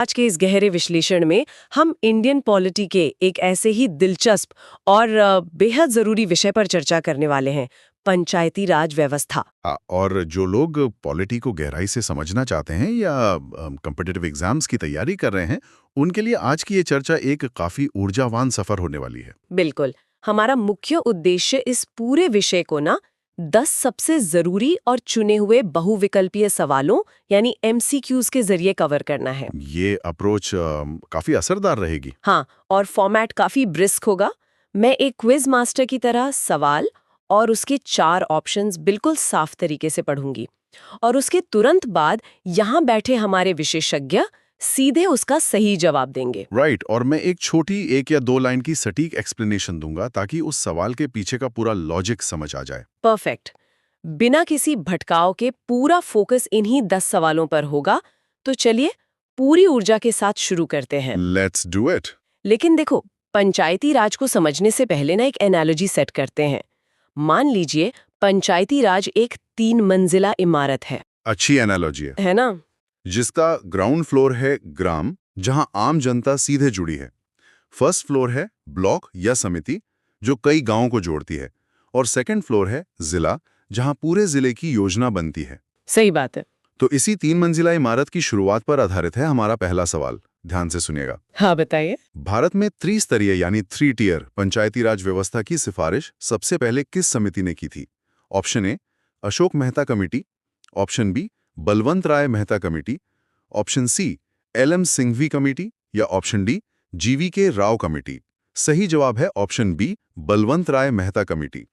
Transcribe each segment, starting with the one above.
आज के इस गहरे विश्लेषण में हम इंडियन पॉलिटी के एक ऐसे ही दिलचस्प और बेहद जरूरी विषय पर चर्चा करने वाले हैं, पंचायती राज व्यवस्था। और जो लोग पॉलिटी को गहराई से समझना चाहते हैं या कॉम्पिटिटिव एग्जाम्स की तैयारी कर रहे हैं, उनके लिए आज की ये चर्चा एक काफी ऊर्जावान सफर होने वाली है। बिल्कुल। हमारा मुख्य उद्देश्य इस पूरे विषय को 10 सबसे जरूरी और चुने हुए बहुविकल्पीय सवालों यानी MCQs के जरिए कवर करना है। ये अप्रोच काफी असरदार रहेगी। हाँ, और फॉर्मेट काफी ब्रिस्क होगा। मैं एक क्विज मास्टर की तरह सवाल और उसके 4 ऑप्शंस बिल्कुल साफ तरीके से पढ़ूंगी, और उसके तुरंत बाद यहाँ बैठे हमारे विशेषज्ञ सीधे उसका सही जवाब देंगे। राइट, और मैं एक छोटी 1 या 2 लाइन की सटीक एक्सप्लेनेशन दूंगा ताकि उस सवाल के पीछे का पूरा लॉजिक समझ आ जाए। परफेक्ट। बिना किसी भटकाव के पूरा फोकस इन्हीं 10 सवालों पर होगा। तो चलिए पूरी ऊर्जा के साथ शुरू करते हैं। Let's do it. लेकिन देखो, पंचायती राज को समझने से पहले एक एनालॉजी सेट करते हैं। मान लीजिए पंचायती राज एक 3 मंजिला इमारत है। अच्छी एनालॉजी है ना? जिसका ग्राउंड फ्लोर है ग्राम, जहां आम जनता सीधे जुड़ी है। फर्स्ट फ्लोर है ब्लॉक या समिति, जो कई गांवों को जोड़ती है। और सेकंड फ्लोर है जिला, जहां पूरे जिले की योजना बनती है। सही बात है। तो इसी 3 मंजिला इमारत की शुरुआत पर आधारित है हमारा पहला सवाल। ध्यान से सुनिएगा। हाँ, बताइए। भारत में त्रिस्तरीय यानी 3 टियर पंचायती राज व्यवस्था की सिफारिश सबसे पहले किस समिति ने की थी? Option A Ashok Mehta committee, option B Balwant Rai Mehta committee, option C LM Singhvi committee, या option D GVK Rao committee. सही जवाब है option B Balwant Rai Mehta committee.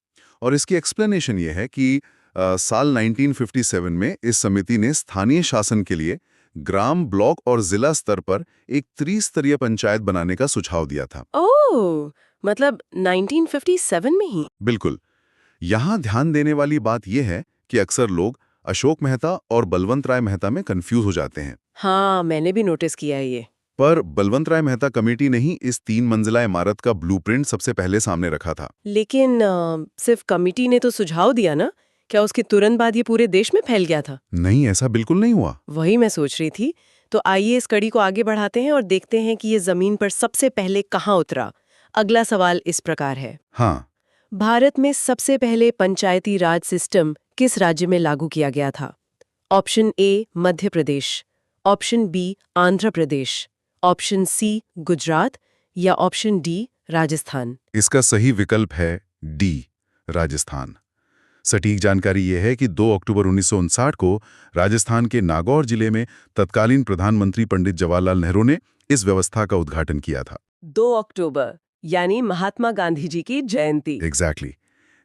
और इसकी एक्सप्लेनेशन ये है कि साल 1957 में इस समिति ने स्थानीय शासन के लिए ग्राम, ब्लॉक और जिला स्तर पर एक त्रिस्तरीय पंचायत बनाने का सुझाव दिया था। ओह, मतलब 1957 में ही? बिल्कुल। यहाँ ध्यान देने वाली बात यह है कि अक्सर लोग अशोक मेहता और बलवंत राय मेहता में कंफ्यूज हो जाते हैं। हाँ, मैंने भी नोटिस किया है ये। पर बलवंत राय मेहता कमेटी ने ही इस 3 मंजिला इमारत का ब्लूप्रिंट सबसे पहले सामने रखा था। लेकिन सिर्फ कमेटी ने तो सुझाव दिया ना? क्या उसके तुरंत बाद ये पूरे देश में फैल गया था? नहीं, ऐसा बिल्कुल नहीं हुआ। वही मैं सोच रही थी। तो आइए इस कड़ी को आगे बढ़ाते हैं और देखते हैं कि ये जमीन पर सबसे पहले कहाँ उतरा। अगला सवाल इस प्रकार है। हाँ, भारत में सबसे पहले पंचायती राज सिस्टम किस राज्य में लागू किया गया था? Option A Madhya Pradesh, option B Andhra Pradesh, option C Gujarat, या ऑप्शन डी राजस्थान। इसका सही विकल्प है डी, राजस्थान। सटीक जानकारी यह है कि 2 अक्टूबर 1959 को राजस्थान के नागौर जिले में तत्कालीन प्रधानमंत्री पंडित जवाहरलाल नेहरू ने इस व्यवस्था का उद्घाटन किया था। 2 अक्टूबर यानी महात्मा गांधी जी की जयंती। एग्जैक्टली।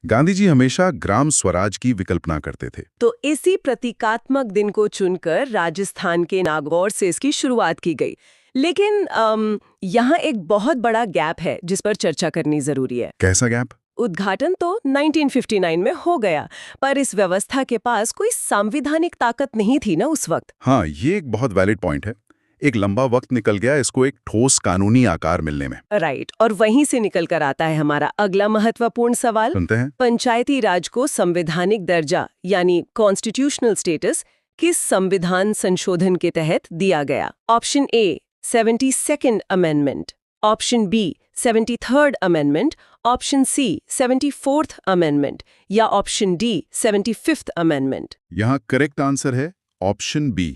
गांधी जी हमेशा ग्राम स्वराज की विकल्पना करते थे। तो इसी प्रतीकात्मक दिन को चुनकर राजस्थान के नागौर से इसकी शुरुआत की गई। लेकिन यहाँ एक बहुत बड़ा गैप है जिस पर चर्चा करनी जरूरी है। कैसा गैप? उद्घाटन तो 1959 में हो गया, पर इस व्यवस्था के पास कोई संवैधानिक ताकत नहीं थी ना उस वक्त। हाँ, ये एक बहुत वैलिड पॉइंट है। एक लंबा वक्त निकल गया इसको एक ठोस कानूनी आकार मिलने में। राइट, और वहीं से निकल कर आता है हमारा अगला महत्वपूर्ण सवाल। सुनते हैं। पंचायती राज को संवैधानिक दर्जा यानी कॉन्स्टिट्यूशनल स्टेटस किस संविधान संशोधन के तहत दिया गया? Option A 72nd amendment, option B 73rd amendment, option C 74th amendment, या ऑप्शन डी 75th अमेंडमेंट। यहाँ करेक्ट आंसर है ऑप्शन बी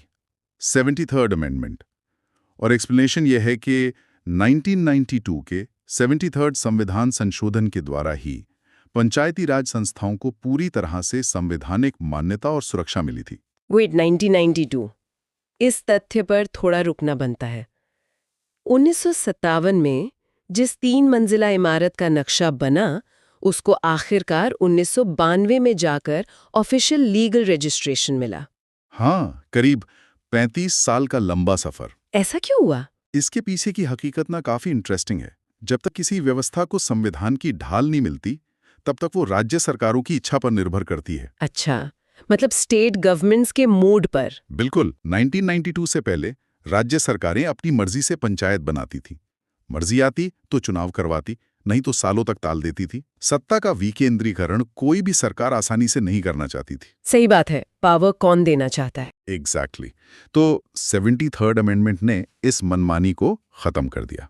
73rd अमेंडमेंट। और एक्सप्लेनेशन यह है कि 1992 के 73rd संविधान संशोधन के द्वारा ही पंचायती राज संस्थाओं को पूरी तरह से संवैधानिक मान्यता और सुरक्षा मिली थी। वेट, 1992? इस तथ्य पर थोड़ा रुकना बनता है। 1957 में जिस 3 मंजिला इमारत का नक्शा बना, उसको आखिरकार 1992 में जाकर ऑफिशियल लीगल रजिस्ट्रेशन मिला। हाँ, करीब 35 साल का लंबा सफर। ऐसा क्यों हुआ? इसके पीछे की हकीकत ना काफी इंटरेस्टिंग है। जब तक किसी व्यवस्था को संविधान की ढाल नहीं मिलती, तब तक वो राज्य सरकारों की इच्छा पर निर्भर करती है। अच्छा, मतलब स्टेट गवर्नमेंट्स के मूड पर। बिल्कुल। 1992 से पहले राज्य सरकारें अपनी मर्जी से पंचायत बनाती थी। मर्जी आती तो चुनाव करवाती, नहीं तो सालों तक टाल देती थी। सत्ता का विकेंद्रीकरण कोई भी सरकार आसानी से नहीं करना चाहती थी। सही बात है, पावर कौन देना चाहता है? एग्जैक्टली। तो 73rd अमेंडमेंट ने इस मनमानी को खत्म कर दिया।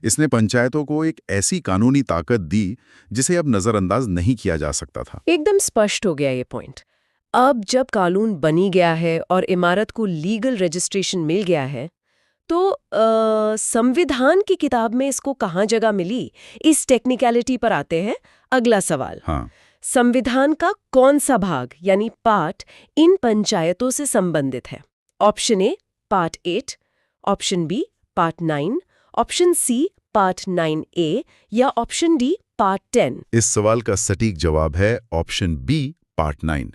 इसने पंचायतों को एक ऐसी कानूनी ताकत दी जिसे अब नजरअंदाज नहीं किया जा सकता था। एकदम स्पष्ट हो गया ये पॉइंट। अब जब कानून बनी गया है और इमारत को लीगल रजिस्ट्रेशन मिल गया है, तो संविधान की किताब में इसको कहाँ जगह मिली, इस टेक्निकलिटी पर आते हैं। अगला सवाल, हाँ, संविधान का कौन सा भाग यानी पार्ट इन पंचायतों से संबंधित है? Option A part 8, option B part 9, option C part 9A या ऑप्शन डी पार्ट 10? इस सवाल का सटीक जवाब है ऑप्शन बी पार्ट 9।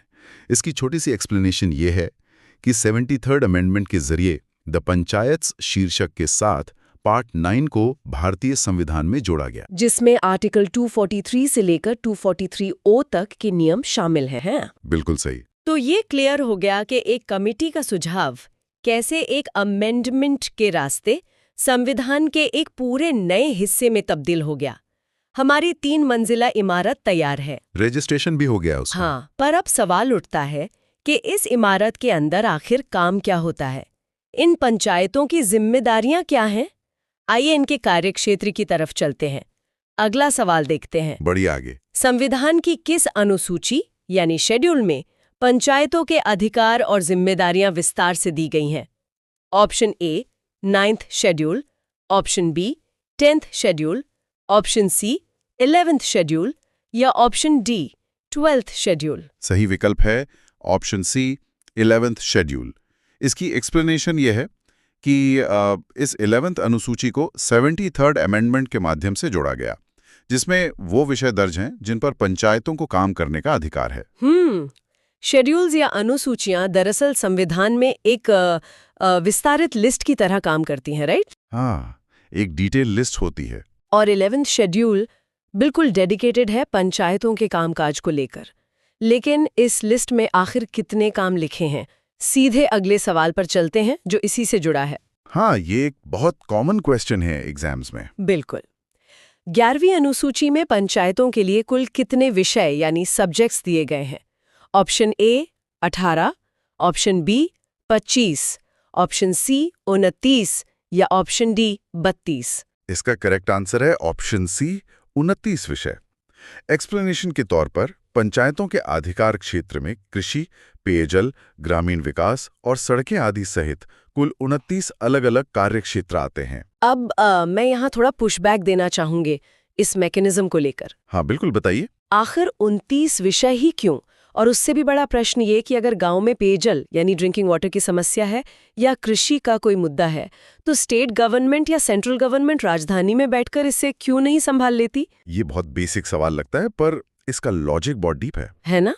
इसकी छोटी सी एक्सप्लेनेशन ये है कि 73rd अमेंडमेंट के जरिए द पंचायत्स शीर्षक के साथ पार्ट 9 को भारतीय संविधान में जोड़ा गया, जिसमें आर्टिकल 243 से लेकर 243O तक के नियम शामिल हैं। बिल्कुल सही। तो ये क्लियर हो गया कि एक कमेटी का सुझाव कैसे एक अमेंडमेंट के रास्ते संविधान के एक पूरे नए हिस्से में तब्दील हो गया। हमारी 3 मंजिला इमारत तैयार है, रजिस्ट्रेशन भी हो गया उसका। हाँ, पर अब सवाल उठता है कि इस इमारत के अंदर आखिर काम क्या होता है? इन पंचायतों की जिम्मेदारियां क्या हैं? आइए इनके कार्यक्षेत्र की तरफ चलते हैं। अगला सवाल देखते हैं। बढ़िया, आगे। संविधान की किस अनुसूची यानी शेड्यूल में पंचायतों के अधिकार और जिम्मेदारियां विस्तार से दी गई हैं? Option A 9th schedule, option B 10th schedule, option C 11th schedule या ऑप्शन डी 12th शेड्यूल? सही विकल्प है ऑप्शन सी 11th शेड्यूल। इसकी एक्सप्लेनेशन यह है कि इस 11th अनुसूची को 73rd अमेंडमेंट के माध्यम से जोड़ा गया, जिसमें वो विषय दर्ज हैं जिन पर पंचायतों को काम करने का अधिकार है। शेड्यूल्स या अनुसूचियां दरअसल संविधान में एक विस्तारित लिस्ट की तरह काम करती हैं, राइट? हाँ, एक डिटेल लिस्ट होती है। और 11th शेड्यूल बिल्कुल डेडिकेटेड है पंचायतों के कामकाज को लेकर। लेकिन इस लिस्ट में आखिर कितने काम लिखे हैं? सीधे अगले सवाल पर चलते हैं जो इसी से जुड़ा है। हाँ, ये एक बहुत कॉमन क्वेश्चन है एग्जाम्स में। बिल्कुल। 11वीं अनुसूची में पंचायतों के लिए कुल कितने विषय यानी सब्जेक्ट्स दिए गए हैं? Option A 18, option B 25, option C 29 या ऑप्शन डी 32? इसका करेक्ट आंसर है ऑप्शन सी 29 विषय। एक्सप्लेनेशन के तौर पर पंचायतों के अधिकार क्षेत्र में कृषि, पेयजल, ग्रामीण विकास और सड़कें आदि सहित कुल 29 अलग-अलग कार्य क्षेत्र आते हैं। अब मैं यहाँ थोड़ा पुशबैक देना चाहूंगी इस मैकेनिज्म को लेकर। हाँ, बिल्कुल, बताइए। आखिर 29 विषय ही क्यों? और उससे भी बड़ा प्रश्न ये कि अगर गांव में पेयजल यानी ड्रिंकिंग वाटर की समस्या है या कृषि का कोई मुद्दा है, तो स्टेट गवर्नमेंट या सेंट्रल गवर्नमेंट राजधानी में बैठकर इसे क्यों नहीं संभाल लेती? ये बहुत बेसिक सवाल लगता है, पर इसका लॉजिक बहुत डीप है ना?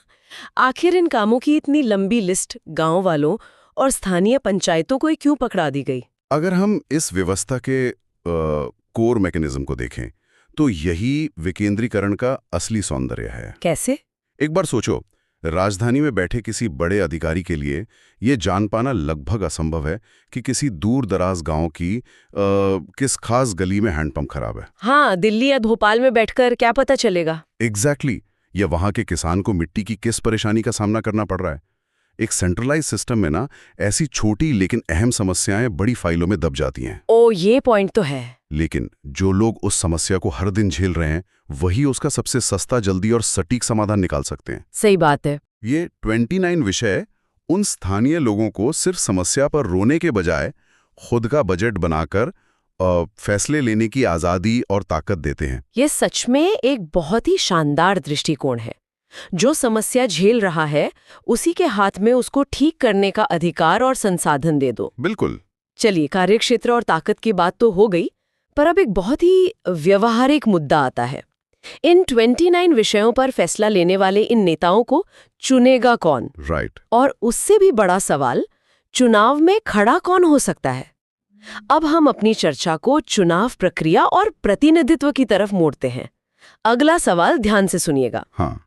आखिर इन कामों की इतनी लंबी लिस्ट गांव वालों और स्थानीय पंचायतों को क्यों पकड़ा दी गई? अगर हम इस व्यवस्था के कोर मैकेनिज्म को देखें, तो यही विकेंद्रीकरण का असली सौंदर्य है। कैसे? एक बार सोचो, राजधानी में बैठे किसी बड़े अधिकारी के लिए ये जान पाना लगभग असंभव है कि किसी दूर दराज गांव की किस खास गली में हैंडपंप खराब है। हाँ, दिल्ली या भोपाल में बैठकर क्या पता चलेगा? एग्जैक्टली। या वहां के किसान को मिट्टी की किस परेशानी का सामना करना पड़ रहा है। एक सेंट्रलाइज सिस्टम में ना ऐसी छोटी लेकिन अहम समस्याएं बड़ी फाइलों में दब जाती हैं। ओ, ये पॉइंट तो है। लेकिन जो लोग उस समस्या को हर दिन झेल रहे हैं, वही उसका सबसे सस्ता, जल्दी और सटीक समाधान निकाल सकते हैं। सही बात है। ये 29 विषय उन स्थानीय लोगों को सिर्फ समस्या पर रोने के बजाय खुद का बजट बनाकर फैसले लेने की आज़ादी और ताकत देते हैं। ये सच में एक बहुत ही शानदार दृष्टिकोण है। जो समस्या झेल रहा है, उसी के हाथ में उसको ठीक करने का अधिकार और संसाधन दे दो। बिल्कुल। चलिए, कार्यक्षेत्र और ताकत की बात तो हो गई, पर अब एक बहुत ही व्यवहारिक मुद्दा आता है। इन 29 विषयों पर फैसला लेने वाले इन नेताओं को चुनेगा कौन? राइट। और उससे भी बड़ा सवाल, चुनाव में खड़ा कौन हो सकता है? अब हम अपनी चर्चा को चुनाव प्रक्रिया और प्रतिनिधित्व की तरफ मोड़ते हैं। अगला सवाल ध्यान से सुनिएगा। हाँ।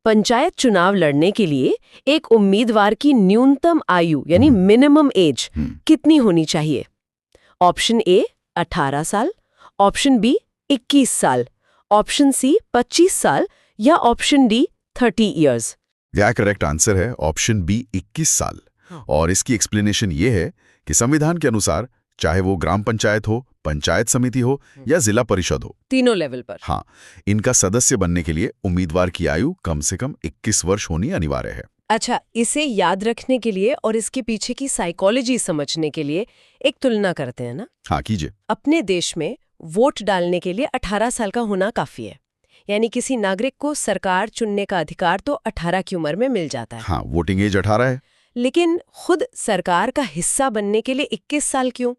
पंचायत चुनाव लड़ने के लिए एक उम्मीदवार की न्यूनतम आयु यानी मिनिमम एज कितनी होनी चाहिए? ऑप्शन ए 18 साल, ऑप्शन बी 21 साल, ऑप्शन सी 25 साल या ऑप्शन डी 30 इयर्स। यह करेक्ट आंसर है ऑप्शन बी 21 साल। और इसकी एक्सप्लेनेशन ये है कि संविधान के अनुसार चाहे वो ग्राम पंचायत हो, पंचायत समिति हो या जिला परिषद हो, तीनों लेवल पर। हाँ, इनका सदस्य बनने के लिए उम्मीदवार की आयु कम से कम 21 वर्ष होनी अनिवार्य है। अच्छा, इसे याद रखने के लिए और इसके पीछे की साइकोलॉजी समझने के लिए एक तुलना करते हैं ना। हाँ, कीजिए। अपने देश में वोट डालने के लिए 18 साल का होना काफी है, यानी किसी नागरिक को सरकार चुनने का अधिकार तो 18 की उम्र में मिल जाता है। हाँ, वोटिंग एज 18 है। लेकिन खुद सरकार का हिस्सा बनने के लिए 21 साल क्यों?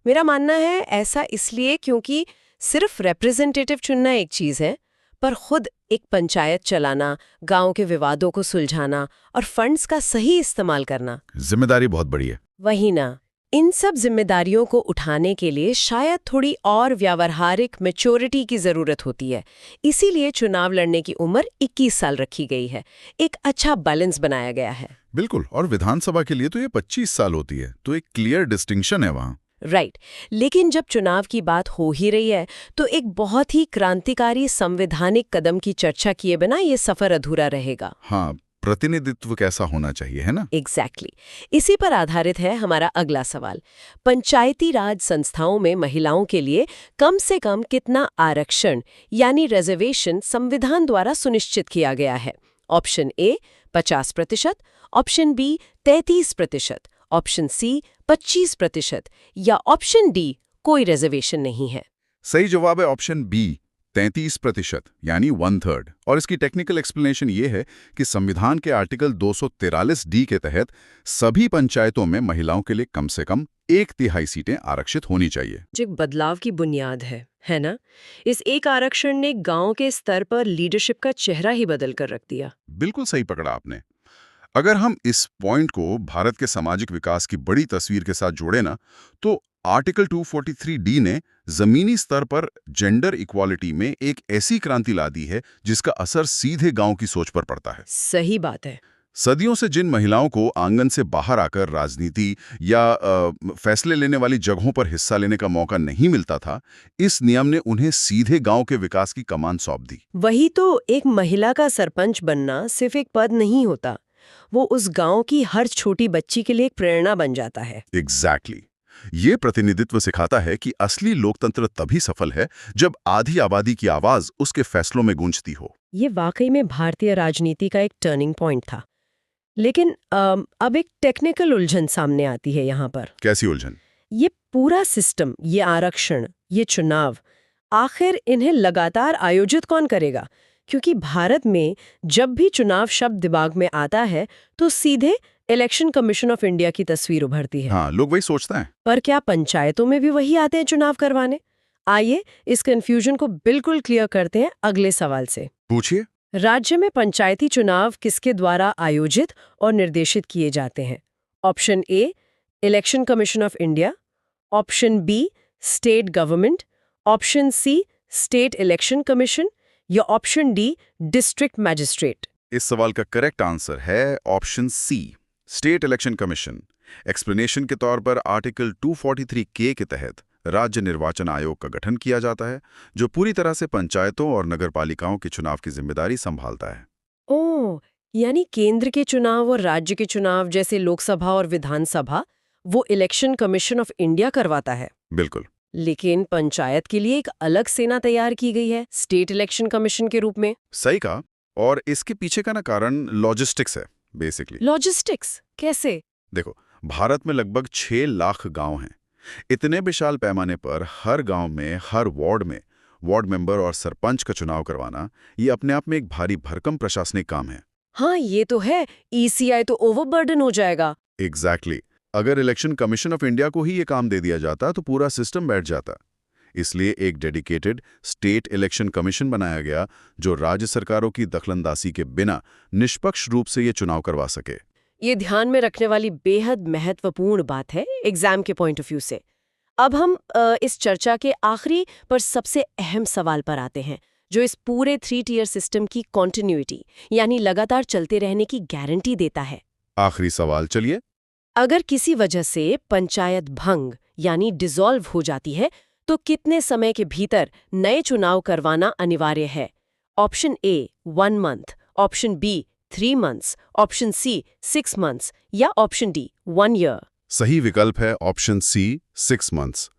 मेरा मानना है ऐसा इसलिए क्योंकि सिर्फ रिप्रेजेंटेटिव चुनना एक चीज है, पर खुद एक पंचायत चलाना, गांव के विवादों को सुलझाना और फंड्स का सही इस्तेमाल करना, जिम्मेदारी बहुत बड़ी है। वही ना। इन सब जिम्मेदारियों को उठाने के लिए शायद थोड़ी और व्यावहारिक मैच्योरिटी की जरूरत होती है। इसीलिए चुनाव लड़ने की उम्र 21 साल रखी गई है। एक अच्छा बैलेंस बनाया गया है। बिल्कुल, और विधानसभा के लिए तो ये 25 साल होती है, तो एक क्लियर डिस्टिंक्शन है वहाँ। राइट। लेकिन जब चुनाव की बात हो ही रही है तो एक बहुत ही क्रांतिकारी संवैधानिक कदम की चर्चा किए बिना ये सफर अधूरा रहेगा। हाँ, प्रतिनिधित्व कैसा होना चाहिए, है ना? एग्जैक्टली। इसी पर आधारित है हमारा अगला सवाल। पंचायती राज संस्थाओं में महिलाओं के लिए कम से कम कितना आरक्षण यानी रिजर्वेशन संविधान द्वारा सुनिश्चित किया गया है? Option A 50%, option B 33%, option C 25% या ऑप्शन डी कोई रिजर्वेशन नहीं है। सही जवाब है ऑप्शन बी 33%, यानी 1/3। और इसकी टेक्निकल एक्सप्लेनेशन ये है कि संविधान के आर्टिकल 243D के तहत सभी पंचायतों में महिलाओं के लिए कम से कम 1/3 सीटें आरक्षित होनी चाहिए। जो एक बदलाव की बुनियाद है ना? इस एक आरक्षण ने गांव के स्तर पर लीडरशिप का चेहरा ही बदल कर रख दिया। बिल्कुल सही पकड़ा आपने। अगर हम इस पॉइंट को भारत के सामाजिक विकास की बड़ी तस्वीर के साथ जोड़े ना, तो आर्टिकल 243D ने जमीनी स्तर पर जेंडर इक्वालिटी में एक ऐसी क्रांति ला दी है जिसका असर सीधे गांव की सोच पर पड़ता है। सही बात है। सदियों से जिन महिलाओं को आंगन से बाहर आकर राजनीति या फैसले लेने वाली जगहों पर हिस्सा लेने का मौका नहीं मिलता था, इस नियम ने उन्हें सीधे गांव के विकास की कमान सौंप दी। वही तो, एक महिला का सरपंच बनना सिर्फ एक पद नहीं होता, वो उस गांव की हर छोटी बच्ची के लिए एक प्रेरणा बन जाता है। एग्जैक्टली। ये प्रतिनिधित्व सिखाता है कि असली लोकतंत्र तभी सफल है जब आधी आबादी की आवाज उसके फैसलों में गूंजती हो। ये वाकई में भारतीय राजनीति का एक टर्निंग पॉइंट था। लेकिन अब एक टेक्निकल उलझन सामने आती है यहाँ पर। कैसी उलझन? ये पूरा सिस्टम, ये आरक्षण, ये चुनाव, आखिर इन्हें लगातार आयोजित कौन करेगा? क्योंकि भारत में जब भी चुनाव शब्द दिमाग में आता है तो सीधे इलेक्शन कमीशन ऑफ इंडिया की तस्वीर उभरती है। हाँ, लोग वही सोचते हैं। पर क्या पंचायतों में भी वही आते हैं चुनाव करवाने? आइए इस कंफ्यूजन को बिल्कुल क्लियर करते हैं अगले सवाल से। पूछिए। राज्य में पंचायती चुनाव किसके द्वारा आयोजित और निर्देशित किए जाते हैं? Option A election commission of India, option B state government, option C state election commission या ऑप्शन डी डिस्ट्रिक्ट मैजिस्ट्रेट। इस सवाल का करेक्ट आंसर है option C, state election commission. Explanation के तौर पर आर्टिकल 243K के तहत राज्य निर्वाचन आयोग का गठन किया जाता है, जो पूरी तरह से पंचायतों और नगरपालिकाओं के चुनाव की जिम्मेदारी संभालता है। ओह, यानी केंद्र के चुनाव और राज्य के चुनाव जैसे लोकसभा और विधानसभा वो इलेक्शन कमीशन ऑफ इंडिया करवाता है। बिल्कुल। लेकिन पंचायत के लिए एक अलग सेना तैयार की गई है स्टेट इलेक्शन कमीशन के रूप में। सही कहा। और इसके पीछे का ना कारण लॉजिस्टिक्स है, बेसिकली। लॉजिस्टिक्स कैसे? देखो, भारत में लगभग 6 लाख गांव हैं। इतने विशाल पैमाने पर हर गांव में, हर वार्ड में वार्ड मेंबर और सरपंच का चुनाव करवाना, ये अपने आप में एक भारी भरकम प्रशासनिक काम है। हाँ, ये तो है। ईसीआई तो ओवरबर्डन हो जाएगा। एग्जैक्टली। अगर इलेक्शन कमीशन ऑफ इंडिया को ही ये काम दे दिया जाता तो पूरा सिस्टम बैठ जाता। इसलिए एक डेडिकेटेड स्टेट इलेक्शन कमीशन बनाया गया, जो राज्य सरकारों की दखलंदाजी के बिना निष्पक्ष रूप से ये चुनाव करवा सके। ये ध्यान में रखने वाली बेहद महत्वपूर्ण बात है एग्जाम के पॉइंट ऑफ व्यू से। अब हम इस चर्चा के आखिरी पर सबसे अहम सवाल पर आते हैं, जो इस पूरे 3 टियर सिस्टम की कॉन्टिन्यूटी यानी लगातार चलते रहने की गारंटी देता है। आखिरी सवाल, चलिए। अगर किसी वजह से पंचायत भंग यानी डिसॉल्व हो जाती है तो कितने समय के भीतर नए चुनाव करवाना अनिवार्य है? Option A 1 month, option B 3 months, option C 6 months या ऑप्शन डी 1 ईयर। सही विकल्प है ऑप्शन सी 6 मंथ्स।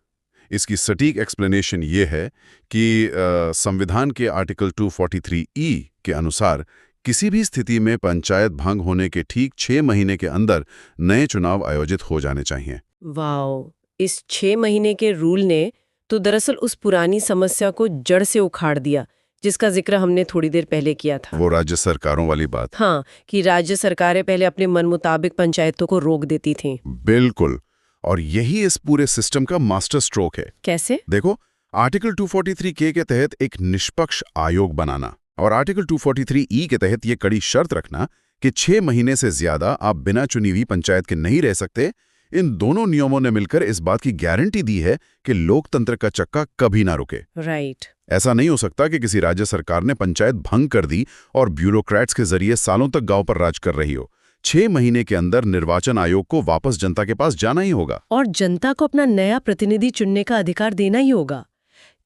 इसकी सटीक एक्सप्लेनेशन ये है कि संविधान के आर्टिकल 243E के अनुसार किसी भी स्थिति में पंचायत भंग होने के ठीक 6 महीने के अंदर नए चुनाव आयोजित हो जाने चाहिए। वाओ, इस 6 महीने के रूल ने तो दरअसल उस पुरानी समस्या को जड़ से उखाड़ दिया, जिसका जिक्र हमने थोड़ी देर पहले किया था। वो राज्य सरकारों वाली बात। हाँ, कि राज्य सरकारें पहले अपने मन मुताबिक पंचायतों को रोक देती थीं। बिल्कुल, और यही इस पूरे सिस्टम का मास्टर स्ट्रोक है। कैसे? देखो, आर्टिकल 243K के तहत एक निष्पक्ष आयोग बनाना और आर्टिकल 243E के तहत ये कड़ी शर्त रखना कि 6 महीने से ज्यादा आप बिना चुनी हुई पंचायत के नहीं रह सकते। इन दोनों नियमों ने मिलकर इस बात की गारंटी दी है कि लोकतंत्र का चक्का कभी ना रुके। राइट। ऐसा नहीं हो सकता कि किसी राज्य सरकार ने पंचायत भंग कर दी और ब्यूरोक्रेट्स के जरिए सालों तक गांव पर राज कर रही हो। 6 महीने के अंदर निर्वाचन आयोग को वापस जनता के पास जाना ही होगा और जनता को अपना नया प्रतिनिधि चुनने का अधिकार देना ही होगा।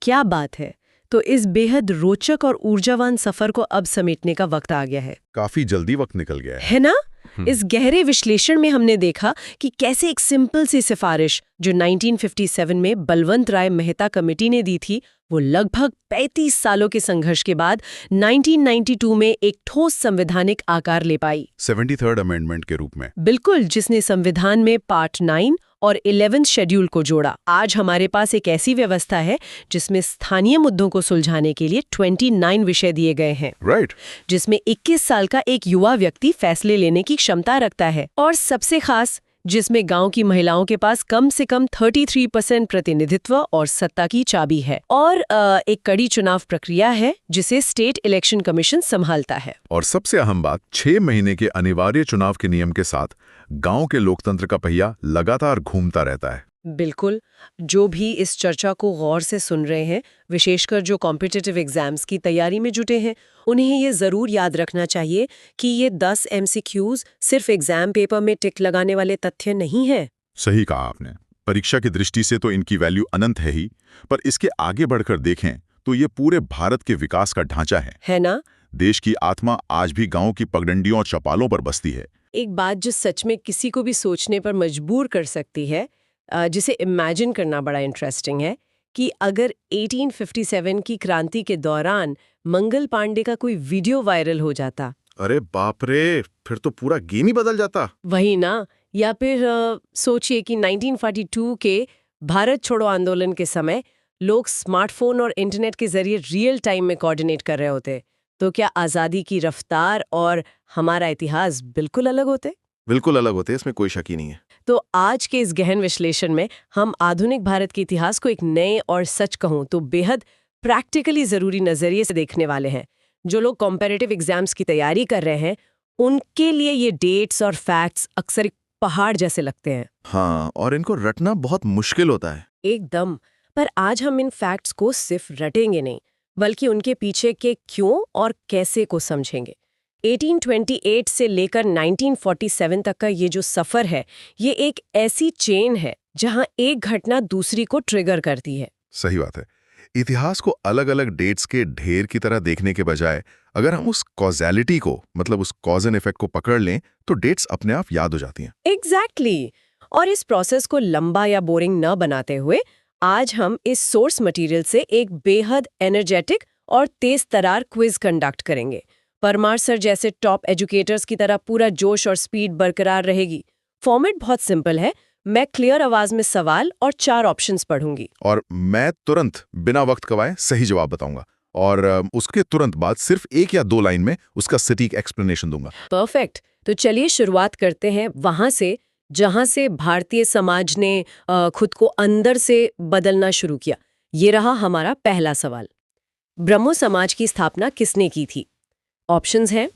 क्या बात है! तो इस बेहद रोचक और ऊर्जावान सफर को अब समेटने का वक्त आ गया है। काफी जल्दी वक्त निकल गया है ना? इस गहरे विश्लेषण में हमने देखा कि कैसे एक सिंपल सी सिफारिश जो 1957 में बलवंत राय मेहता कमेटी ने दी थी, वो लगभग 35 सालों के संघर्ष के बाद 1992 में एक ठोस संवैधानिक आकार ले पाई। 73rd अमेंडमेंट के रूप में। बिल्कुल, जिसने संविधान में पार्ट 9 और 11th शेड्यूल को जोड़ा। आज हमारे पास एक ऐसी व्यवस्था है जिसमें स्थानीय मुद्दों को सुलझाने के लिए 29 विषय दिए गए हैं। राइट। जिसमें 21 साल का एक युवा व्यक्ति फैसले लेने की क्षमता रखता है और सबसे खास जिसमें गांव की महिलाओं के पास कम से कम 33% प्रतिनिधित्व और सत्ता की चाबी है और एक कड़ी चुनाव प्रक्रिया है जिसे स्टेट इलेक्शन कमीशन संभालता है। और सबसे अहम बात, 6 महीने के अनिवार्य चुनाव के नियम के साथ गांव के लोकतंत्र का पहिया लगातार घूमता रहता है। बिल्कुल, जो भी इस चर्चा को गौर से सुन रहे हैं, विशेषकर जो कॉम्पिटिटिव एग्जाम्स की तैयारी में जुटे हैं, उन्हें ये जरूर याद रखना चाहिए कि ये 10 MCQs सिर्फ एग्जाम पेपर में टिक लगाने वाले तथ्य नहीं है। सही कहा आपने। परीक्षा की दृष्टि से तो इनकी वैल्यू अनंत है ही, पर इसके आगे बढ़कर देखें तो ये पूरे भारत के विकास का ढांचा है ना? देश की आत्मा आज भी गांव की पगडंडियों और चौपालों पर बसती है। एक बात जो सच में किसी को भी सोचने पर मजबूर कर सकती है, जिसे इमेजिन करना बड़ा इंटरेस्टिंग है कि अगर 1857 की क्रांति के दौरान मंगल पांडे का कोई वीडियो वायरल हो जाता। अरे बाप रे, फिर तो पूरा गेम ही बदल जाता। वही ना। या फिर सोचिए कि 1942 के भारत छोड़ो आंदोलन के समय लोग स्मार्टफोन और इंटरनेट के जरिए रियल टाइम में कोऑर्डिनेट कर रहे होते, तो क्या आज़ादी की रफ्तार और हमारा इतिहास बिल्कुल अलग होते? बिल्कुल अलग होते, इसमें कोई शक ही नहीं है। तो आज के इस गहन विश्लेषण में हम आधुनिक भारत के इतिहास को एक नए और सच कहूं तो बेहद प्रैक्टिकली जरूरी नजरिए से देखने वाले हैं। जो लोग कॉम्पेरेटिव एग्जाम्स की तैयारी कर रहे हैं, उनके लिए ये डेट्स और फैक्ट्स अक्सर एक पहाड़ जैसे लगते हैं। हाँ, और इनको रटना बहुत मुश्किल होता है। एकदम। पर आज हम इन फैक्ट्स को सिर्फ रटेंगे नहीं, बल्कि उनके पीछे के क्यों और कैसे को समझेंगे। 1828 से लेकर 1947 तक का ये जो सफर है, ये एक ऐसी चेन है जहां एक घटना दूसरी को ट्रिगर करती है। सही बात है। इतिहास को अलग अलग डेट्स के ढेर की तरह देखने के बजाय अगर हम उस कॉजेलिटी को, मतलब उस कॉज एंड इफेक्ट को पकड़ लें, तो डेट्स अपने आप याद हो जाती हैं। एग्जैक्टली। और इस प्रोसेस को लंबा या बोरिंग न बनाते हुए आज हम इस सोर्स मटेरियल से एक बेहद एनर्जेटिक और तेज तरार क्विज कंडक्ट करेंगे। परमार सर जैसे टॉप एजुकेटर्स की तरह पूरा जोश और स्पीड बरकरार रहेगी। फॉर्मेट बहुत सिंपल है। मैं क्लियर आवाज में सवाल और 4 ऑप्शंस पढ़ूंगी और मैं तुरंत बिना वक्त गवाए सही जवाब बताऊंगा और उसके तुरंत बाद सिर्फ 1 या 2 लाइन में उसका सटीक एक्सप्लेनेशन दूंगा। परफेक्ट। तो चलिए शुरुआत करते हैं वहां से जहां से भारतीय समाज ने खुद को अंदर से बदलना शुरू किया। ये रहा हमारा पहला सवाल। ब्रह्मो समाज की स्थापना किसने की थी? ऑप्शंस हैं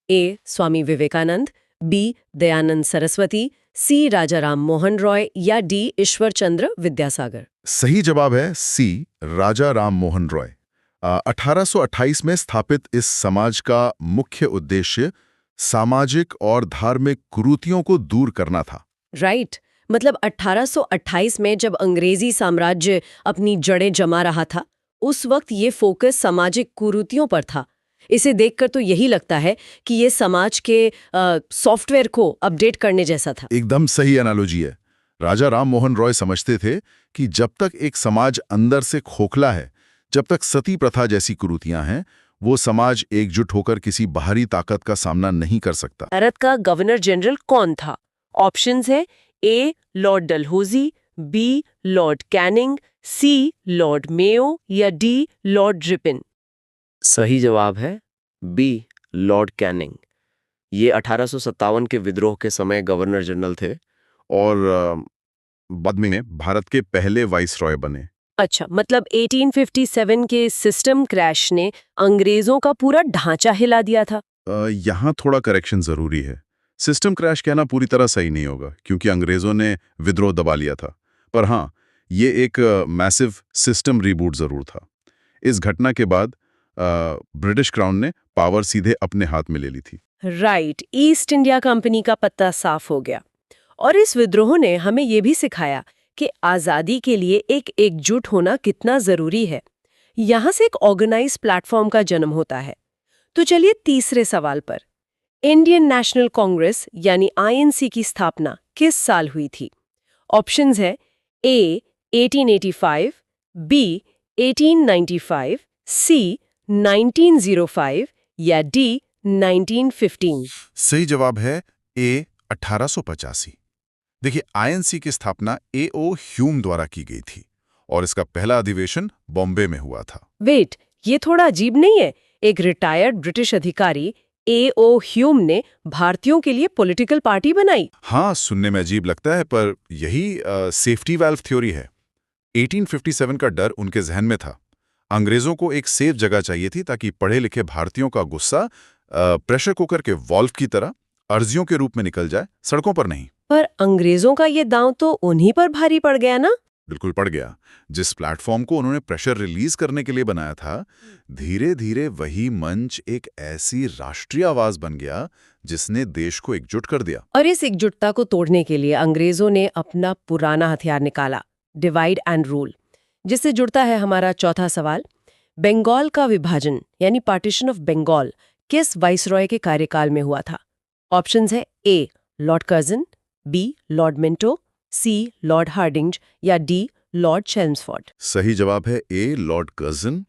ए स्वामी विवेकानंद, बी दयानंद सरस्वती, सी राजा राम मोहन रॉय या डी ईश्वर चंद्र विद्यासागर। सही जवाब है सी, राजा राम मोहन रॉय। 1828 में स्थापित इस समाज का मुख्य उद्देश्य सामाजिक और धार्मिक कुरीतियों को दूर करना था। राइट। मतलब 1828 में जब अंग्रेजी साम्राज्य अपनी जड़ें जमा रहा था, उस वक्त ये फोकस सामाजिक कुरीतियों पर था। इसे देखकर तो यही लगता है कि ये समाज के सॉफ्टवेयर को अपडेट करने जैसा था। एकदम सही एनालॉजी है। राजा राम मोहन रॉय समझते थे कि जब तक एक समाज अंदर से खोखला है, जब तक सती प्रथा जैसी कुरीतियां हैं, वो समाज एकजुट होकर किसी बाहरी ताकत का सामना नहीं कर सकता। भारत का गवर्नर जनरल कौन था? ऑप्शंस है A Lord Dalhousie, B Lord Canning, C Lord Mayo या डी लॉर्ड रिपन। सही जवाब है बी, लॉर्ड कैनिंग। ये 1857 के विद्रोह के समय गवर्नर जनरल थे और बाद में भारत के पहले वाइसरॉय बने। अच्छा, मतलब 1857 के सिस्टम क्रैश ने अंग्रेजों का पूरा ढांचा हिला दिया था। यहाँ थोड़ा करेक्शन जरूरी है। सिस्टम क्रैश कहना पूरी तरह सही नहीं होगा, क्योंकि अंग्रेजों ने विद्रोह दबा लिया था। पर हाँ, ये एक मैसिव सिस्टम रीबूट जरूर था। इस घटना के बाद ब्रिटिश क्राउन ने पावर सीधे अपने हाथ में ले ली थी। राइट, ईस्ट इंडिया कंपनी का पत्ता साफ हो गया। और इस विद्रोह ने हमें ये भी सिखाया कि आज़ादी के लिए एक एकजुट होना कितना जरूरी है। यहाँ से एक ऑर्गेनाइज प्लेटफॉर्म का जन्म होता है। तो चलिए तीसरे सवाल पर। इंडियन नेशनल कांग्रेस यानी आईएनसी की स्थापना किस साल हुई थी? ऑप्शंस है ए 1885, बी 1895, सी 1905 या डी 1915। सही जवाब है ए 1885। देखिए, आईएनसी की स्थापना ए.ओ. ह्यूम द्वारा की गई थी और इसका पहला अधिवेशन बॉम्बे में हुआ था। वेट, ये थोड़ा अजीब नहीं है? एक रिटायर्ड ब्रिटिश अधिकारी ए.ओ. ह्यूम ने भारतीयों के लिए पॉलिटिकल पार्टी बनाई। हाँ, सुनने में अजीब लगता है, पर यही सेफ्टी वाल्व थ्योरी है। 1857 का डर उनके जहन में था। अंग्रेजों को एक सेफ जगह चाहिए थी ताकि पढ़े लिखे भारतीयों का गुस्सा प्रेशर कुकर के वॉल्व की तरह अर्जियों के रूप में निकल जाए, सड़कों पर नहीं। पर अंग्रेजों का ये दांव तो उन्हीं पर भारी पड़ गया ना? बिल्कुल पड़ गया। जिस प्लेटफॉर्म को उन्होंने प्रेशर रिलीज करने के लिए बनाया था, धीरे धीरे वही मंच एक ऐसी राष्ट्रीय आवाज बन गया जिसने देश को एकजुट कर दिया। और इस एकजुटता को तोड़ने के लिए अंग्रेजों ने अपना पुराना हथियार निकाला, डिवाइड एंड रूल, जिससे जुड़ता है हमारा चौथा सवाल। बंगाल का विभाजन यानी पार्टीशन ऑफ बंगाल किस वाइसरॉय के कार्यकाल में हुआ था? ऑप्शंस है A Lord Curzon, B Lord Minto, C Lord Hardinge या डी लॉर्ड चेम्सफोर्ड। सही जवाब है ए लॉर्ड कर्जन।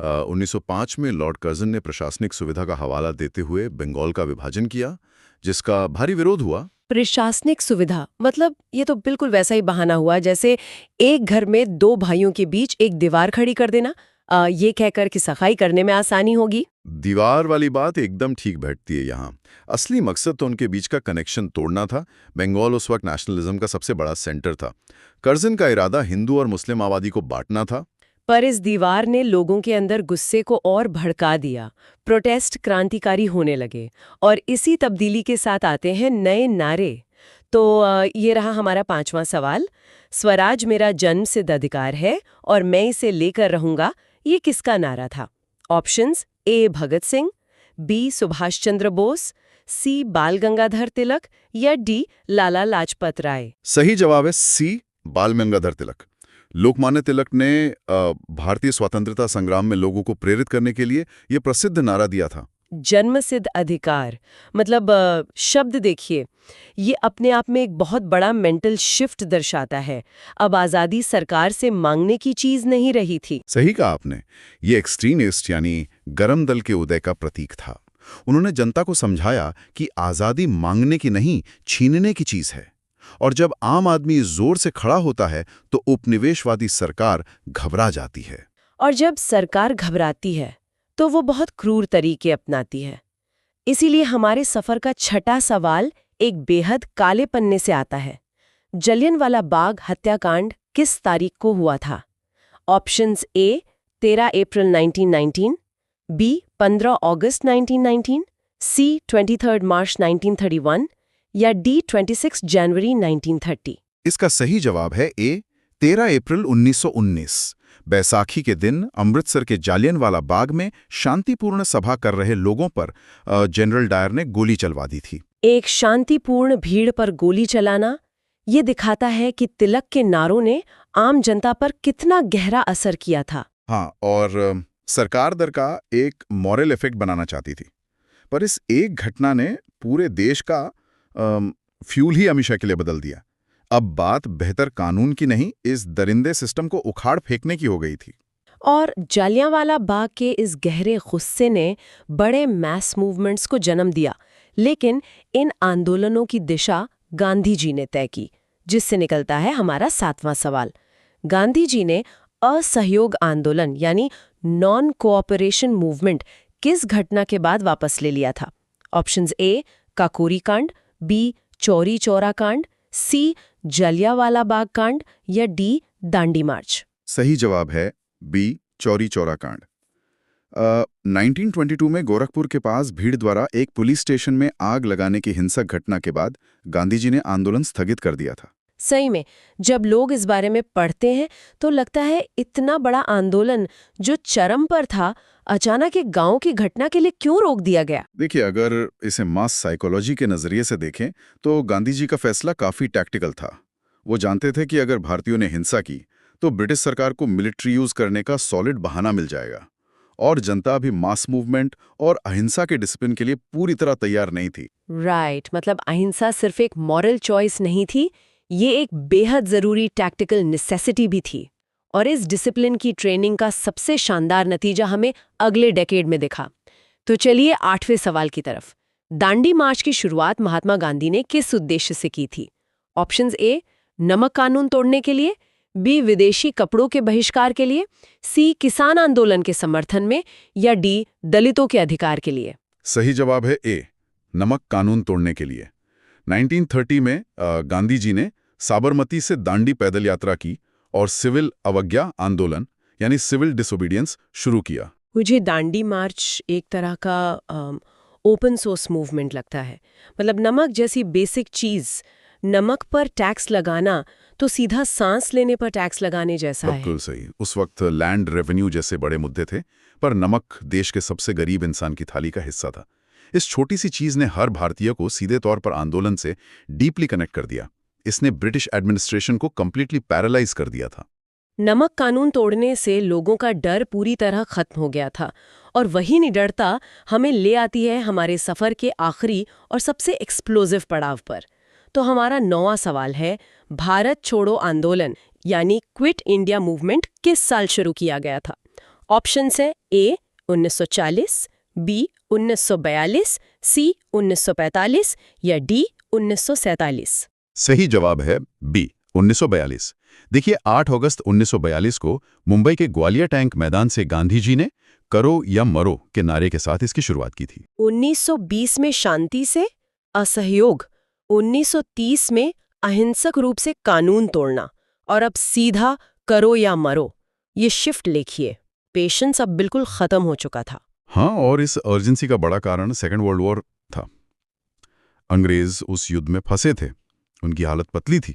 1905 में लॉर्ड कर्जन ने प्रशासनिक सुविधा का हवाला देते हुए बंगाल का विभाजन किया, जिसका भारी विरोध हुआ। प्रशासनिक सुविधा मतलब ये तो बिल्कुल वैसा ही बहाना हुआ जैसे एक घर में दो भाइयों के बीच एक दीवार खड़ी कर देना, ये कहकर कि सफाई करने में आसानी होगी। दीवार वाली बात एकदम ठीक बैठती है यहाँ। असली मकसद तो उनके बीच का कनेक्शन तोड़ना था। बंगाल उस वक्त नेशनलिज्म का सबसे बड़ा सेंटर था। कर्जन का इरादा हिंदू और मुस्लिम आबादी को बांटना था। पर इस दीवार ने लोगों के अंदर गुस्से को और भड़का दिया। प्रोटेस्ट क्रांतिकारी होने लगे और इसी तब्दीली के साथ आते हैं नए नारे। तो ये रहा हमारा पांचवां सवाल। स्वराज मेरा जन्मसिद्ध अधिकार है और मैं इसे लेकर रहूंगा, ये किसका नारा था? Options A Bhagat Singh, B Subhash Chandra Bose, C Bal Gangadhar तिलक या डी लाला लाजपत राय। सही जवाब है सी बाल गंगाधर तिलक। लोकमान्य तिलक ने भारतीय स्वतंत्रता संग्राम में लोगों को प्रेरित करने के लिए यह प्रसिद्ध नारा दिया था, जन्मसिद्ध अधिकार। मतलब शब्द देखिए, ये अपने आप में एक बहुत बड़ा मेंटल शिफ्ट दर्शाता है। अब आज़ादी सरकार से मांगने की चीज नहीं रही थी। सही कहा आपने। ये एक्सट्रीमिस्ट यानी गरम दल के उदय का प्रतीक था। उन्होंने जनता को समझाया कि आज़ादी मांगने की नहीं, छीनने की चीज है। और जब आम आदमी जोर से खड़ा होता है तो उपनिवेशवादी सरकार घबरा जाती है। और जब सरकार घबराती है तो वो बहुत क्रूर तरीके अपनाती है। इसीलिए हमारे सफर का छठा सवाल एक बेहद काले पन्ने से आता है। जलियांवाला बाग हत्याकांड किस तारीख को हुआ था? ऑप्शंस ए 13 अप्रैल 1919, बी 15 अगस्त 1919, सी 23 मार्च 1931 या डी 26 जनवरी 1930। इसका सही जवाब है ए 13 अप्रैल 1919। बैसाखी के दिन अमृतसर के जालियनवाला बाग में शांतिपूर्ण सभा कर रहे लोगों पर जनरल डायर ने गोली चलवा दी थी। एक शांतिपूर्ण भीड़ पर गोली चलाना, ये दिखाता है कि तिलक के नारों ने आम जनता पर कितना गहरा असर किया था। हाँ, और सरकार दर का एक मॉरल इफेक्ट बनाना चाहती थी। पर इस एक घटना ने पूरे देश का फ्यूल ही हमेशा के लिए बदल दिया। अब बात बेहतर कानून की नहीं, इस दरिंदे सिस्टम को उखाड़ फेंकने की हो गई थी। और जलियांवाला बाग के इस गहरे गुस्से ने बड़े मैस मूवमेंट्स को जन्म दिया, लेकिन इन आंदोलनों की दिशा गांधी जी ने तय की, जिससे निकलता है हमारा 7वां सवाल। गांधी जी ने असहयोग आंदोलन यानी नॉन कोऑपरेशन मूवमेंट किस घटना के बाद वापस ले लिया था? ऑप्शंस ए काकोरी कांड, बी चौरी चौरा कांड, सी जलियांवाला बाग कांड या डी दांडी मार्च। सही जवाब है बी चौरी चौरा कांड। 1922 में गोरखपुर के पास भीड़ द्वारा एक पुलिस स्टेशन में आग लगाने की हिंसक घटना के बाद गांधी जी ने आंदोलन स्थगित कर दिया था। सही में, जब लोग इस बारे में पढ़ते हैं तो लगता है इतना बड़ा आंदोलन जो चरम पर था, अचानक एक गांव की घटना के लिए क्यों रोक दिया गया? देखिए, अगर इसे मास साइकोलॉजी के नजरिए से देखें तो गांधी जी का फैसला काफी टैक्टिकल था। वो जानते थे कि अगर भारतीयों ने हिंसा की तो ब्रिटिश सरकार को मिलिट्री यूज करने का सॉलिड बहाना मिल जाएगा, और जनता अभी मास मूवमेंट और अहिंसा के डिसिप्लिन के लिए पूरी तरह तैयार नहीं थी। राइट, मतलब अहिंसा सिर्फ एक मॉरल चॉइस नहीं थी, ये एक बेहद जरूरी टैक्टिकल नेसेसिटी भी थी। और इस डिसिप्लिन की ट्रेनिंग का सबसे शानदार नतीजा हमें अगले डेकेड में दिखा। तो चलिए 8वें सवाल की तरफ। दांडी मार्च की शुरुआत महात्मा गांधी ने किस उद्देश्य से की थी? ऑप्शंस ए नमक कानून तोड़ने के लिए, बी विदेशी कपड़ों के बहिष्कार के लिए, सी किसान आंदोलन के समर्थन में, या डी दलितों के अधिकार के लिए। सही जवाब है ए नमक कानून तोड़ने के लिए। 1930 में गांधी जी ने साबरमती से दांडी पैदल यात्रा की और सिविल अवज्ञा आंदोलन यानी सिविल डिसोबीडियंस शुरू किया। मुझे दांडी मार्च एक तरह का ओपन सोर्स मूवमेंट लगता है। मतलब नमक जैसी बेसिक चीज, नमक पर टैक्स लगाना तो सीधा सांस लेने पर टैक्स लगाने जैसा है। बिल्कुल सही। उस वक्त लैंड रेवेन्यू जैसे बड़े मुद्दे थे, पर नमक देश के सबसे गरीब इंसान की थाली का हिस्सा था। इस छोटी सी चीज ने हर भारतीय को सीधे तौर पर आंदोलन से डीपली कनेक्ट कर दिया। इसने ब्रिटिश एडमिनिस्ट्रेशन को कंप्लीटली पैरालाइज कर दिया था। नमक कानून तोड़ने से लोगों का डर पूरी तरह खत्म हो गया था, और वही निडरता हमें ले आती है हमारे सफर के आखिरी और सबसे एक्सप्लोसिव पड़ाव पर। तो हमारा 9वां सवाल है, भारत छोड़ो आंदोलन यानी क्विट इंडिया मूवमेंट किस साल शुरू किया गया था? ऑप्शंस है ए 1940, बी 1942, सी 1945 या डी 1947। सही जवाब है बी 1942। देखिए, 8 अगस्त 1942 को मुंबई के ग्वालियर टैंक मैदान से गांधी जी ने करो या मरो के नारे के साथ इसकी शुरुआत की थी। 1920 में शांति से असहयोग, 1930 में अहिंसक रूप से कानून तोड़ना, और अब सीधा करो या मरो। ये शिफ्ट देखिए, पेशेंस अब बिल्कुल खत्म हो चुका था। हाँ, और इस अर्जेंसी का बड़ा कारण सेकेंड वर्ल्ड वॉर था। अंग्रेज उस युद्ध में फंसे थे, उनकी हालत पतली थी।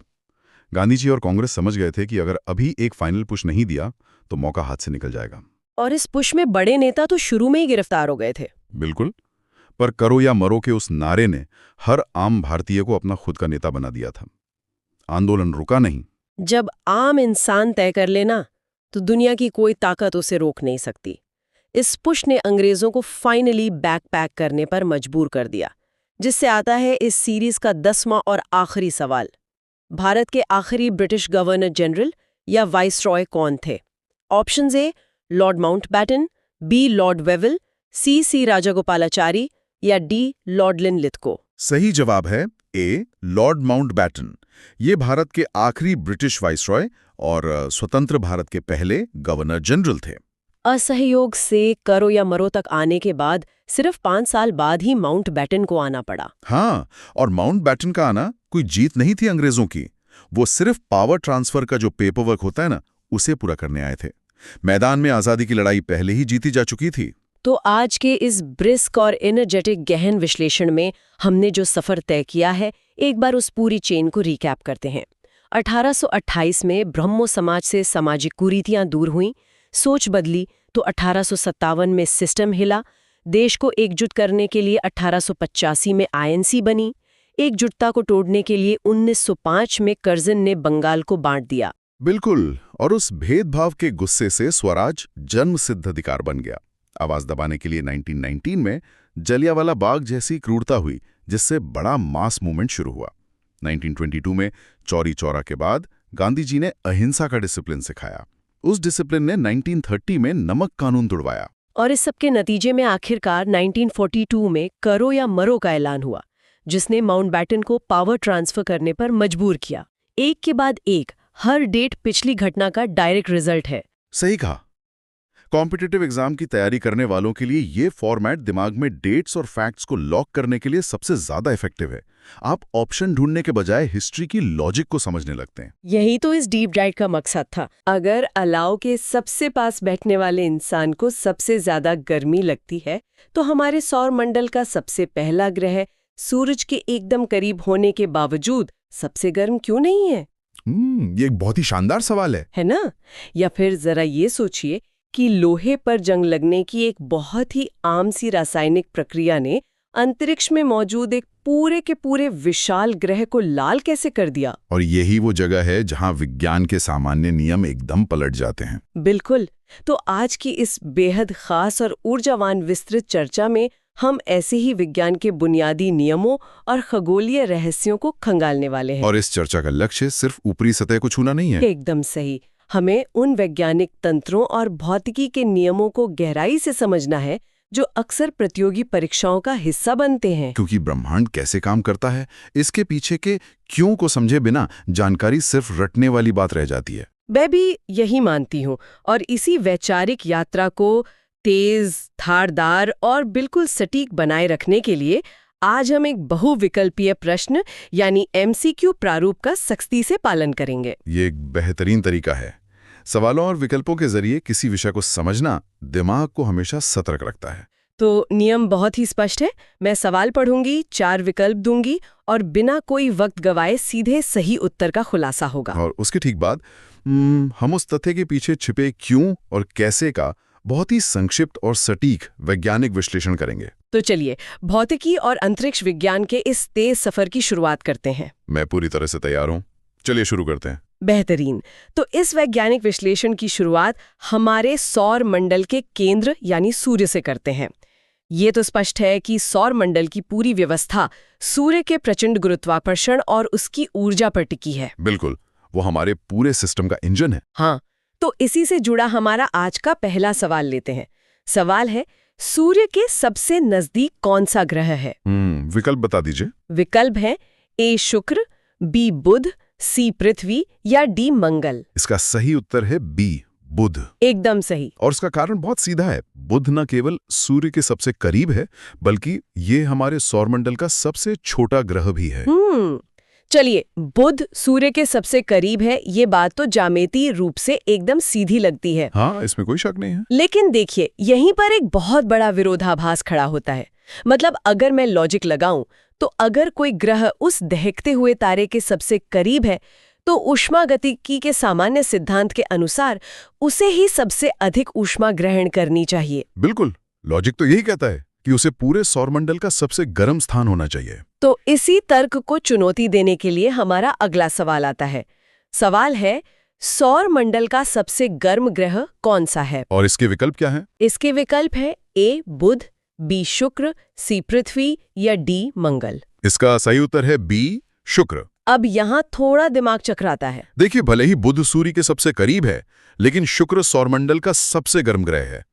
गांधी जी और कांग्रेस समझ गए थे कि अगर अभी एक फाइनल पुश नहीं दिया तो मौका हाथ से निकल जाएगा। और इस पुश में बड़े नेता तो शुरू में ही गिरफ्तार हो गए थे। बिल्कुल, पर करो या मरो के उस नारे ने हर आम भारतीय को अपना खुद का नेता बना दिया था। आंदोलन रुका नहीं। जब आम इंसान तय कर लेना तो दुनिया की कोई ताकत उसे रोक नहीं सकती। इस पुश ने अंग्रेजों को फाइनली बैकपैक करने पर मजबूर कर दिया, जिससे आता है इस सीरीज का 10वां और आखिरी सवाल। भारत के आखिरी ब्रिटिश गवर्नर जनरल या वाइसरॉय कौन थे? Options A Lord Mountbatten, B Lord Wavell, C Rajagopalachari या डी लॉर्ड लिनलिथगो। सही जवाब है ए लॉर्ड माउंटबैटन। ये भारत के आखिरी ब्रिटिश वाइसरॉय और स्वतंत्र भारत के पहले गवर्नर जनरल थे। असहयोग से करो या मरो तक आने के बाद सिर्फ 5 साल बाद ही माउंटबैटन को आना पड़ा। हाँ, और माउंटबैटन का आना कोई जीत नहीं थी अंग्रेजों की। वो सिर्फ पावर ट्रांसफर का जो पेपरवर्क होता है ना, उसे पूरा करने आए थे। मैदान में आजादी की लड़ाई पहले ही जीती जा चुकी थी। तो आज के इस ब्रिस्क और एनर्जेटिक गहन विश्लेषण में हमने जो सफर तय किया है, एक बार उस पूरी चेन को रिकैप करते हैं। 1828 में ब्रह्मो समाज से सामाजिक कुरीतियां दूर हुईं, सोच बदली तो 1857 में सिस्टम हिला, देश को एकजुट करने के लिए 1885 में आईएनसी बनी, एकजुटता को तोड़ने के लिए 1905 में कर्जन ने बंगाल को बांट दिया। बिल्कुल, और उस भेदभाव के गुस्से से स्वराज जन्म सिद्ध अधिकार बन गया। आवाज दबाने के लिए 1919 में जलियांवाला बाग जैसी क्रूरता हुई, जिससे बड़ा मास मूवमेंट शुरू हुआ। 1922 में चौरी चौरा के बाद गांधी जी ने अहिंसा का डिसिप्लिन सिखाया। उस डिसिप्लिन ने 1930 में नमक कानून तुड़वाया। और इस सब के नतीजे में आखिरकार 1942 में करो या मरो का ऐलान हुआ, जिसने माउंटबैटन को पावर ट्रांसफर करने पर मजबूर किया। एक के बाद एक हर डेट पिछली घटना का डायरेक्ट रिजल्ट है। सही कहा। कॉम्पिटिटिव एग्जाम की तैयारी करने वालों के लिए ये फॉर्मेट दिमाग में डेट्स और फैक्ट्स को लॉक करने के लिए सबसे ज्यादा इफेक्टिव है। आप ऑप्शन ढूंढने के बजाय हिस्ट्री की लॉजिक को समझने लगते हैं। यही तो इस डीप डाइव का मकसद था। अगर अलाव के सबसे पास बैठने वाले इंसान को सबसे ज्यादा गर्मी लगती है, तो हमारे सौर मंडल का सबसे पहला ग्रह सूरज के एकदम करीब होने के बावजूद सबसे गर्म क्यों नहीं है? ये एक बहुत ही शानदार सवाल है ना? या फिर जरा ये सोचिए कि लोहे पर जंग लगने की एक बहुत ही आम सी रासायनिक प्रक्रिया ने अंतरिक्ष में मौजूद एक पूरे के पूरे विशाल ग्रह को लाल कैसे कर दिया। और यही वो जगह है जहां विज्ञान के सामान्य नियम एकदम पलट जाते हैं। बिल्कुल। तो आज की इस बेहद खास और ऊर्जावान विस्तृत चर्चा में हम ऐसे ही विज्ञान के बुनियादी नियमों और खगोलीय रहस्यों को खंगालने वाले हैं। और इस चर्चा का लक्ष्य सिर्फ ऊपरी सतह को छूना नहीं है। एकदम सही। हमें उन वैज्ञानिक तंत्रों और भौतिकी के नियमों को गहराई से समझना है जो अक्सर प्रतियोगी परीक्षाओं का हिस्सा बनते हैं। क्योंकि ब्रह्मांड कैसे काम करता है, इसके पीछे के क्यों को समझे बिना जानकारी सिर्फ रटने वाली बात रह जाती है। मैं भी यही मानती हूँ। और इसी वैचारिक यात्रा को तेज, धारदार और बिल्कुल सटीक बनाए रखने के लिए आज हम एक बहुविकल्पीय प्रश्न यानी MCQ प्रारूप का सख्ती से पालन करेंगे। ये एक बेहतरीन तरीका है। सवालों और विकल्पों के जरिए किसी विषय को समझना दिमाग को हमेशा सतर्क रखता है। तो नियम बहुत ही स्पष्ट है। मैं सवाल पढ़ूंगी, 4 विकल्प दूंगी और बिना कोई वक्त गवाए सीधे सही उत्तर का खुलासा होगा। और उसके ठीक बाद हम उस तथ्य के पीछे छिपे क्यों और कैसे का बहुत ही संक्षिप्त और सटीक वैज्ञानिक विश्लेषण करेंगे। तो चलिए भौतिकी और अंतरिक्ष विज्ञान के इस तेज सफर की शुरुआत करते हैं। मैं पूरी तरह से तैयार हूँ। चलिए शुरू करते हैं। बेहतरीन। तो इस वैज्ञानिक विश्लेषण की शुरुआत हमारे सौर मंडल के केंद्र यानी सूर्य से करते हैं। ये तो स्पष्ट है कि सौर मंडल की पूरी व्यवस्था सूर्य के प्रचंड गुरुत्वाकर्षण और उसकी ऊर्जा पर टिकी है। बिल्कुल, वो हमारे पूरे सिस्टम का इंजन है। हाँ, तो इसी से जुड़ा हमारा आज का पहला सवाल लेते हैं। सवाल है, सूर्य के सबसे नजदीक कौन सा ग्रह है? विकल्प बता दीजिए। विकल्प है A शुक्र, B बुध, C पृथ्वी या D मंगल। इसका सही उत्तर है B बुध। एकदम सही। और इसका कारण बहुत सीधा है। बुध न केवल सूर्य के सबसे करीब है, बल्कि ये हमारे सौरमंडल का सबसे छोटा ग्रह भी है। चलिए, बुध सूर्य के सबसे करीब है, ये बात तो ज्यामितीय रूप से एकदम सीधी लगती है। हाँ, इसमें कोई शक नहीं है। लेकिन देखिए, यहीं पर एक बहुत बड़ा विरोधाभास खड़ा होता है। मतलब अगर मैं लॉजिक लगाऊं, तो अगर कोई ग्रह उस दहकते हुए तारे के सबसे करीब है, तो ऊष्मागतिकी के सामान्य सिद्धांत के अनुसार उसे ही सबसे अधिक ऊष्मा ग्रहण करनी चाहिए। बिल्कुल, लॉजिक तो यही कहता है कि उसे पूरे सौरमंडल का सबसे गर्म स्थान होना चाहिए। तो इसी तर्क को चुनौती देने के लिए हमारा अगला सवाल आता है। सवाल है, सौरमंडल का सबसे गर्म ग्रह कौन सा है? और इसके विकल्प क्या हैं? इसके विकल्प है A बुध, B शुक्र, C पृथ्वी या D मंगल। इसका सही उत्तर है B शुक्र। अब यहाँ थोड़ा दिमाग चकराता है। देखिए, भले ही बुध सूर्य के सबसे करीब है, लेकिन शुक्र सौरमंडल का सबसे गर्म ग्रह है,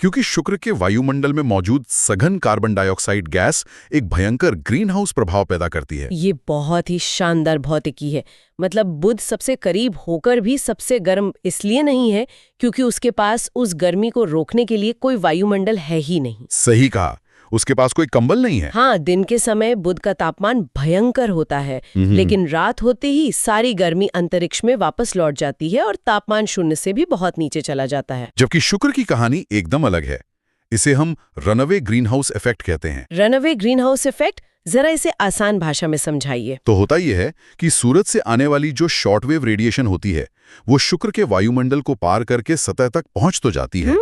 क्योंकि शुक्र के वायुमंडल में मौजूद सघन कार्बन डाइऑक्साइड गैस एक भयंकर ग्रीन हाउस प्रभाव पैदा करती है। ये बहुत ही शानदार भौतिकी है। मतलब बुध सबसे करीब होकर भी सबसे गर्म इसलिए नहीं है क्योंकि उसके पास उस गर्मी को रोकने के लिए कोई वायुमंडल है ही नहीं। सही कहा, उसके पास कोई कंबल नहीं है। हाँ, दिन के समय बुध का तापमान भयंकर होता है, लेकिन रात होते ही सारी गर्मी अंतरिक्ष में वापस लौट जाती है और तापमान 0 से भी बहुत नीचे चला जाता है। जबकि शुक्र की कहानी एकदम अलग है। इसे हम रनअवे ग्रीनहाउस इफेक्ट कहते हैं। रनअवे ग्रीनहाउस इफेक्ट, जरा इसे आसान भाषा में समझाइए। तो होता यह है कि सूरज से आने वाली जो शॉर्टवेव रेडिएशन होती है, वो शुक्र के वायुमंडल को पार करके सतह तक पहुंच तो जाती है,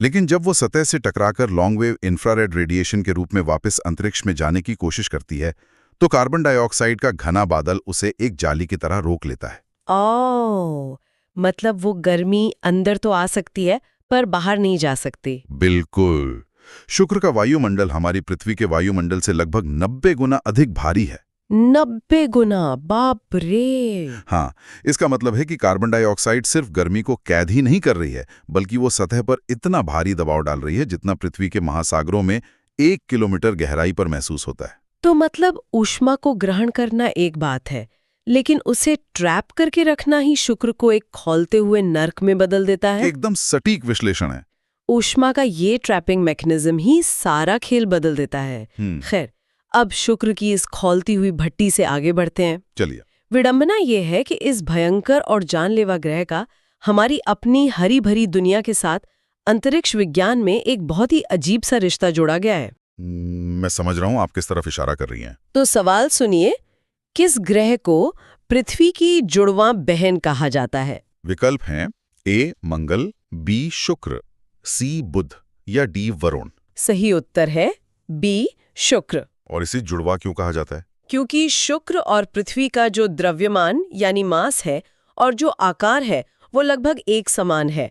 लेकिन जब वो सतह से टकराकर लॉन्ग वेव इंफ्रारेड रेडिएशन के रूप में वापस अंतरिक्ष में जाने की कोशिश करती है, तो कार्बन डाइऑक्साइड का घना बादल उसे एक जाली की तरह रोक लेता है। ओह, मतलब वो गर्मी अंदर तो आ सकती है पर बाहर नहीं जा सकती। बिल्कुल। शुक्र का वायुमंडल हमारी पृथ्वी के वायुमंडल से लगभग 90 गुना अधिक भारी है। 90 गुना, बाप रे। हाँ, इसका मतलब है कि कार्बन डाइऑक्साइड सिर्फ गर्मी को कैद ही नहीं कर रही है, बल्कि वो सतह पर इतना भारी दबाव डाल रही है जितना पृथ्वी के महासागरों में 1 किलोमीटर गहराई पर महसूस होता है। तो मतलब ऊष्मा को ग्रहण करना एक बात है, लेकिन उसे ट्रैप करके रखना ही शुक्र को एक खौलते हुए नर्क में बदल देता है। एकदम सटीक विश्लेषण है। ऊष्मा का ये ट्रैपिंग मैकेनिज्म ही सारा खेल बदल देता है। खैर, अब शुक्र की इस खौलती हुई भट्टी से आगे बढ़ते हैं। चलिए। विडंबना ये है कि इस भयंकर और जानलेवा ग्रह का हमारी अपनी हरी भरी दुनिया के साथ अंतरिक्ष विज्ञान में एक बहुत ही अजीब सा रिश्ता जोड़ा गया है। मैं समझ रहा हूँ आप किस तरफ इशारा कर रही हैं। तो सवाल सुनिए, किस ग्रह को पृथ्वी की जुड़वां बहन कहा जाता है? विकल्प हैं ए मंगल, बी शुक्र, सी बुध या डी वरुण। सही उत्तर है बी शुक्र। और इसे जुड़वा क्यों कहा जाता है? क्योंकि शुक्र और पृथ्वी का जो द्रव्यमान यानी मास है और जो आकार है वो लगभग एक समान है।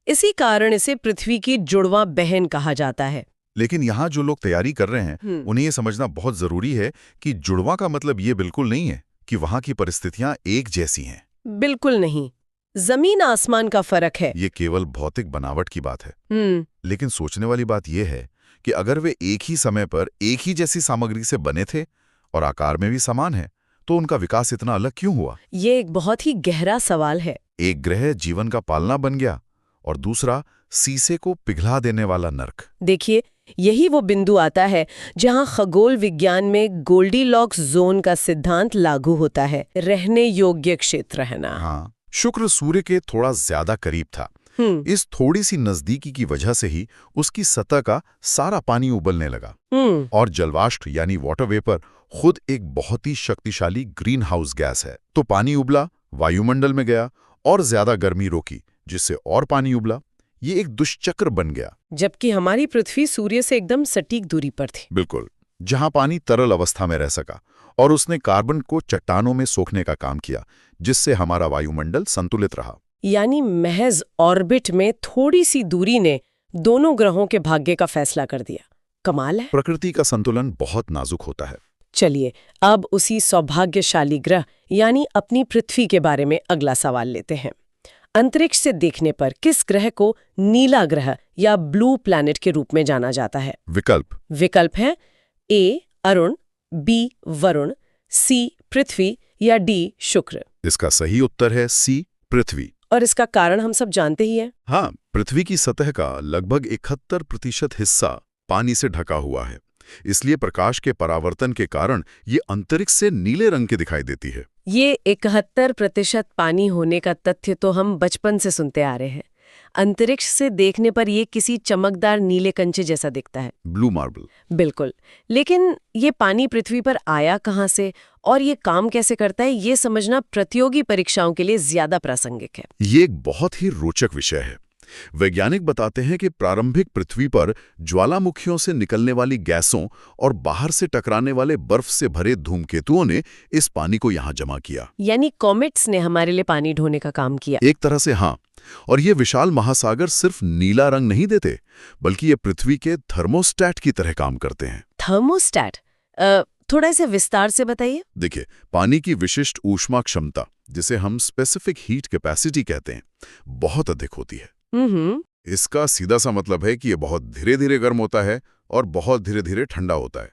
इसी कारण इसे पृथ्वी की जुड़वां बहन कहा जाता है। लेकिन यहाँ जो लोग तैयारी कर रहे हैं उन्हें ये समझना बहुत जरूरी है कि जुड़वा का मतलब ये बिल्कुल नहीं है कि वहाँ की परिस्थितियां एक जैसी हैं। बिल्कुल नहीं, जमीन आसमान का फर्क है। ये केवल भौतिक बनावट की बात है। लेकिन सोचने वाली बात यह है कि अगर वे एक ही समय पर एक ही जैसी सामग्री से बने थे और आकार में भी समान है, तो उनका विकास इतना अलग क्यों हुआ? ये एक बहुत ही गहरा सवाल है। एक ग्रह जीवन का पालना बन गया और दूसरा शीशे को पिघला देने वाला नर्क। देखिए, यही वो बिंदु आता है जहां खगोल विज्ञान में गोल्डीलॉक्स जोन का सिद्धांत लागू होता है, रहने योग्य क्षेत्र रहना। हाँ, शुक्र सूर्य के थोड़ा ज्यादा करीब था। इस थोड़ी सी नजदीकी की वजह से ही उसकी सतह का सारा पानी उबलने लगा और जलवाष्प यानी वाटर वेपर खुद एक बहुत ही शक्तिशाली ग्रीन हाउस गैस है। तो पानी उबला, वायुमंडल में गया और ज्यादा गर्मी रोकी, जिससे और पानी उबला। ये एक दुष्चक्र बन गया। जबकि हमारी पृथ्वी सूर्य से एकदम सटीक दूरी पर थी। बिल्कुल, जहां पानी तरल अवस्था में रह सका और उसने कार्बन को चट्टानों में सोखने का काम किया, जिससे हमारा वायुमंडल संतुलित रहा। यानी महज ऑर्बिट में थोड़ी सी दूरी ने दोनों ग्रहों के भाग्य का फैसला कर दिया। कमाल है। प्रकृति का संतुलन बहुत नाजुक होता है। चलिए, अब उसी सौभाग्यशाली ग्रह यानी अपनी पृथ्वी के बारे में अगला सवाल लेते हैं। अंतरिक्ष से देखने पर किस ग्रह को नीला ग्रह या ब्लू प्लैनेट के रूप में जाना जाता है? विकल्प है ए अरुण, बी वरुण, सी पृथ्वी या डी शुक्र। इसका सही उत्तर है सी पृथ्वी। और इसका कारण हम सब जानते ही हैं। हाँ, पृथ्वी की सतह का लगभग 71% हिस्सा पानी से ढका हुआ है। इसलिए प्रकाश के परावर्तन के कारण ये अंतरिक्ष से नीले रंग की दिखाई देती है। ये 71% पानी होने का तथ्य तो हम बचपन से सुनते आ रहे हैं। अंतरिक्ष से देखने पर ये किसी चमकदार नीले कंचे जैसा दिखता है, ब्लू मार्बल। बिल्कुल। लेकिन ये पानी पृथ्वी पर आया कहाँ से और ये काम कैसे करता है, ये समझना प्रतियोगी परीक्षाओं के लिए ज्यादा प्रासंगिक है। ये एक बहुत ही रोचक विषय है। वैज्ञानिक बताते हैं कि प्रारंभिक पृथ्वी पर ज्वालामुखियों से निकलने वाली गैसों और बाहर से टकराने वाले बर्फ से भरे धूमकेतुओं ने इस पानी को यहाँ जमा किया। यानी कॉमेट्स ने हमारे लिए पानी ढोने का काम किया। एक तरह से हाँ। और ये विशाल महासागर सिर्फ नीला रंग नहीं देते, बल्कि ये पृथ्वी के थर्मोस्टैट की तरह काम करते हैं। थर्मोस्टैट? थोड़ा इसे विस्तार से बताइए। देखिए, पानी की विशिष्ट ऊष्मा क्षमता, जिसे हम स्पेसिफिक हीट कैपेसिटी कहते हैं, बहुत अधिक होती है। इसका सीधा सा मतलब है कि ये बहुत धीरे धीरे गर्म होता है और बहुत धीरे धीरे ठंडा होता है।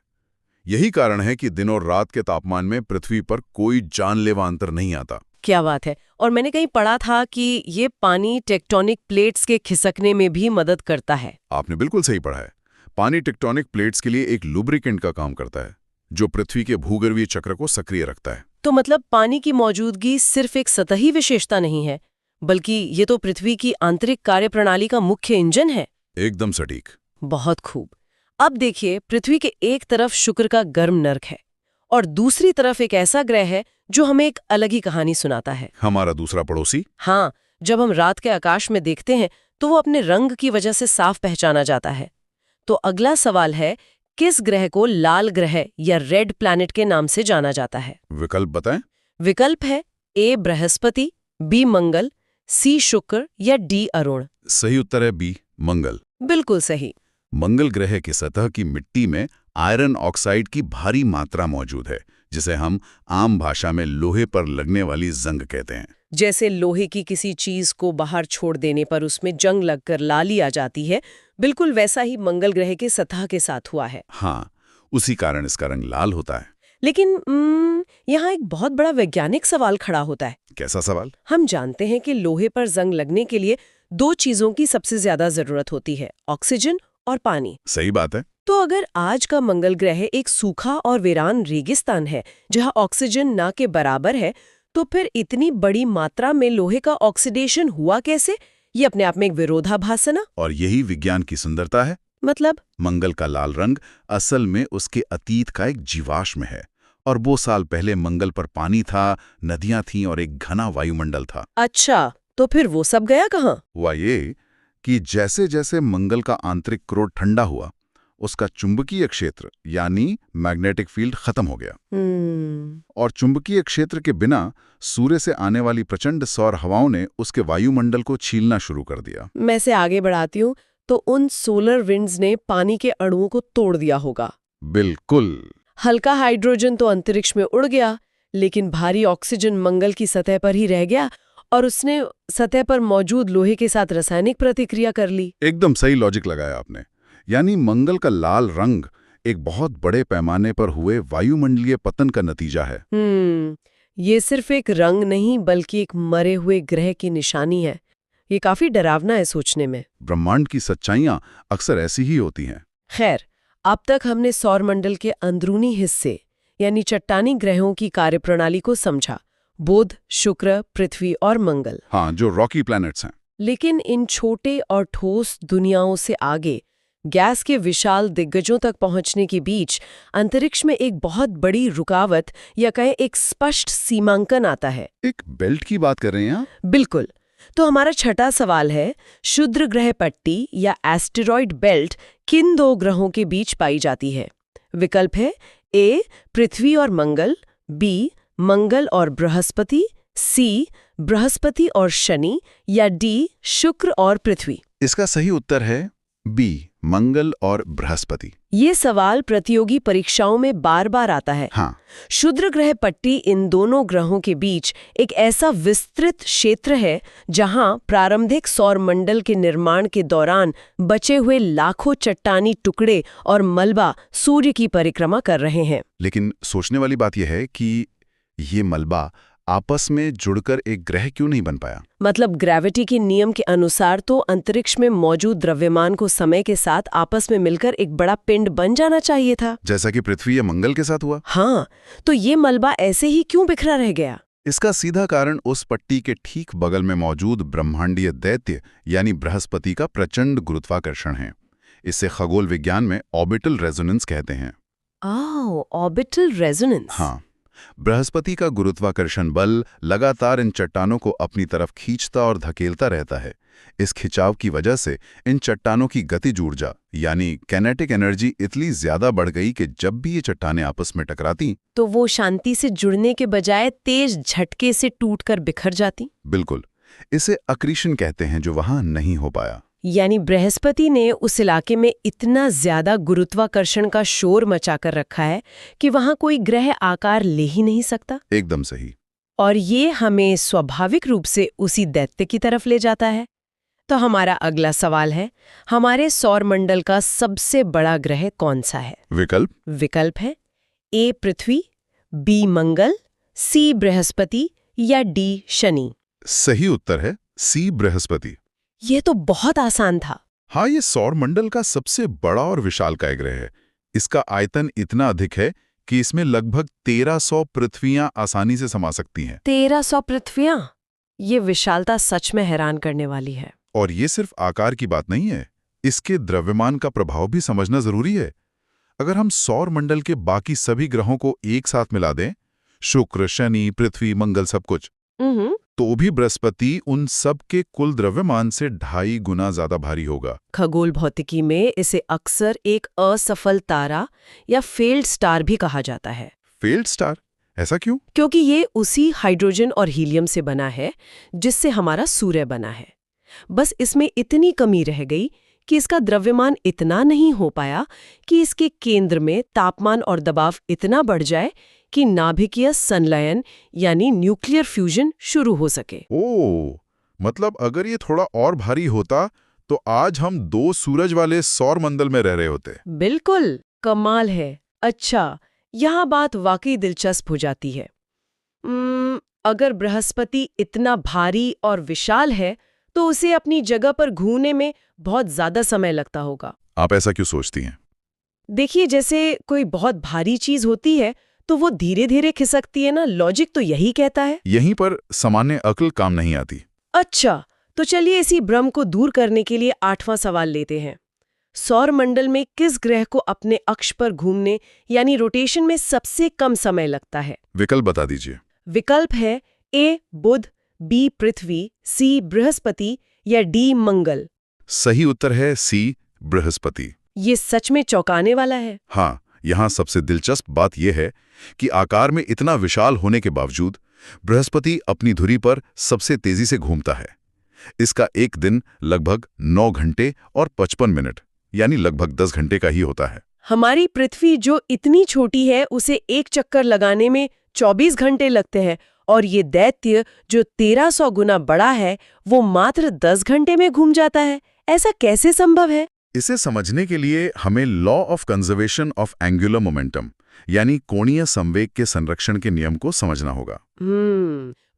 यही कारण है कि दिन और रात के तापमान में पृथ्वी पर कोई जानलेवा अंतर नहीं आता। क्या बात है। और मैंने कहीं पढ़ा था कि ये पानी टेक्टोनिक प्लेट्स के खिसकने में भी मदद करता है। आपने बिल्कुल सही पढ़ा है। पानी टेक्टोनिक प्लेट्स के लिए एक लुब्रिकेंट का काम करता है, जो पृथ्वी के भूगर्भीय चक्र को सक्रिय रखता है। तो मतलब पानी की मौजूदगी सिर्फ एक सतही विशेषता नहीं है, बल्कि ये तो पृथ्वी की आंतरिक कार्यप्रणाली का मुख्य इंजन है। एकदम सटीक। बहुत खूब। अब देखिए, पृथ्वी के एक तरफ शुक्र का गर्म नर्क है और दूसरी तरफ एक ऐसा ग्रह है जो हमें एक अलग ही कहानी सुनाता है। हमारा दूसरा पड़ोसी। हाँ, जब हम रात के आकाश में देखते हैं तो वो अपने रंग की वजह से साफ पहचाना जाता है। तो अगला सवाल है किस ग्रह को लाल ग्रह या रेड प्लैनेट के नाम से जाना जाता है? विकल्प बताएं। विकल्प है ए बृहस्पति, बी मंगल, सी शुक्र या डी अरुण। सही उत्तर है बी मंगल। बिल्कुल सही। मंगल ग्रह की सतह की मिट्टी में आयरन ऑक्साइड की भारी मात्रा मौजूद है, जिसे हम आम भाषा में लोहे पर लगने वाली जंग कहते हैं। जैसे लोहे की किसी चीज को बाहर छोड़ देने पर उसमें जंग लगकर लाली आ जाती है, बिल्कुल वैसा ही मंगल ग्रह के सतह के साथ हुआ है। हाँ, उसी कारण इसका रंग लाल होता है। लेकिन यहाँ एक बहुत बड़ा वैज्ञानिक सवाल खड़ा होता है। कैसा सवाल? हम जानते हैं कि लोहे पर जंग लगने के लिए दो चीजों की सबसे ज्यादा जरूरत होती है, ऑक्सीजन और पानी। सही बात है। तो अगर आज का मंगल ग्रह एक सूखा और वीरान रेगिस्तान है जहां ऑक्सीजन ना के बराबर है, तो फिर इतनी बड़ी मात्रा में लोहे का ऑक्सीडेशन हुआ कैसे? ये अपने आप में एक विरोधाभास है ना? और यही विज्ञान की सुंदरता है। मतलब मंगल का लाल रंग असल में उसके अतीत का एक जीवाश्म है, और वो साल पहले मंगल पर पानी था, नदियां थीं और एक घना वायुमंडल था। अच्छा, तो फिर वो सब गया कहाँ? हुआ ये कि जैसे जैसे मंगल का आंतरिक कोर ठंडा हुआ, उसका चुंबकीय क्षेत्र यानी मैग्नेटिक फील्ड खत्म हो गया। और चुंबकीय क्षेत्र के बिना सूर्य से आने वाली प्रचंड सौर हवाओं ने उसके वायुमंडल को छीलना शुरू कर दिया। मैं से आगे बढ़ाती हूँ तो उन सोलर विंड्स ने पानी के अणुओं को तोड़ दिया होगा। बिल्कुल। हल्का हाइड्रोजन तो अंतरिक्ष में उड़ गया, लेकिन भारी ऑक्सीजन मंगल की सतह पर ही रह गया और उसने सतह पर मौजूद लोहे के साथ रासायनिक प्रतिक्रिया कर ली। एकदम सही लॉजिक लगाया आपने। यानी मंगल का लाल रंग एक बहुत बड़े पैमाने पर हुए वायुमंडलीय पतन का नतीजा है। ये सिर्फ एक रंग नहीं बल्कि एक मरे हुए ग्रह की निशानी है। ये काफी डरावना है सोचने में। ब्रह्मांड की सच्चाइयां अक्सर ऐसी ही होती हैं। खैर, अब तक हमने सौरमंडल के अंदरूनी हिस्से यानी चट्टानी ग्रहों की कार्यप्रणाली को समझा, बुध, शुक्र, पृथ्वी और मंगल। हाँ, जो रॉकी प्लैनेट्स हैं। लेकिन इन छोटे और ठोस दुनियाओं से आगे गैस के विशाल दिग्गजों तक पहुंचने के बीच अंतरिक्ष में एक बहुत बड़ी रुकावट या कहें एक स्पष्ट सीमांकन आता है। एक बेल्ट की बात कर रहे हैं आप? बिल्कुल। तो हमारा छठा सवाल है, क्षुद्र ग्रह पट्टी या एस्टेरॉयड बेल्ट किन दो ग्रहों के बीच पाई जाती है? विकल्प है ए पृथ्वी और मंगल, बी मंगल और बृहस्पति, सी बृहस्पति और शनि या डी शुक्र और पृथ्वी। इसका सही उत्तर है बी मंगल और बृहस्पति। ये सवाल प्रतियोगी परीक्षाओं में बार बार आता है। हाँ। क्षुद्र ग्रह पट्टी इन दोनों ग्रहों के बीच एक ऐसा विस्तृत क्षेत्र है जहां प्रारंभिक सौरमंडल के निर्माण के दौरान बचे हुए लाखों चट्टानी टुकड़े और मलबा सूर्य की परिक्रमा कर रहे हैं। लेकिन सोचने वाली बात यह है कि ये मलबा आपस में जुड़कर एक ग्रह क्यों नहीं बन पाया? मतलब ग्रेविटी के नियम के अनुसार तो अंतरिक्ष में मौजूद द्रव्यमान को समय के साथ आपस में मिलकर एक बड़ा पिंड बन जाना चाहिए था, जैसा कि पृथ्वी या मंगल के साथ हुआ। हाँ, तो ये मलबा ऐसे ही क्यों बिखरा रह गया? इसका सीधा कारण उस पट्टी के ठीक बगल में मौजूद ब्रह्मांडीय दैत्य यानी बृहस्पति का प्रचंड गुरुत्वाकर्षण है। इसे खगोल विज्ञान में ऑर्बिटल रेजोनेंस कहते हैं। Orbital resonance. हाँ, बृहस्पति का गुरुत्वाकर्षण बल लगातार इन चट्टानों को अपनी तरफ खींचता और धकेलता रहता है। इस खिंचाव की वजह से इन चट्टानों की गतिज ऊर्जा यानी कैनेटिक एनर्जी इतनी ज्यादा बढ़ गई कि जब भी ये चट्टानें आपस में टकराती तो वो शांति से जुड़ने के बजाय तेज झटके से टूटकर बिखर जाती। बिल्कुल, इसे अक्रीशन कहते हैं, जो वहां नहीं हो पाया। यानी बृहस्पति ने उस इलाके में इतना ज्यादा गुरुत्वाकर्षण का शोर मचाकर रखा है कि वहां कोई ग्रह आकार ले ही नहीं सकता। एकदम सही। और ये हमें स्वाभाविक रूप से उसी दैत्य की तरफ ले जाता है। तो हमारा अगला सवाल है, हमारे सौरमंडल का सबसे बड़ा ग्रह कौन सा है? विकल्प है ए पृथ्वी, बी मंगल, सी बृहस्पति या डी शनि। सही उत्तर है सी बृहस्पति। ये तो बहुत आसान था। हाँ, ये सौरमंडल का सबसे बड़ा और विशालकाय ग्रह है। इसका आयतन इतना अधिक है कि इसमें लगभग 1300 पृथ्वियां आसानी से समा सकती हैं। 1300 पृथ्वियां? ये विशालता सच में हैरान करने वाली है। और ये सिर्फ आकार की बात नहीं है, इसके द्रव्यमान का प्रभाव भी समझना जरूरी है। अगर हम सौरमंडल के बाकी सभी ग्रहों को एक साथ मिला दें, शुक्र, शनि, पृथ्वी, मंगल, सब कुछ, तो भी बृहस्पति उन सब के कुल द्रव्यमान से 2.5 गुना ज्यादा भारी होगा। खगोल भौतिकी में इसे अक्सर एक असफल तारा या फेल्ड स्टार भी कहा जाता है। Failed star? ऐसा क्यों? क्योंकि ये उसी हाइड्रोजन और हीलियम से बना है जिससे हमारा सूर्य बना है। बस इसमें इतनी कमी रह गई कि इसका द्रव्यमान इतना नहीं हो पाया कि इसके केंद्र में तापमान और दबाव इतना बढ़ जाए कि नाभिकीय संलयन यानी न्यूक्लियर फ्यूजन शुरू हो सके। ओह, मतलब अगर ये थोड़ा और भारी होता तो आज हम 2 सूरज वाले सौर मंडल में रह रहे होते। बिल्कुल, कमाल है। अच्छा, यहाँ बात वाकई दिलचस्प हो जाती है। अगर बृहस्पति इतना भारी और विशाल है तो उसे अपनी जगह पर घूमने में बहुत ज्यादा समय लगता होगा। आप ऐसा क्यों सोचती हैं? देखिए, जैसे कोई बहुत भारी चीज होती है तो वो धीरे धीरे खिसकती है ना, लॉजिक तो यही कहता है। यहीं पर सामान्य अक्ल काम नहीं आती। अच्छा, तो चलिए इसी भ्रम को दूर करने के लिए 8वां सवाल लेते हैं। सौर मंडल में किस ग्रह को अपने अक्ष पर घूमने यानी रोटेशन में सबसे कम समय लगता है? विकल्प बता दीजिए। विकल्प है ए बुध, बी पृथ्वी, सी बृहस्पति या डी मंगल। सही उत्तर है सी, बृहस्पति। ये सच में चौंकाने वाला है। हाँ, यहाँ सबसे दिलचस्प बात यह है कि आकार में इतना विशाल होने के बावजूद बृहस्पति अपनी धुरी पर सबसे तेजी से घूमता है। इसका एक दिन लगभग 9 घंटे और 55 मिनट यानी लगभग 10 घंटे का ही होता है। हमारी पृथ्वी जो इतनी छोटी है उसे एक चक्कर लगाने में 24 घंटे लगते हैं और ये दैत्य जो 1300 गुना बड़ा है वो मात्र 10 घंटे में घूम जाता है। ऐसा कैसे संभव है? इसे समझने के लिए हमें law of conservation of angular momentum यानी कोणीय संवेग के संरक्षण के नियम को समझना होगा।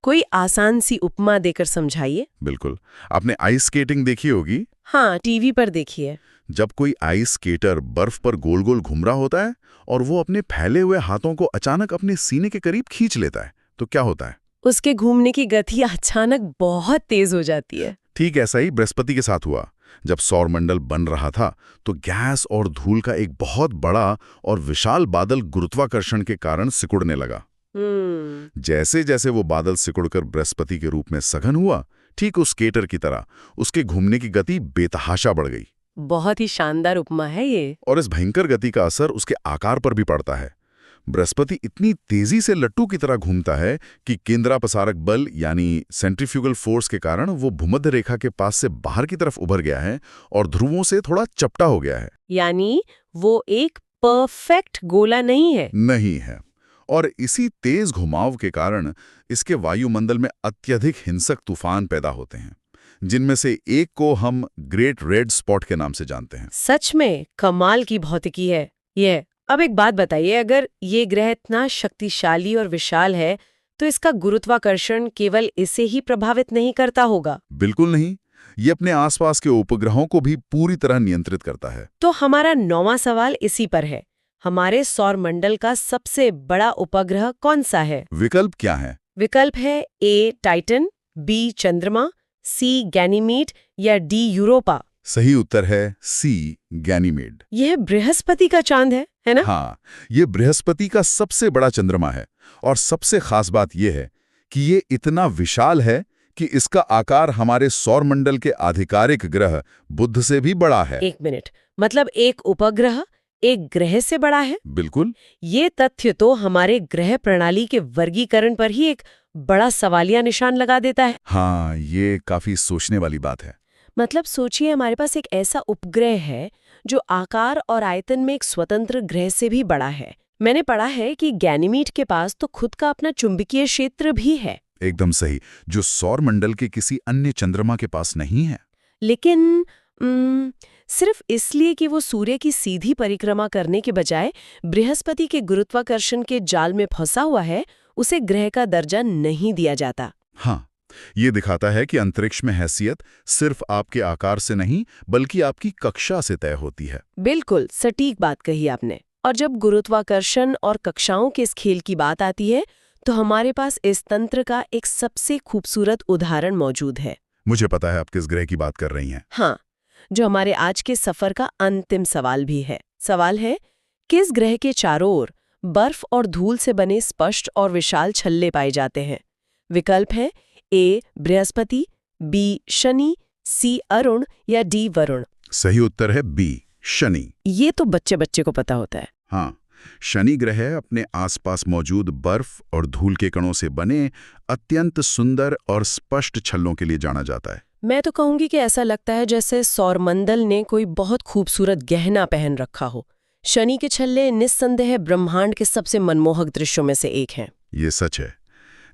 कोई आसान सी उपमा देकर समझाइए। बिल्कुल। आपने आइस स्केटिंग देखी होगी? हाँ, टीवी पर देखी है। जब कोई आइस स्केटर बर्फ पर गोल गोल घूम रहा होता है और वो अपने फैले हुए हाथों को अचानक अपने सीने के करीब खींच लेता है तो क्या होता है? उसके घूमने की गति अचानक बहुत तेज हो जाती है। ठीक ऐसा ही बृहस्पति के साथ हुआ। जब सौरमंडल बन रहा था तो गैस और धूल का एक बहुत बड़ा और विशाल बादल गुरुत्वाकर्षण के कारण सिकुड़ने लगा। जैसे जैसे वो बादल सिकुड़कर बृहस्पति के रूप में सघन हुआ, ठीक उस स्केटर की तरह उसके घूमने की गति बेतहाशा बढ़ गई। बहुत ही शानदार उपमा है ये। और इस भयंकर गति का असर उसके आकार पर भी पड़ता है। बृहस्पति इतनी तेजी से लट्टू की तरह घूमता है कि केंद्रापसारक बल यानी सेंट्रीफ्यूगल फोर्स के कारण वो भूमध्य रेखा के पास से बाहर की तरफ उभर गया है और ध्रुवों से थोड़ा चपटा हो गया है। यानी वो एक परफेक्ट गोला नहीं है। नहीं है। और इसी तेज घुमाव के कारण इसके वायुमंडल में अत्यधिक हिंसक तूफान पैदा होते हैं, जिनमें से एक को हम ग्रेट रेड स्पॉट के नाम से जानते हैं। सच में कमाल की भौतिकी है ये। अब एक बात बताइए, अगर ये ग्रह इतना शक्तिशाली और विशाल है तो इसका गुरुत्वाकर्षण केवल इसे ही प्रभावित नहीं करता होगा? बिल्कुल नहीं, ये अपने आसपास के उपग्रहों को भी पूरी तरह नियंत्रित करता है। तो हमारा 9वां सवाल इसी पर है। हमारे सौर मंडल का सबसे बड़ा उपग्रह कौन सा है? विकल्प क्या है? विकल्प है ए टाइटन, बी चंद्रमा, सी गैनीमीड या डी यूरोपा। सही उत्तर है सी, गैनीमेड। यह बृहस्पति का चांद है ना? हाँ, ये बृहस्पति का सबसे बड़ा चंद्रमा है और सबसे खास बात यह है कि ये इतना विशाल है कि इसका आकार हमारे सौरमंडल के आधिकारिक ग्रह बुध से भी बड़ा है। एक मिनट, मतलब एक उपग्रह एक ग्रह से बड़ा है? बिल्कुल। ये तथ्य तो हमारे ग्रह प्रणाली के वर्गीकरण पर ही एक बड़ा सवालिया निशान लगा देता है। हाँ, ये काफी सोचने वाली बात है। मतलब सोचिए, हमारे पास एक ऐसा उपग्रह है जो आकार और आयतन में एक स्वतंत्र ग्रह से भी बड़ा है। मैंने पढ़ा है कि गैनीमीड के पास तो खुद का अपना चुंबकीय क्षेत्र भी है। एकदम सही, जो सौरमंडल के किसी अन्य चंद्रमा के पास नहीं है। लेकिन सिर्फ इसलिए कि वो सूर्य की सीधी परिक्रमा करने के बजाय बृहस्पति के गुरुत्वाकर्षण के जाल में फंसा हुआ है, उसे ग्रह का दर्जा नहीं दिया जाता। हाँ, ये दिखाता है कि अंतरिक्ष में हैसियत सिर्फ आपके आकार से नहीं बल्कि आपकी कक्षा से तय होती है। बिल्कुल सटीक बात कही आपने। और जब गुरुत्वाकर्षण और कक्षाओं के इस खेल की बात आती है तो हमारे पास इस तंत्र का एक सबसे खूबसूरत उदाहरण मौजूद है। मुझे पता है आप किस ग्रह की बात कर रही हैं। हाँ, जो हमारे आज के सफर का अंतिम सवाल भी है। सवाल है, किस ग्रह के चारों ओर बर्फ और धूल से बने स्पष्ट और विशाल छल्ले पाए जाते हैं? विकल्प है ए बृहस्पति, बी शनि, सी अरुण या डी वरुण? सही उत्तर है बी, शनि। ये तो बच्चे बच्चे को पता होता है। हाँ, शनि ग्रह अपने आसपास मौजूद बर्फ और धूल के कणों से बने अत्यंत सुंदर और स्पष्ट छल्लों के लिए जाना जाता है। मैं तो कहूंगी कि ऐसा लगता है जैसे सौरमंडल ने कोई बहुत खूबसूरत गहना पहन रखा हो। शनि के छल्ले निस्संदेह ब्रह्मांड के सबसे मनमोहक दृश्यों में से एक हैं। ये सच है,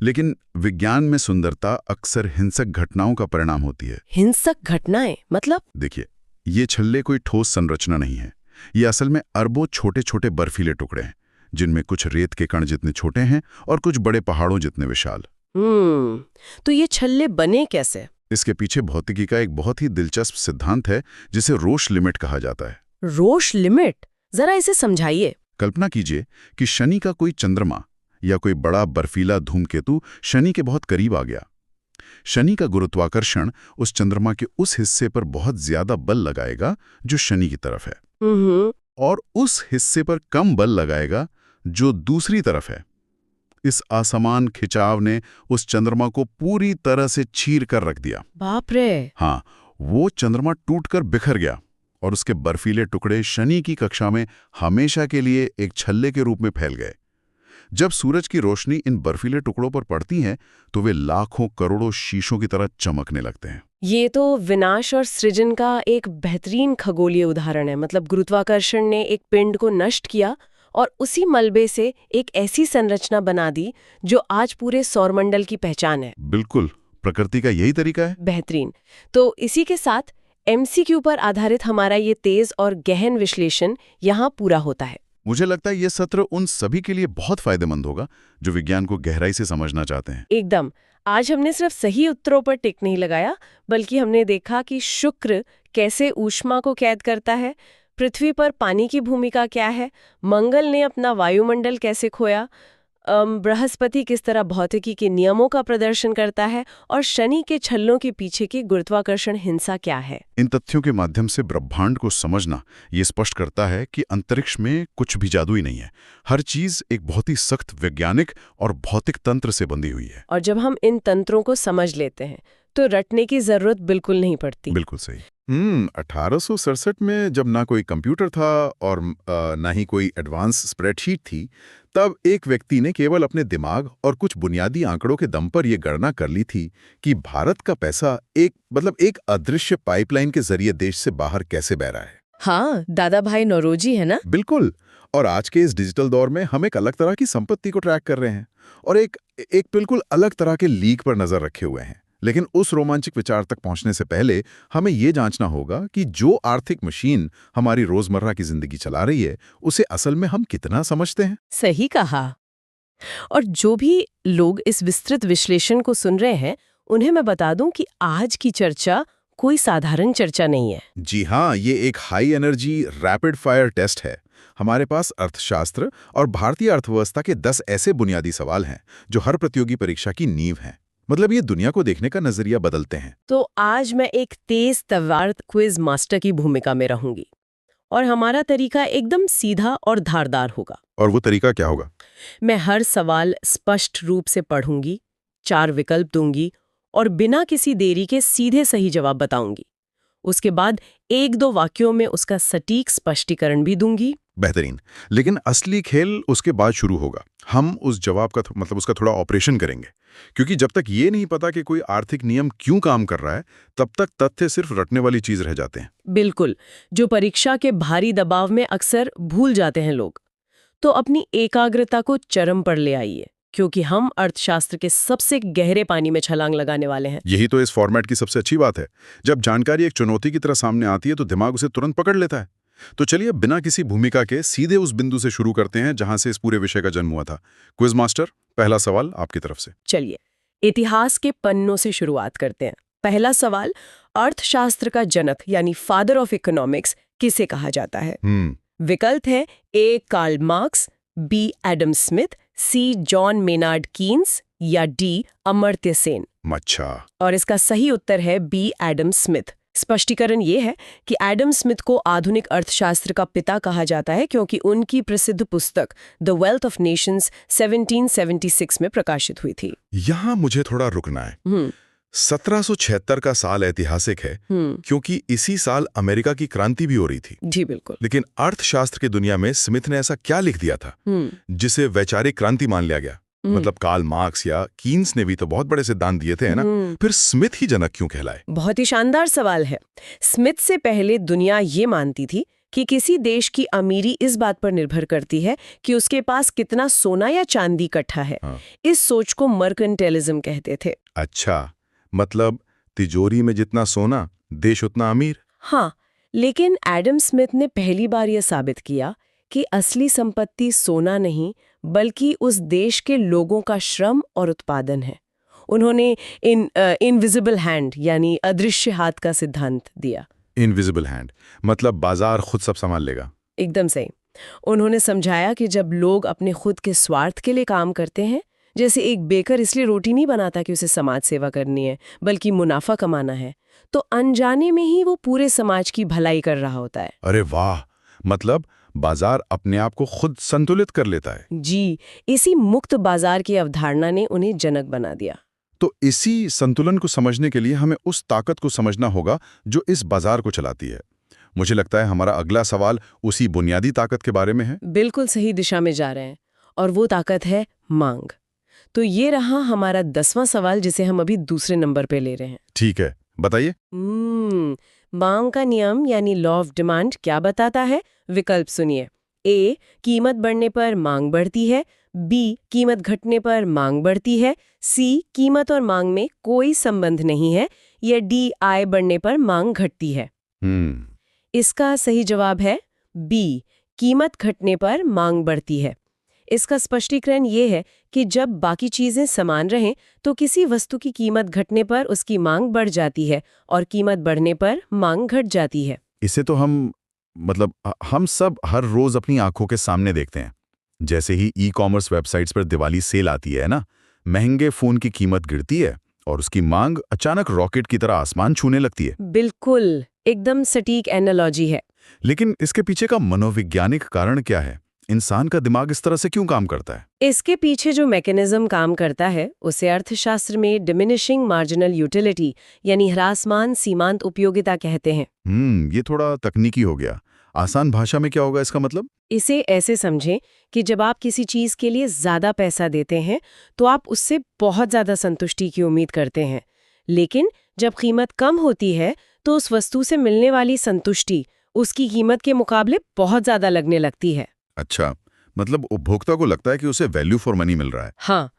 लेकिन विज्ञान में सुंदरता अक्सर हिंसक घटनाओं का परिणाम होती है। हिंसक घटनाएं मतलब? देखिए, ये छल्ले कोई ठोस संरचना नहीं है। ये असल में अरबों छोटे छोटे बर्फीले टुकड़े हैं, जिनमें कुछ रेत के कण जितने छोटे हैं और कुछ बड़े पहाड़ों जितने विशाल। तो ये छल्ले बने कैसे? इसके पीछे भौतिकी का एक बहुत ही दिलचस्प सिद्धांत है, जिसे रोश लिमिट कहा जाता है। रोश लिमिट? जरा इसे समझाइए। कल्पना कीजिए कि शनि का कोई चंद्रमा या कोई बड़ा बर्फीला धूमकेतु शनि के बहुत करीब आ गया। शनि का गुरुत्वाकर्षण उस चंद्रमा के उस हिस्से पर बहुत ज्यादा बल लगाएगा जो शनि की तरफ है, और उस हिस्से पर कम बल लगाएगा जो दूसरी तरफ है। इस असमान खिंचाव ने उस चंद्रमा को पूरी तरह से चीर कर रख दिया। बाप रे! हाँ, वो चंद्रमा टूटकर बिखर गया और उसके बर्फीले टुकड़े शनि की कक्षा में हमेशा के लिए एक छल्ले के रूप में फैल गए। जब सूरज की रोशनी इन बर्फीले टुकड़ों पर पड़ती है तो वे लाखों करोड़ों शीशों की तरह चमकने लगते हैं। ये तो विनाश और सृजन का एक बेहतरीन खगोलीय उदाहरण है। मतलब गुरुत्वाकर्षण ने एक पिंड को नष्ट किया और उसी मलबे से एक ऐसी संरचना बना दी जो आज पूरे सौरमंडल की पहचान है। बिल्कुल, प्रकृति का यही तरीका है। बेहतरीन। तो इसी के साथ एमसीक्यू पर आधारित हमारा ये तेज और गहन विश्लेषण यहाँ पूरा होता है। मुझे लगता है ये सत्र उन सभी के लिए बहुत फायदेमंद होगा जो विज्ञान को गहराई से समझना चाहते हैं। एकदम। आज हमने सिर्फ सही उत्तरों पर टिक नहीं लगाया, बल्कि हमने देखा कि शुक्र कैसे ऊष्मा को कैद करता है, पृथ्वी पर पानी की भूमिका क्या है, मंगल ने अपना वायुमंडल कैसे खोया, बृहस्पति किस तरह भौतिकी के नियमों का प्रदर्शन करता है, और शनि के छल्लों के पीछे की गुरुत्वाकर्षण हिंसा क्या है। इन तथ्यों के माध्यम से ब्रह्मांड को समझना ये स्पष्ट करता है कि अंतरिक्ष में कुछ भी जादुई नहीं है। हर चीज एक बहुत ही सख्त वैज्ञानिक और भौतिक तंत्र से बंधी हुई है। और जब हम इन तंत्रों को समझ लेते हैं तो रटने की जरूरत बिल्कुल नहीं पड़ती। बिल्कुल सही। 1867 में जब ना कोई कंप्यूटर था और ना ही कोई एडवांस स्प्रेडशीट थी, तब एक व्यक्ति ने केवल अपने दिमाग और कुछ बुनियादी आंकड़ों के दम पर यह गणना कर ली थी कि भारत का पैसा एक अदृश्य पाइपलाइन के जरिए देश से बाहर कैसे बह रहा है। हाँ, दादा भाई नौरोजी है ना? बिल्कुल। और आज के इस डिजिटल दौर में हम एक अलग तरह की संपत्ति को ट्रैक कर रहे हैं और एक बिल्कुल अलग तरह के लीक पर नजर रखे हुए हैं। लेकिन उस रोमांचक विचार तक पहुंचने से पहले हमें ये जांचना होगा कि जो आर्थिक मशीन हमारी रोजमर्रा की जिंदगी चला रही है, उसे असल में हम कितना समझते हैं। सही कहा। और जो भी लोग इस विस्तृत विश्लेषण को सुन रहे हैं, उन्हें मैं बता दूं कि आज की चर्चा कोई साधारण चर्चा नहीं है। जी हाँ, ये एक high energy rapid fire test है। हमारे पास अर्थशास्त्र और भारतीय अर्थव्यवस्था के 10 ऐसे बुनियादी सवाल हैं जो हर प्रतियोगी परीक्षा की नींव हैं। मतलब ये दुनिया को देखने का नजरिया बदलते हैं। तो आज मैं एक तेज तवार क्विज मास्टर की भूमिका में रहूंगी और हमारा तरीका एकदम सीधा और धारदार होगा। और वो तरीका क्या होगा? मैं हर सवाल स्पष्ट रूप से पढ़ूंगी, 4 विकल्प दूंगी और बिना किसी देरी के सीधे सही जवाब बताऊंगी। उसके बाद 1-2 वाक्यों में उसका सटीक स्पष्टीकरण भी दूंगी। बेहतरीन। लेकिन असली खेल उसके बाद शुरू होगा। हम उस जवाब का उसका थोड़ा ऑपरेशन करेंगे, क्योंकि जब तक ये नहीं पता कि कोई आर्थिक नियम क्यों काम कर रहा है, तब तक तथ्य सिर्फ रटने वाली चीज रह जाते हैं। बिल्कुल, जो परीक्षा के भारी दबाव में अक्सर भूल जाते हैं लोग। तो अपनी एकाग्रता को चरम पर ले आइए, क्योंकि हम अर्थशास्त्र के सबसे गहरे पानी में छलांग लगाने वाले हैं। यही तो इस फॉर्मेट की सबसे अच्छी बात है। जब जानकारी एक चुनौती की तरह सामने आती है तो दिमाग उसे तुरंत पकड़ लेता है। तो चलिए बिना किसी भूमिका के सीधे उस बिंदु से शुरू करते हैं जहां से इस पूरे विषय का जन्म हुआ था। क्विज मास्टर, पहला सवाल आपकी तरफ से। चलिए इतिहास के पन्नों से शुरुआत करते हैं। पहला सवाल, अर्थशास्त्र का जनक यानी फादर ऑफ इकोनॉमिक्स किसे कहा जाता है? विकल्प है A Karl Marx, B Adam Smith, C John Maynard Keynes या डी अमर्त्य सेन। अच्छा। और इसका सही उत्तर है बी एडम स्मिथ। स्पष्टीकरण ये है कि एडम स्मिथ को आधुनिक अर्थशास्त्र का पिता कहा जाता है क्योंकि उनकी प्रसिद्ध पुस्तक द वेल्थ ऑफ नेशंस 1776 में प्रकाशित हुई थी। यहाँ मुझे थोड़ा रुकना है। 1776 का साल ऐतिहासिक है क्योंकि इसी साल अमेरिका की क्रांति भी हो रही थी। जी बिल्कुल। लेकिन अर्थशास्त्र की दुनिया में स्मिथ ने ऐसा क्या लिख दिया था जिसे वैचारिक क्रांति मान लिया गया? मतलब कार्ल मार्क्स या कीन्स ने भी तो बहुत बड़े सिद्धांत दिए थे, है ना? फिर स्मिथ ही जनक क्यों कहलाए? बहुत ही शानदार सवाल है। स्मिथ से पहले दुनिया ये मानती थी कि किसी देश की अमीरी इस बात पर निर्भर करती है कि उसके पास कितना सोना या चांदी इकट्ठा है। इस सोच को मर्केंटाइलिज्म कहते थे। अच्छा, मतलब तिजोरी में जितना सोना देश उतना अमीर। हाँ, लेकिन एडम स्मिथ ने पहली बार यह साबित किया कि असली संपत्ति सोना नहीं बल्कि उस देश के लोगों का श्रम और उत्पादन है। उन्होंने इनविजिबल हैंड यानी अदृश्य हाथ का सिद्धांत दिया। इनविजिबल हैंड मतलब बाजार खुद सब संभाल लेगा। एकदम सही। उन्होंने समझाया कि जब लोग अपने खुद के स्वार्थ के लिए काम करते हैं, जैसे एक बेकर इसलिए रोटी नहीं बनाता कि उसे समाज सेवा करनी है बल्कि मुनाफा कमाना है, तो अनजाने में ही वो पूरे समाज की भलाई कर रहा होता है। अरे वाह, मतलब बाजार अपने आप को खुद संतुलित कर लेता है। जी, इसी मुक्त बाजार की अवधारणा ने उन्हें जनक बना दिया। तो इसी संतुलन को समझने के लिए हमें उस ताकत को समझना होगा जो इस बाजार को चलाती है। मुझे लगता है हमारा अगला सवाल उसी बुनियादी ताकत के बारे में है। बिल्कुल सही दिशा में जा रहे हैं, और वो ताकत है मांग। तो ये रहा हमारा 10वां सवाल जिसे हम अभी दूसरे नंबर पे ले रहे हैं। ठीक है, बताइए। मांग का नियम यानी लॉ ऑफ डिमांड क्या बताता है? विकल्प सुनिए। ए, कीमत बढ़ने पर मांग बढ़ती है। बी, कीमत घटने पर मांग बढ़ती है। सी, कीमत और मांग में कोई संबंध नहीं है। या डी, आय बढ़ने पर मांग घटती है। इसका सही जवाब है बी, कीमत घटने पर मांग बढ़ती है। इसका स्पष्टीकरण ये है कि जब बाकी चीजें समान रहें तो किसी वस्तु की कीमत घटने पर उसकी मांग बढ़ जाती है और कीमत बढ़ने पर मांग घट जाती है। इसे तो हम सब हर रोज अपनी आंखों के सामने देखते हैं। जैसे ही ई-कॉमर्स वेबसाइट्स पर दिवाली सेल आती है ना, महंगे फोन की कीमत गिरती है और उसकी मांग अचानक रॉकेट की तरह आसमान छूने लगती है। बिल्कुल, एकदम सटीक एनालॉजी है। लेकिन इसके पीछे का मनोवैज्ञानिक कारण क्या है? इंसान का दिमाग इस तरह से क्यों काम करता है? इसके पीछे जो मैकेनिज्म काम करता है उसे अर्थशास्त्र में डिमिनिशिंग मार्जिनल यूटिलिटी यानी ह्रासमान सीमांत उपयोगिता कहते हैं। ये थोड़ा तकनीकी हो गया। आसान भाषा में क्या होगा इसका मतलब? इसे ऐसे समझें कि जब आप किसी चीज के लिए ज्यादा पैसा देते हैं तो आप उससे बहुत ज्यादा संतुष्टि की उम्मीद करते हैं, लेकिन जब कीमत कम होती है तो उस वस्तु से मिलने वाली संतुष्टि उसकी कीमत के मुकाबले बहुत ज्यादा लगने लगती है। अच्छा, मतलब उपभोक्ता को लगता है कि उसे वैल्यू फॉर मनी मिल रहा है। हाँ,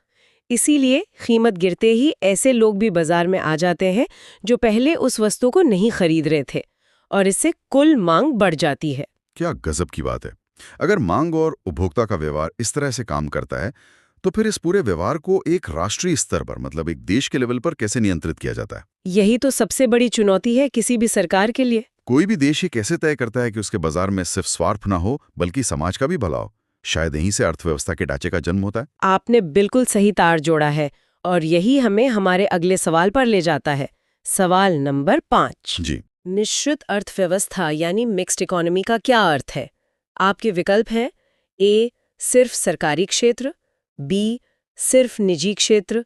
इसीलिए कीमत गिरते ही ऐसे लोग भी बाजार में आ जाते हैं जो पहले उस वस्तु को नहीं खरीद रहे थे, और इससे कुल मांग बढ़ जाती है। क्या गजब की बात है। अगर मांग और उपभोक्ता का व्यवहार इस तरह से काम करता है तो फिर इस पूरे व्यवहार को एक राष्ट्रीय स्तर पर मतलब एक देश के लेवल पर कैसे नियंत्रित किया जाता है? यही तो सबसे बड़ी चुनौती है किसी भी सरकार के लिए। कोई भी देश ये कैसे तय करता है कि उसके बाजार में सिर्फ स्वार्थ ना हो बल्कि समाज का भी भला हो? शायद यहीं से अर्थव्यवस्था के ढांचे का जन्म होता है। आपने बिल्कुल सही तार जोड़ा है, और यही हमें हमारे अगले सवाल पर ले जाता है। सवाल नंबर 5 जी। मिश्रित अर्थव्यवस्था यानी मिक्स्ड इकोनॉमी का क्या अर्थ है? आपके विकल्प हैं ए, सिर्फ सरकारी क्षेत्र, बी, सिर्फ निजी क्षेत्र,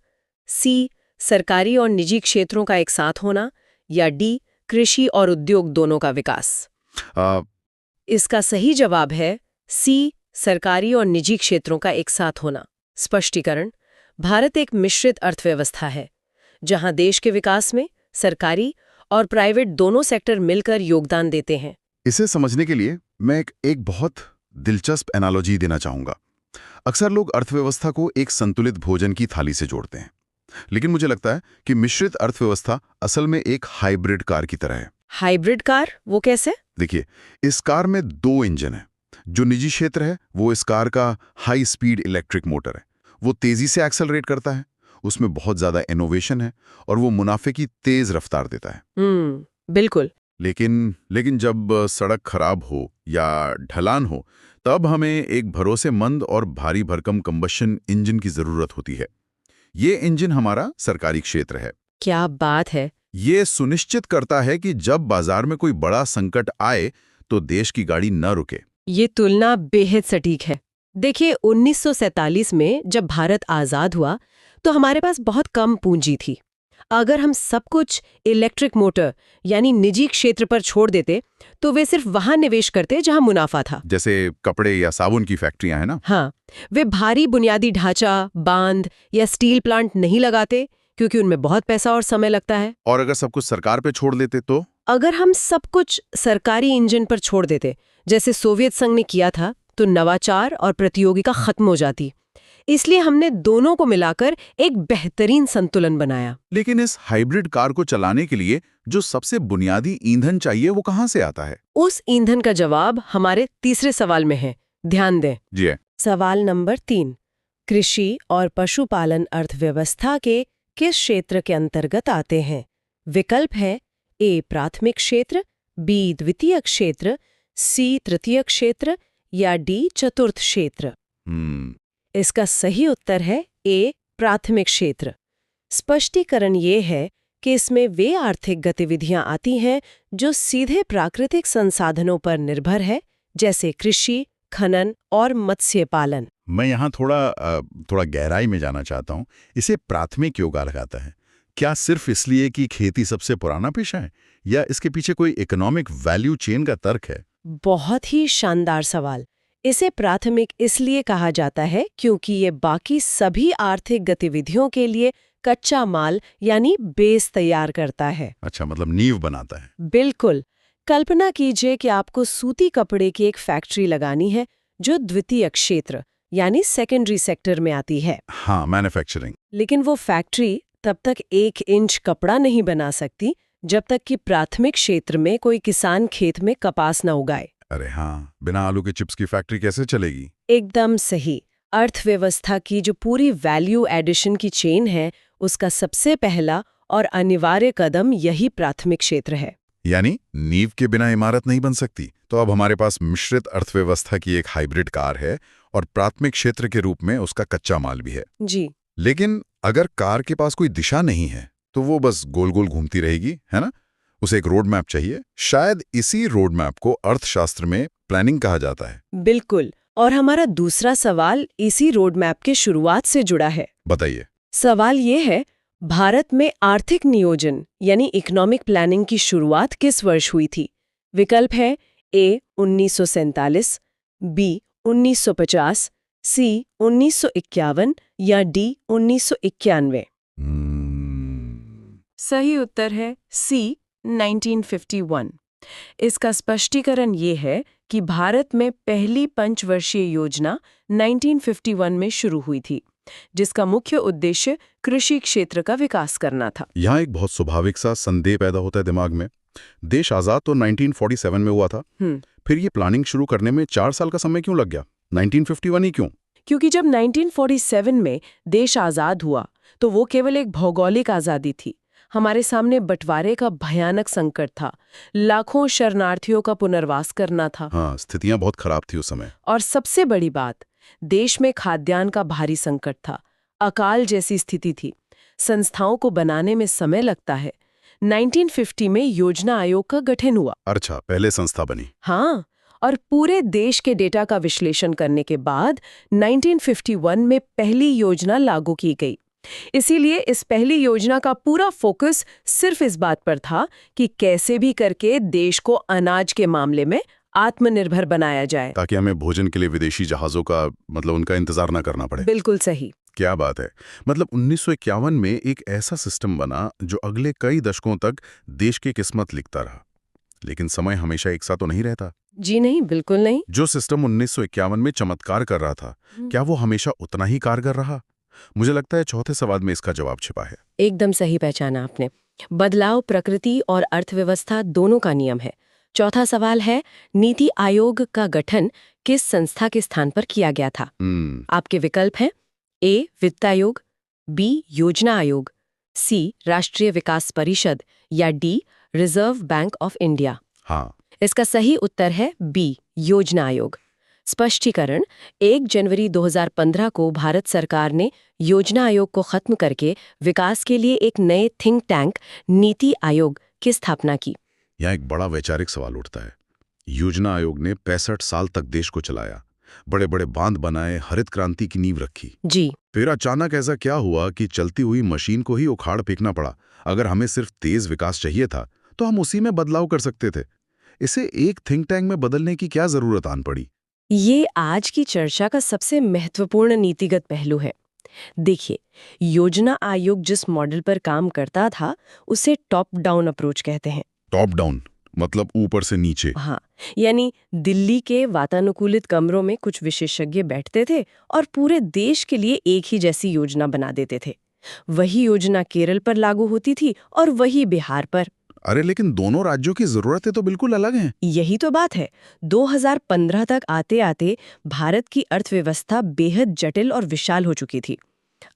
सी, सरकारी और निजी क्षेत्रों का एक साथ होना, या डी, कृषि और उद्योग दोनों का विकास। इसका सही जवाब है सी, सरकारी और निजी क्षेत्रों का एक साथ होना। स्पष्टीकरण, भारत एक मिश्रित अर्थव्यवस्था है जहां देश के विकास में सरकारी और प्राइवेट दोनों सेक्टर मिलकर योगदान देते हैं। इसे समझने के लिए मैं एक बहुत दिलचस्प एनालॉजी देना चाहूंगा। अक्सर लोग अर्थव्यवस्था को एक संतुलित भोजन की थाली से जोड़ते हैं, लेकिन मुझे लगता है कि मिश्रित अर्थव्यवस्था असल में एक हाइब्रिड कार की तरह है। हाइब्रिड कार वो कैसे? देखिए, इस कार में 2 इंजन हैं। जो निजी क्षेत्र है वो इस कार का हाई स्पीड इलेक्ट्रिक मोटर है। वो तेजी से एक्सेलरेट करता है, उसमें बहुत ज्यादा इनोवेशन है और वो मुनाफे की तेज रफ्तार देता है। बिल्कुल। लेकिन जब सड़क खराब हो या ढलान हो तब हमें एक भरोसेमंद और भारी भरकम कंबशन इंजन की जरूरत होती है। ये इंजन हमारा सरकारी क्षेत्र है। क्या बात है, ये सुनिश्चित करता है कि जब बाजार में कोई बड़ा संकट आए तो देश की गाड़ी न रुके। ये तुलना बेहद सटीक है। देखिए 1947 में जब भारत आजाद हुआ तो हमारे पास बहुत कम पूंजी थी। अगर हम सब कुछ इलेक्ट्रिक मोटर यानी निजी क्षेत्र पर छोड़ देते तो वे सिर्फ वहां निवेश करते जहां मुनाफा था। जैसे कपड़े या साबुन की फैक्ट्रियां हैं ना। हाँ, वे भारी बुनियादी ढांचा, बांध या स्टील प्लांट नहीं लगाते क्योंकि उनमें बहुत पैसा और समय लगता है। और अगर सब कुछ सरकार पे छोड़ देते तो? अगर हम सब कुछ सरकारी इंजन पर छोड़ देते जैसे सोवियत संघ ने किया था तो नवाचार और प्रतियोगिता खत्म हो जाती। इसलिए हमने दोनों को मिलाकर एक बेहतरीन संतुलन बनाया। लेकिन इस हाइब्रिड कार को चलाने के लिए जो सबसे बुनियादी ईंधन चाहिए वो कहाँ से आता है? उस ईंधन का जवाब हमारे तीसरे सवाल में है। ध्यान दें। जी है। सवाल नंबर 3, कृषि और पशुपालन अर्थव्यवस्था के किस क्षेत्र के अंतर्गत आते हैं? विकल्प है ए प्राथमिक क्षेत्र, बी द्वितीय क्षेत्र, सी तृतीय क्षेत्र या डी चतुर्थ क्षेत्र। इसका सही उत्तर है ए प्राथमिक क्षेत्र। स्पष्टीकरण ये है कि इसमें वे आर्थिक गतिविधियां आती हैं जो सीधे प्राकृतिक संसाधनों पर निर्भर है, जैसे कृषि, खनन और मत्स्य पालन। मैं यहाँ थोड़ा गहराई में जाना चाहता हूँ। इसे प्राथमिक क्यों कहा जाता है? क्या सिर्फ इसलिए कि खेती सबसे पुराना पेशा है या इसके पीछे कोई इकोनॉमिक वैल्यू चेन का तर्क है? बहुत ही शानदार सवाल। इसे प्राथमिक इसलिए कहा जाता है क्योंकि ये बाकी सभी आर्थिक गतिविधियों के लिए कच्चा माल यानी बेस तैयार करता है। अच्छा, मतलब नींव बनाता है। बिल्कुल। कल्पना कीजिए कि आपको सूती कपड़े की एक फैक्ट्री लगानी है जो द्वितीय क्षेत्र यानी सेकेंडरी सेक्टर में आती है। हाँ, मैन्युफैक्चरिंग। लेकिन वो फैक्ट्री तब तक 1 इंच कपड़ा नहीं बना सकती जब तक कि प्राथमिक क्षेत्र में कोई किसान खेत में कपास न उगाए। अरे हाँ, बिना आलू के चिप्स की फैक्ट्री कैसे चलेगी? एकदम सही। अर्थव्यवस्था की जो पूरी वैल्यू एडिशन की चेन है उसका सबसे पहला और अनिवार्य कदम यही प्राथमिक क्षेत्र है। यानी नींव के बिना इमारत नहीं बन सकती। तो अब हमारे पास मिश्रित अर्थव्यवस्था की एक हाइब्रिड कार है और प्राथमिक क्षेत्र के रूप में उसका कच्चा माल भी है। जी। लेकिन अगर कार के पास कोई दिशा नहीं है तो वो बस गोल गोल घूमती रहेगी, है ना? उसे एक रोड मैप चाहिए। शायद इसी रोड मैप को अर्थशास्त्र में प्लानिंग कहा जाता है। बिल्कुल। और हमारा दूसरा सवाल इसी रोड मैप के शुरुआत से जुड़ा है। बताइए। सवाल ये है, भारत में आर्थिक नियोजन यानी इकोनॉमिक प्लानिंग की शुरुआत किस वर्ष हुई थी? विकल्प है ए 1947, बी 1950, सी 1951 या डी 1991। सही उत्तर है सी 1951। इसका स्पष्टीकरण ये है कि भारत में पहली पंचवर्षीय योजना 1951 में शुरू हुई थी, जिसका मुख्य उद्देश्य कृषि क्षेत्र का विकास करना था। यहाँ एक बहुत स्वाभाविक सा संदेह पैदा होता है दिमाग में। देश आजाद तो 1947 में हुआ था, फिर ये प्लानिंग शुरू करने में 4 साल का समय क्यों लग गया? 1951 ही क्यों? क्योंकि जब 1947 में देश आजाद हुआ तो वो केवल एक भौगोलिक आजादी थी। हमारे सामने बंटवारे का भयानक संकट था। लाखों शरणार्थियों का पुनर्वास करना था। हाँ, स्थितियां बहुत खराब थी उस समय। और सबसे बड़ी बात, देश में खाद्यान्न का भारी संकट था। अकाल जैसी स्थिति थी। संस्थाओं को बनाने में समय लगता है। 1950 में योजना आयोग का गठन हुआ। अच्छा, पहले संस्था बनी। हाँ, और पूरे देश के डेटा का विश्लेषण करने के बाद 1951 में पहली योजना लागू की गई। इसीलिए इस पहली योजना का पूरा फोकस सिर्फ इस बात पर था कि कैसे भी करके देश को अनाज के मामले में आत्मनिर्भर बनाया जाए, ताकि हमें भोजन के लिए विदेशी जहाजों का उनका इंतजार न करना पड़े। बिल्कुल सही। क्या बात है। 1951 में एक ऐसा सिस्टम बना जो अगले कई दशकों तक देश की किस्मत लिखता रहा। लेकिन समय हमेशा एक सा तो नहीं रहता। जी नहीं, बिल्कुल नहीं। जो सिस्टम 1951 में चमत्कार कर रहा था, क्या वो हमेशा उतना ही कारगर रहा? मुझे लगता है चौथे सवाल में इसका जवाब छिपा है। एकदम सही पहचाना आपने। बदलाव प्रकृति और अर्थव्यवस्था दोनों का नियम है। चौथा सवाल है, नीति आयोग का गठन किस संस्था के स्थान पर किया गया था? आपके विकल्प हैं ए वित्त आयोग, बी योजना आयोग, सी राष्ट्रीय विकास परिषद या D reserve bank of India. हाँ, इसका सही उत्तर है बी योजना आयोग। स्पष्टीकरण 1 जनवरी 2015 को भारत सरकार ने योजना आयोग को खत्म करके विकास के लिए एक नए थिंक टैंक नीति आयोग की स्थापना की। यहाँ एक बड़ा वैचारिक सवाल उठता है। योजना आयोग ने 65 साल तक देश को चलाया, बड़े बड़े बांध बनाए, हरित क्रांति की नींव रखी। जी। फिर अचानक ऐसा क्या हुआ कि चलती हुई मशीन को ही उखाड़ फेंकना पड़ा? अगर हमें सिर्फ तेज विकास चाहिए था तो हम उसी में बदलाव कर सकते थे। इसे एक थिंक टैंक में बदलने की क्या जरूरत आन पड़ी? ये आज की चर्चा का सबसे महत्वपूर्ण नीतिगत पहलू है। देखिए, योजना आयोग जिस मॉडल पर काम करता था उसे टॉप डाउन अप्रोच कहते हैं। टॉप डाउन मतलब ऊपर से नीचे? हाँ, यानी दिल्ली के वातानुकूलित कमरों में कुछ विशेषज्ञ बैठते थे और पूरे देश के लिए एक ही जैसी योजना बना देते थे। वही योजना केरल पर लागू होती थी और वही बिहार पर। अरे लेकिन दोनों राज्यों की जरूरतें तो बिल्कुल अलग हैं। यही तो बात है। 2015 तक आते आते भारत की अर्थव्यवस्था बेहद जटिल और विशाल हो चुकी थी।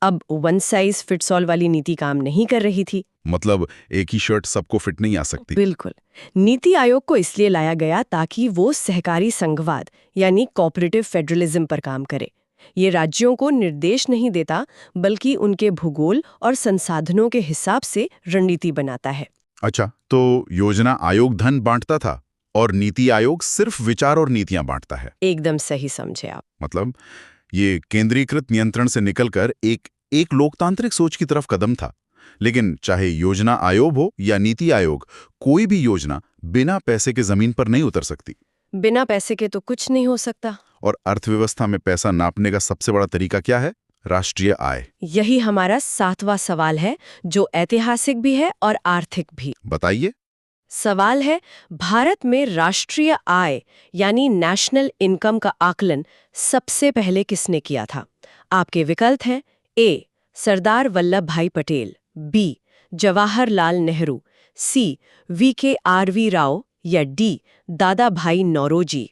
अब वन साइज फिट्स ऑल वाली नीति काम नहीं कर रही थी। मतलब एक ही शर्ट सबको फिट नहीं आ सकती। बिल्कुल। नीति आयोग को इसलिए लाया गया ताकि वो सहकारी संघवाद यानी कोऑपरेटिव फेडरलिज्म पर काम करे। ये राज्यों को निर्देश नहीं देता बल्कि उनके भूगोल और संसाधनों के हिसाब से रणनीति बनाता है। अच्छा, तो योजना आयोग धन बांटता था और नीति आयोग सिर्फ विचार और नीतियां बांटता है। एकदम सही समझे आप। मतलब ये केंद्रीकृत नियंत्रण से निकलकर एक लोकतांत्रिक सोच की तरफ कदम था। लेकिन चाहे योजना आयोग हो या नीति आयोग, कोई भी योजना बिना पैसे के जमीन पर नहीं उतर सकती। बिना पैसे के तो कुछ नहीं हो सकता। और अर्थव्यवस्था में पैसा नापने का सबसे बड़ा तरीका क्या है? राष्ट्रीय आय। यही हमारा 7वां सवाल है, जो ऐतिहासिक भी है और आर्थिक भी। बताइए। सवाल है, भारत में राष्ट्रीय आय यानी नेशनल इनकम का आकलन सबसे पहले किसने किया था? आपके विकल्प हैं ए. सरदार वल्लभ भाई पटेल, बी. जवाहरलाल नेहरू, सी. VKRV राव या डी. दादा भाई नौरोजी।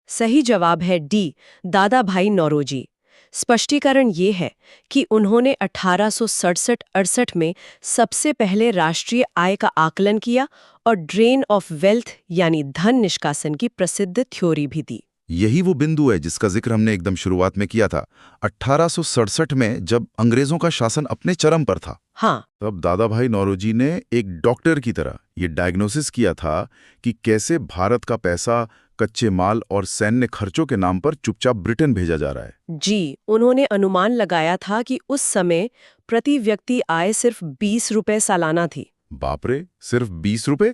सही जवाब है डी. दादा भाई नौरोजी। स्पष्टीकरण ये है कि उन्होंने 1867-68 में सबसे पहले राष्ट्रीय आय का आकलन किया और ड्रेन ऑफ वेल्थ यानी धन निष्कासन की प्रसिद्ध थ्योरी भी दी। यही वो बिंदु है जिसका जिक्र हमने एकदम शुरुआत में किया था। 1867 में जब अंग्रेजों का शासन अपने चरम पर था, हाँ, तब दादा भाई नौरोजी ने एक डॉक्टर की तरह ये डायग्नोसिस किया था कि कैसे भारत का पैसा कच्चे माल और सैन्य खर्चों के नाम पर चुपचाप ब्रिटेन भेजा जा रहा है। जी, उन्होंने अनुमान लगाया था कि उस समय प्रति व्यक्ति आय सिर्फ 20 रुपए सालाना थी। बाप रे, सिर्फ 20 रुपए?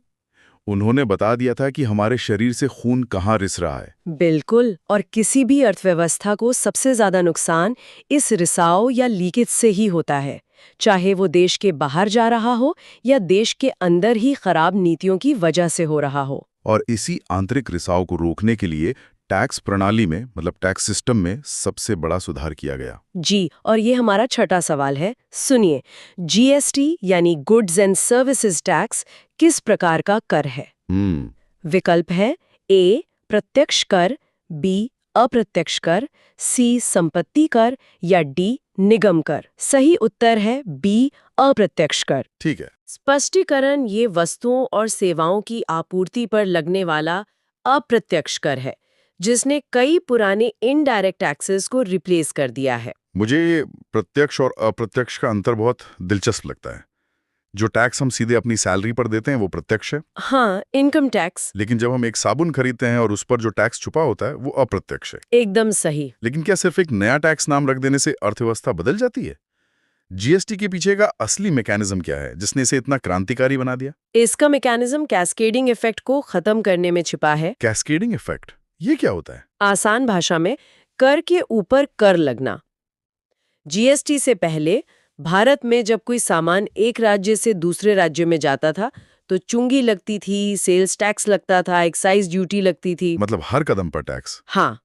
उन्होंने बता दिया था कि हमारे शरीर से खून कहाँ रिस रहा है। बिल्कुल, और किसी भी अर्थव्यवस्था को सबसे ज्यादा नुकसान इस रिसाव या लीकेज से ही होता है, चाहे वो देश के बाहर जा रहा हो या देश के अंदर ही खराब नीतियों की वजह से हो रहा हो। और इसी आंतरिक रिसाव को रोकने के लिए टैक्स प्रणाली में, मतलब टैक्स सिस्टम में सबसे बड़ा सुधार किया गया। जी, और ये हमारा छठा सवाल है। सुनिए, GST यानी गुड्स एंड सर्विसेज टैक्स किस प्रकार का कर है? विकल्प है ए. प्रत्यक्ष कर, बी. अप्रत्यक्ष कर, सी. संपत्ति कर या डी. निगम कर। सही उत्तर है बी. अप्रत्यक्ष कर। ठीक है। स्पष्टीकरण ये वस्तुओं और सेवाओं की आपूर्ति पर लगने वाला अप्रत्यक्ष कर है, जिसने कई पुराने इनडायरेक्ट टैक्सेस को रिप्लेस कर दिया है। मुझे प्रत्यक्ष और अप्रत्यक्ष का अंतर बहुत दिलचस्प लगता है। जो टैक्स हम सीधे अपनी सैलरी पर देते हैं वो प्रत्यक्ष है। हाँ, इनकम टैक्स। लेकिन जब हम एक साबुन खरीदते हैं और उस पर जो टैक्स छुपा होता है वो अप्रत्यक्ष है। एकदम सही। लेकिन क्या सिर्फ एक नया टैक्स नाम रख देने से अर्थव्यवस्था बदल जाती है? GST के पीछे का असली मैकेनिज्म क्या है जिसने इसे इतना क्रांतिकारी बना दिया? इसका मैकेनिज्म कैस्केडिंग इफेक्ट को खत्म करने में छिपा है। कैस्केडिंग इफेक्ट, ये क्या होता है? आसान भाषा में कर के ऊपर कर लगना। GST से पहले भारत में जब कोई सामान एक राज्य से दूसरे राज्य में जाता था तो चुंगी लगती थी, सेल्स टैक्स लगता था, एक्साइज ड्यूटी लगती थी। मतलब हर कदम पर टैक्स। हाँ,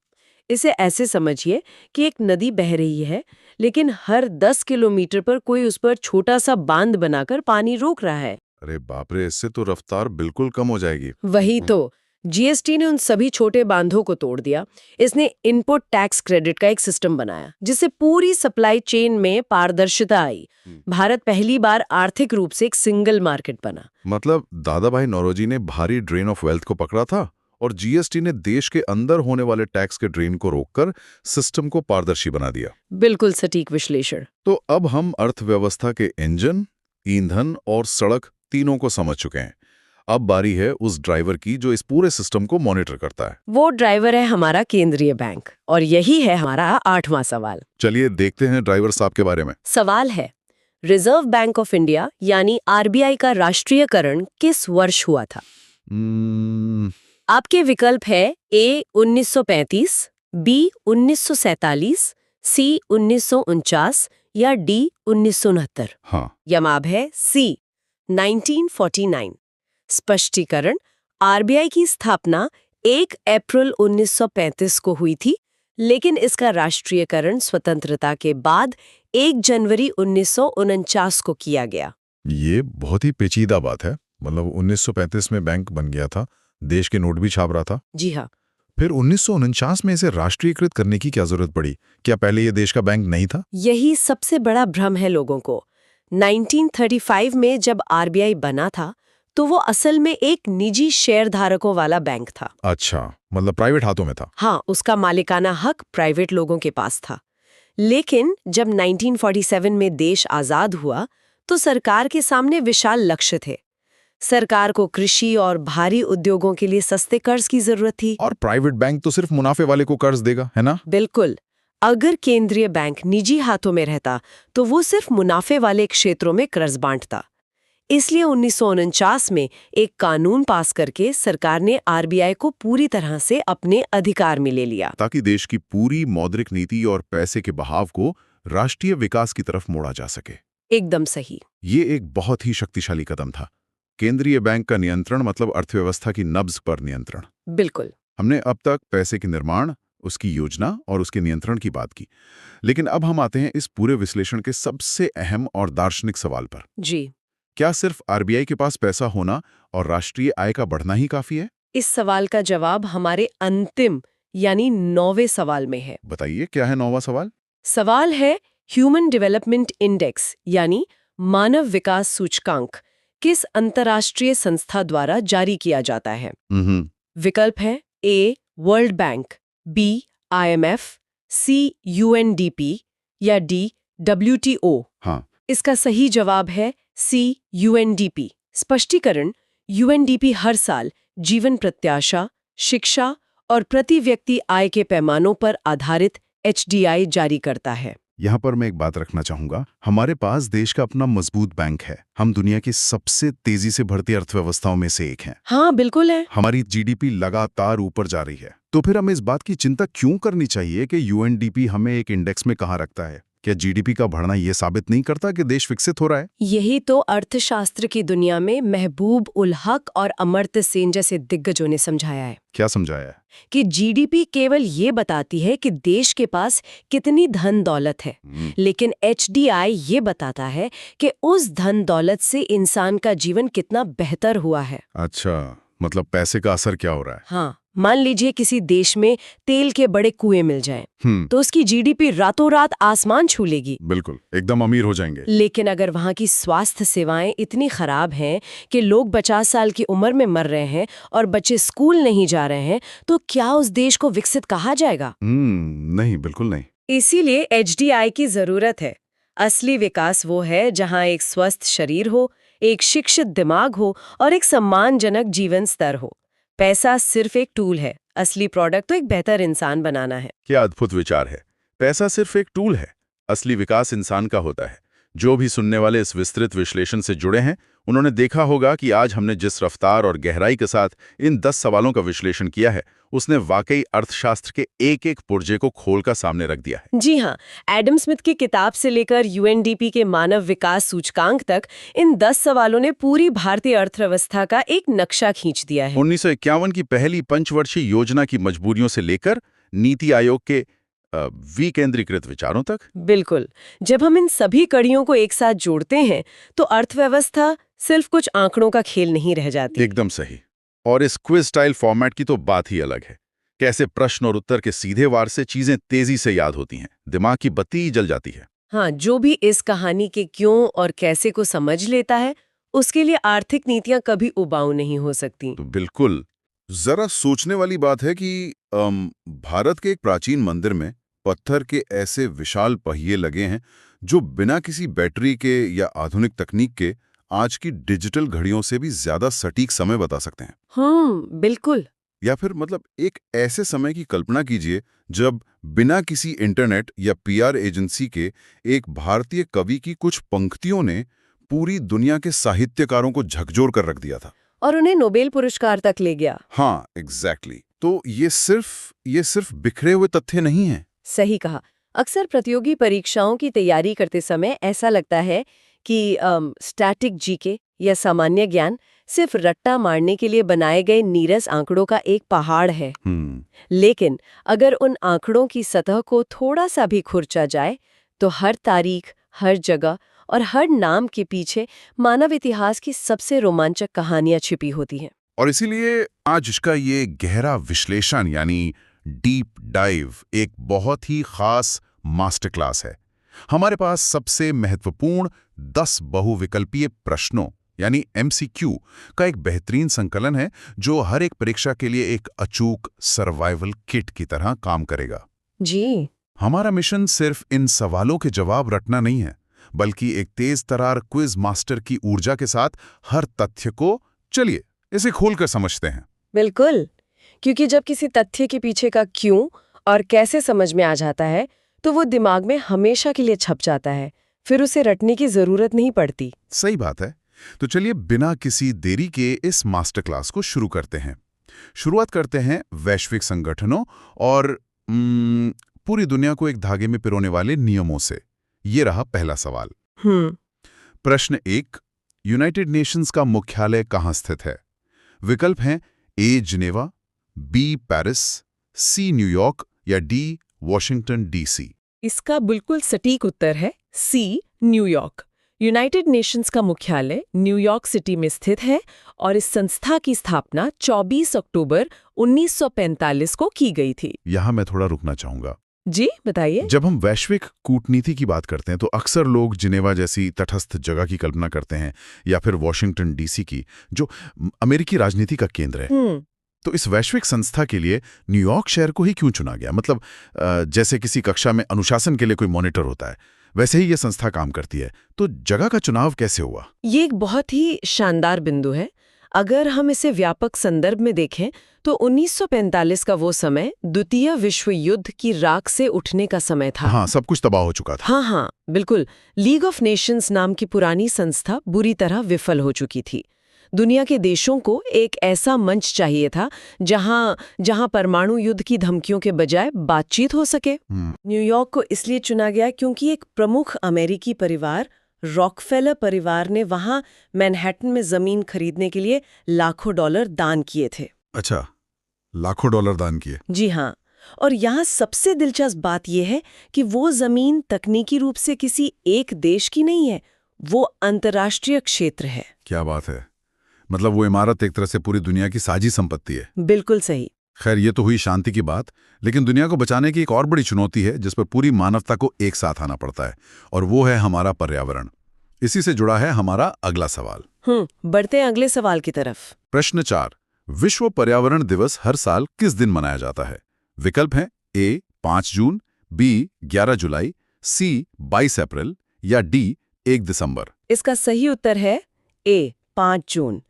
इसे ऐसे समझिए कि एक नदी बह रही है, लेकिन हर 10 किलोमीटर पर कोई उस पर छोटा सा बांध बनाकर पानी रोक रहा है। अरे बाप रे, इससे तो रफ्तार बिल्कुल कम हो जाएगी। वही तो, GST ने उन सभी छोटे बांधों को तोड़ दिया। इसने इनपुट टैक्स क्रेडिट का एक सिस्टम बनाया जिससे पूरी सप्लाई चेन में पारदर्शिता आई। भारत पहली बार आर्थिक रूप से एक सिंगल मार्केट बना। मतलब दादा भाई नौरोजी ने भारी ड्रेन ऑफ वेल्थ को पकड़ा था और जीएसटी ने देश के अंदर होने वाले टैक्स के ड्रेन को रोककर सिस्टम को पारदर्शी बना दिया। बिल्कुल सटीक विश्लेषण। तो अब हम अर्थव्यवस्था के इंजन, ईंधन और सड़क तीनों को समझ चुके हैं। अब बारी है उस ड्राइवर की जो इस पूरे सिस्टम को मॉनिटर करता है। वो ड्राइवर है हमारा केंद्रीय बैंक, और यही है हमारा 8वां सवाल। चलिए देखते हैं ड्राइवर साहब के बारे में। सवाल है, रिजर्व बैंक ऑफ इंडिया यानी आरबीआई का राष्ट्रीयकरण किस वर्ष हुआ था? आपके विकल्प है ए 1935, बी 1947, सी 1949 या डी 1969। हाँ, जवाब है सी 1949। स्पष्टीकरण, आरबीआई की स्थापना 1 अप्रैल 1935 को हुई थी, लेकिन इसका राष्ट्रीयकरण स्वतंत्रता के बाद 1 जनवरी 1949 को किया गया। ये बहुत ही पेचीदा बात है। मतलब 1935 में बैंक बन गया था, देश के नोट भी छाप रहा था। जी हाँ, फिर 1949 में इसे राष्ट्रीयकृत करने की क्या जरूरत पड़ी? क्या पहले ये देश का बैंक नहीं था? यही सबसे बड़ा भ्रम है लोगों को। 1935 में जब आरबीआई बना था, तो वो असल में एक निजी शेयरधारकों वाला बैंक था। अच्छा, मतलब प्राइवेट हाथों में था। हाँ, उसका मालिकाना हक प्राइवेट लोगों के पास था। लेकिन जब 1947 में देश आजाद हुआ, तो सरकार के सामने विशाल लक्ष्य थे। सरकार को कृषि और भारी उद्योगों के लिए सस्ते कर्ज की जरूरत थी। और प्राइवेट बैंक तो सिर्फ मुनाफे वाले को कर्ज देगा, है ना? बिल्कुल। अगर केंद्रीय बैंक निजी हाथों में रहता, तो वो सिर्फ मुनाफे वाले क्षेत्रों में कर्ज बांटता। इसलिए 1949 में एक कानून पास करके सरकार ने आरबीआई को पूरी तरह से अपने अधिकार में ले लिया, ताकि देश की पूरी मौद्रिक नीति और पैसे के बहाव को राष्ट्रीय विकास की तरफ मोड़ा जा सके। एकदम सही। ये एक बहुत ही शक्तिशाली कदम था। केंद्रीय बैंक का नियंत्रण मतलब अर्थव्यवस्था की नब्ज पर नियंत्रण। बिल्कुल। हमने अब तक पैसे के निर्माण, उसकी योजना और उसके नियंत्रण की बात की, लेकिन अब हम आते हैं इस पूरे विश्लेषण के सबसे अहम और दार्शनिक सवाल पर। जी, क्या सिर्फ आरबीआई के पास पैसा होना और राष्ट्रीय आय का बढ़ना ही काफी है? इस सवाल का जवाब हमारे अंतिम यानी 9वें सवाल में है। बताइए, क्या है 9वां सवाल? सवाल है, ह्यूमन डेवलपमेंट इंडेक्स यानी मानव विकास सूचकांक किस अंतर्राष्ट्रीय संस्था द्वारा जारी किया जाता है? विकल्प है a world bank, B IMF, C UNDP या डी डब्ल्यूटीओ। हाँ, इसका सही जवाब है सी यूएनडीपी। स्पष्टीकरण, यूएनडीपी हर साल जीवन प्रत्याशा, शिक्षा और प्रति व्यक्ति आय के पैमानों पर आधारित एचडीआई जारी करता है। यहाँ पर मैं एक बात रखना चाहूंगा। हमारे पास देश का अपना मजबूत बैंक है। हम दुनिया की सबसे तेजी से बढ़ती अर्थव्यवस्थाओं में से एक हैं। हाँ, बिल्कुल है। हमारी जीडीपी लगातार ऊपर जा रही है। तो फिर हमें इस बात की चिंता क्यों करनी चाहिए कि यूएनडीपी हमें एक इंडेक्स में कहाँ रखता है? क्या जीडीपी का बढ़ना ये साबित नहीं करता कि देश विकसित हो रहा है? यही तो अर्थशास्त्र की दुनिया में महबूब उल हक और अमर्त्य सेन जैसे दिग्गजों ने समझाया है। क्या समझाया है? कि जीडीपी केवल ये बताती है कि देश के पास कितनी धन दौलत है, लेकिन एचडीआई ये बताता है कि उस धन दौलत से इंसान का जीवन कितना बेहतर हुआ है। अच्छा, मतलब पैसे का असर क्या हो रहा है? हाँ, मान लीजिए किसी देश में तेल के बड़े कुएं मिल जाएं, तो उसकी जीडीपी रातों रात आसमान छू लेगी। बिल्कुल, एकदम अमीर हो जाएंगे। लेकिन अगर वहाँ की स्वास्थ्य सेवाएं इतनी खराब हैं कि लोग 50 साल की उम्र में मर रहे हैं और बच्चे स्कूल नहीं जा रहे हैं, तो क्या उस देश को विकसित कहा जाएगा? नहीं, बिल्कुल नहीं। इसीलिए एचडीआई की जरूरत है। असली विकास वो है जहाँ एक स्वस्थ शरीर हो, एक शिक्षित दिमाग हो और एक सम्मानजनक जीवन स्तर हो। पैसा सिर्फ एक टूल है, असली प्रोडक्ट तो एक बेहतर इंसान बनाना है। क्या अद्भुत विचार है। पैसा सिर्फ एक टूल है, असली विकास इंसान का होता है। जो भी सुनने वाले इस विस्तृत विश्लेषण से जुड़े हैं, उन्होंने देखा होगा कि आज हमने जिस रफ्तार और गहराई के साथ इन 10 सवालों का विश्लेषण किया है, उसने वाकई अर्थशास्त्र के एक-एक पुर्जे को खोलकर सामने रख दिया है। जी हाँ, एडम स्मिथ की किताब से लेकर यूएनडीपी के मानव विकास सूचकांक तक इन 10 सवालों ने पूरी भारतीय अर्थव्यवस्था का एक नक्शा खींच दिया है। 1951 की पहली पंचवर्षीय योजना की मजबूरियों से लेकर नीति आयोग के विकेंद्रीकृत विचारों तक। बिल्कुल। जब हम इन सभी कड़ियों को एक साथ जोड़ते हैं, तो अर्थव्यवस्था सिर्फ कुछ आंकड़ों का खेल नहीं रह जाती। एकदम सही। और इस क्विज स्टाइल फॉर्मेट की तो बात ही अलग है। कैसे प्रश्न और उत्तर के सीधे वार से चीजें तेजी से याद होती हैं, दिमाग की बत्ती जल जाती है। हाँ, जो भी इस कहानी के क्यों और कैसे को समझ लेता है, उसके लिए आर्थिक नीतियां कभी उबाऊ नहीं हो सकती। तो बिल्कुल, जरा सोचने वाली बात है कि भारत के एक प्राचीन मंदिर में पत्थर के ऐसे विशाल पहिए लगे हैं जो बिना किसी बैटरी के या आधुनिक तकनीक के आज की डिजिटल घड़ियों से भी ज्यादा सटीक समय बता सकते हैं। बिल्कुल। या फिर मतलब एक ऐसे समय की कल्पना कीजिए जब बिना किसी इंटरनेट या पीआर एजेंसी के एक भारतीय कवि की कुछ पंक्तियों ने पूरी दुनिया के साहित्यकारों को झकझोर कर रख दिया था। और उन्हें नोबेल पुरस्कार तक ले गया। हाँ, एग्जैक्टली। तो ये सिर्फ बिखरे हुए तथ्य नहीं हैं। सही कहा। अक्सर प्रतियोगी परीक्षाओं की तैयारी करते समय ऐसा लगता है कि स्टैटिक जीके या सामान्य ज्ञान सिर्फ रट्टा मारने के लिए बनाए गए नीरस आंकड़ों का एक पहाड़ है। लेकिन अगर उन आंकड़ों की सतह को थोड़ा सा भी खुरचा जाए तो हर तारीख, हर जगह और हर नाम के पीछे मानव इतिहास की सबसे रोमांचक कहानियां छिपी होती हैं। और इसीलिए आज इसका ये गहरा विश्लेषण यानी डीप डाइव एक बहुत ही खास मास्टर क्लास है। हमारे पास सबसे महत्वपूर्ण 10 बहुविकल्पीय प्रश्नों यानी MCQ का एक बेहतरीन संकलन है जो हर एक परीक्षा के लिए एक अचूक सर्वाइवल किट की तरह काम करेगा। जी। हमारा मिशन सिर्फ इन सवालों के जवाब रटना नहीं है, बल्कि एक तेज तरार क्विज मास्टर की ऊर्जा के साथ हर तथ्य को चलिए इसे खोलकर समझते हैं। बिल्कुल, क्योंकि जब किसी तथ्य के पीछे का क्यों और कैसे समझ में आ जाता है तो वो दिमाग में हमेशा के लिए छप जाता है, फिर उसे रटने की जरूरत नहीं पड़ती। सही बात है। तो चलिए बिना किसी देरी के इस मास्टर क्लास को शुरू करते हैं। शुरुआत करते हैं वैश्विक संगठनों और पूरी दुनिया को एक धागे में पिरोने वाले नियमों से। ये रहा पहला सवाल। प्रश्न 1, यूनाइटेड नेशंस का मुख्यालय कहाँ स्थित है? विकल्प हैं A Geneva, B Paris, C New York या D वॉशिंगटन DC। इसका बिल्कुल सटीक उत्तर है C न्यूयॉर्क। यूनाइटेड नेशंस का मुख्यालय न्यूयॉर्क सिटी में स्थित है और इस संस्था की स्थापना 24 अक्टूबर 1945 को की गई थी। यहाँ मैं थोड़ा रुकना चाहूंगा। जी बताइए। जब हम वैश्विक कूटनीति की बात करते हैं तो अक्सर लोग जिनेवा जैसी तटस्थ जगह की कल्पना करते हैं या फिर वॉशिंगटन DC की, जो अमेरिकी राजनीति का केंद्र है। तो इस वैश्विक संस्था के लिए न्यूयॉर्क शहर को ही क्यों चुना गया? मतलब जैसे किसी कक्षा में अनुशासन के लिए कोई मॉनिटर होता है, वैसे ही ये संस्था काम करती है। तो जगह का चुनाव कैसे हुआ? ये एक बहुत ही शानदार बिंदु है। अगर हम इसे व्यापक संदर्भ में देखें तो 1945 का वो समय द्वितीय विश्व युद्ध की राख से उठने का समय था। हाँ, सब कुछ तबाह हो चुका था। हाँ, बिल्कुल। लीग ऑफ नेशंस नाम की पुरानी संस्था बुरी तरह विफल हो चुकी थी। दुनिया के देशों को एक ऐसा मंच चाहिए था जहां परमाणु युद्ध की धमकियों के बजाय बातचीत हो सके। न्यूयॉर्क को इसलिए चुना गया क्योंकि एक प्रमुख अमेरिकी परिवार रॉकफेलर परिवार ने वहां मैनहट्टन में जमीन खरीदने के लिए लाखों डॉलर दान किए थे। अच्छा, लाखों डॉलर दान किए? जी हाँ। और यहाँ सबसे दिलचस्प बात यह है कि वो जमीन तकनीकी रूप से किसी एक देश की नहीं है, वो अंतर्राष्ट्रीय क्षेत्र है। क्या बात है! मतलब वो इमारत एक तरह से पूरी दुनिया की साझी संपत्ति है। बिल्कुल सही। खैर, ये तो हुई शांति की बात, लेकिन दुनिया को बचाने की एक और बड़ी चुनौती है जिस पर पूरी मानवता को एक साथ आना पड़ता है, और वो है हमारा पर्यावरण। इसी से जुड़ा है हमारा अगला सवाल। बढ़ते हैं अगले सवाल की तरफ। प्रश्न 4, विश्व पर्यावरण दिवस हर साल किस दिन मनाया जाता है? विकल्प हैं A 5 June, B 11 July, C 22 अप्रैल या D 1 दिसंबर। इसका सही उत्तर है A 5 जून।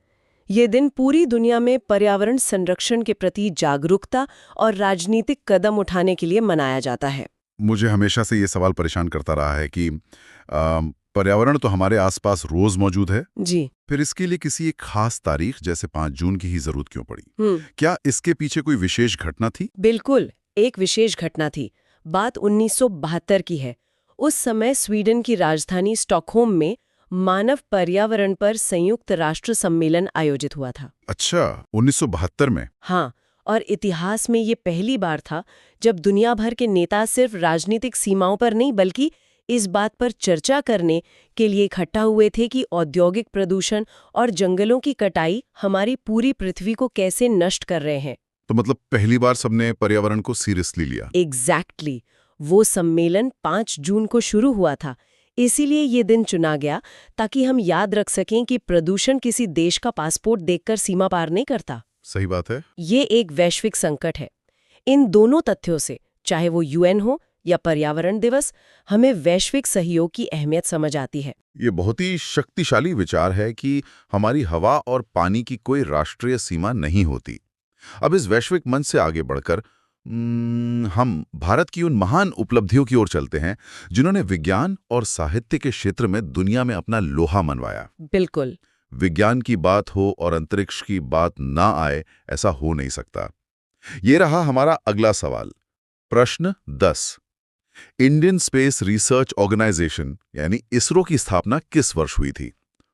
ये दिन पूरी दुनिया में पर्यावरण संरक्षण के प्रति जागरूकता और राजनीतिक कदम उठाने के लिए मनाया जाता है। मुझे हमेशा से ये सवाल परेशान करता रहा है कि पर्यावरण तो हमारे आसपास रोज मौजूद है जी, फिर इसके लिए किसी एक खास तारीख जैसे 5 जून की ही जरूरत क्यों पड़ी? क्या इसके पीछे कोई विशेष घटना थी? बिल्कुल, एक विशेष घटना थी। बात 1972 की है। उस समय स्वीडन की राजधानी स्टॉकहोम में मानव पर्यावरण पर संयुक्त राष्ट्र सम्मेलन आयोजित हुआ था। अच्छा, 1972 में? हाँ, और इतिहास में ये पहली बार था जब दुनिया भर के नेता सिर्फ राजनीतिक सीमाओं पर नहीं बल्कि इस बात पर चर्चा करने के लिए इकट्ठा हुए थे कि औद्योगिक प्रदूषण और जंगलों की कटाई हमारी पूरी पृथ्वी को कैसे नष्ट कर रहे हैं। तो मतलब पहली बार सबने पर्यावरण को सीरियसली लिया। एग्जैक्टली। वो सम्मेलन 5 जून को शुरू हुआ था, इसीलिए ये दिन चुना गया ताकि हम याद रख सकें कि प्रदूषण किसी देश का पासपोर्ट देखकर सीमा पार नहीं करता। सही बात है। ये एक वैश्विक संकट है। इन दोनों तथ्यों से, चाहे वो यूएन हो या पर्यावरण दिवस, हमें वैश्विक सहयोग की अहमियत समझ आती है। ये बहुत ही शक्तिशाली विचार है कि हमारी हवा और पानी की कोई राष्ट्रीय सीमा नहीं होती। अब इस वैश्विक मंच से आगे बढ़कर हम भारत की उन महान उपलब्धियों की ओर चलते हैं जिन्होंने विज्ञान और साहित्य के क्षेत्र में दुनिया में अपना लोहा मनवाया। बिल्कुल। विज्ञान की बात हो और अंतरिक्ष की बात ना आए, ऐसा हो नहीं सकता। ये रहा हमारा अगला सवाल। प्रश्न 10। इंडियन स्पेस रिसर्च ऑर्गेनाइजेशन यानी इसरो की स्थापना किस वर्ष हुई थी?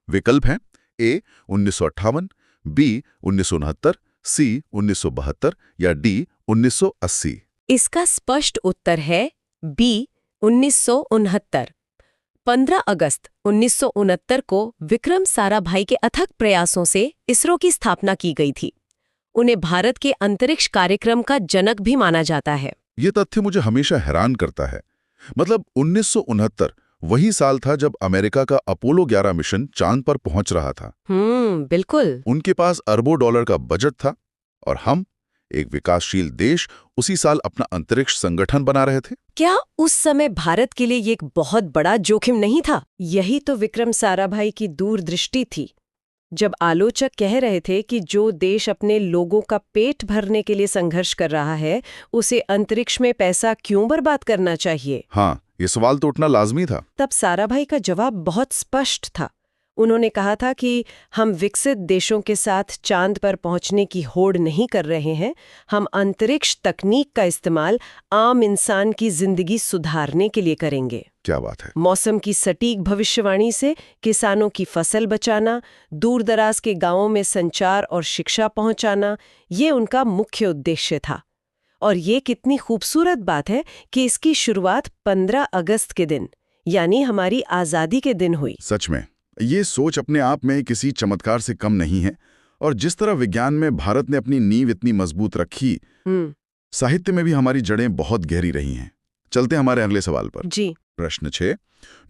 विकल्प हैं ए 1958, बी 1969, सी 1972 या डी 1980। इसका स्पष्ट उत्तर है बी 1969। 15 अगस्त 1969 को विक्रम साराभाई के अथक प्रयासों से इसरो की स्थापना की गई थी। उन्हें भारत के अंतरिक्ष कार्यक्रम का जनक भी माना जाता है। ये तथ्य मुझे हमेशा हैरान करता है। मतलब 1969 वही साल था जब अमेरिका का अपोलो 11 मिशन चांद पर पहुंच रहा था। बिल्कुल। उनके पास अरबों डॉलर का बजट था और हम, एक विकासशील देश, उसी साल अपना अंतरिक्ष संगठन बना रहे थे। क्या उस समय भारत के लिए ये एक बहुत बड़ा जोखिम नहीं था? यही तो विक्रम साराभाई की दूरदृष्टि थी। जब आलोचक कह रहे थे कि जो देश अपने लोगों का पेट भरने के लिए संघर्ष कर रहा है, उसे अंतरिक्ष में पैसा क्यों बर्बाद करना चाहिए? हाँ, ये सवाल तो उठना लाजमी था। तब साराभाई का जवाब बहुत स्पष्ट था। उन्होंने कहा था कि हम विकसित देशों के साथ चांद पर पहुंचने की होड़ नहीं कर रहे हैं, हम अंतरिक्ष तकनीक का इस्तेमाल आम इंसान की जिंदगी सुधारने के लिए करेंगे। क्या बात है। मौसम की सटीक भविष्यवाणी से किसानों की फसल बचाना, दूर दराज के गांवों में संचार और शिक्षा पहुंचाना, ये उनका मुख्य उद्देश्य था। और ये कितनी खूबसूरत बात है कि इसकी शुरुआत 15 अगस्त के दिन, यानी हमारी आज़ादी के दिन हुई। सच में ये सोच अपने आप में किसी चमत्कार से कम नहीं है। और जिस तरह विज्ञान में भारत ने अपनी नींव इतनी मजबूत रखी, साहित्य में भी हमारी जड़ें बहुत गहरी रही हैं। चलते हैं हमारे अगले सवाल पर। जी। प्रश्न 6।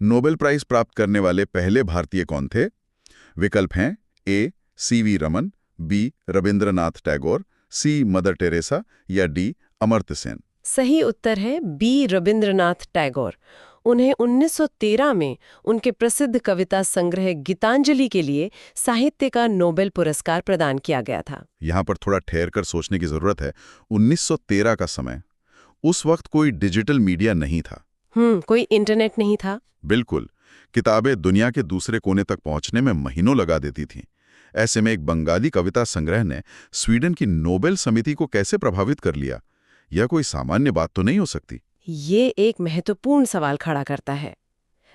नोबेल प्राइज प्राप्त करने वाले पहले भारतीय कौन थे? विकल्प हैं ए सीवी रमन, बी रविंद्रनाथ टैगोर, सी मदर टेरेसा या डी अमर्त्य सेन। सही उत्तर है बी रविंद्रनाथ टैगोर। उन्हें 1913 में उनके प्रसिद्ध कविता संग्रह गीतांजलि के लिए साहित्य का नोबेल पुरस्कार प्रदान किया गया था। यहाँ पर थोड़ा ठहरकर सोचने की जरूरत है। 1913 का समय, उस वक्त कोई डिजिटल मीडिया नहीं था। कोई इंटरनेट नहीं था। बिल्कुल। किताबें दुनिया के दूसरे कोने तक पहुंचने में महीनों लगा देती थीं। ऐसे में एक बंगाली कविता संग्रह ने स्वीडन की नोबेल समिति को कैसे प्रभावित कर लिया? यह कोई सामान्य बात तो नहीं हो सकती। ये एक महत्वपूर्ण सवाल खड़ा करता है।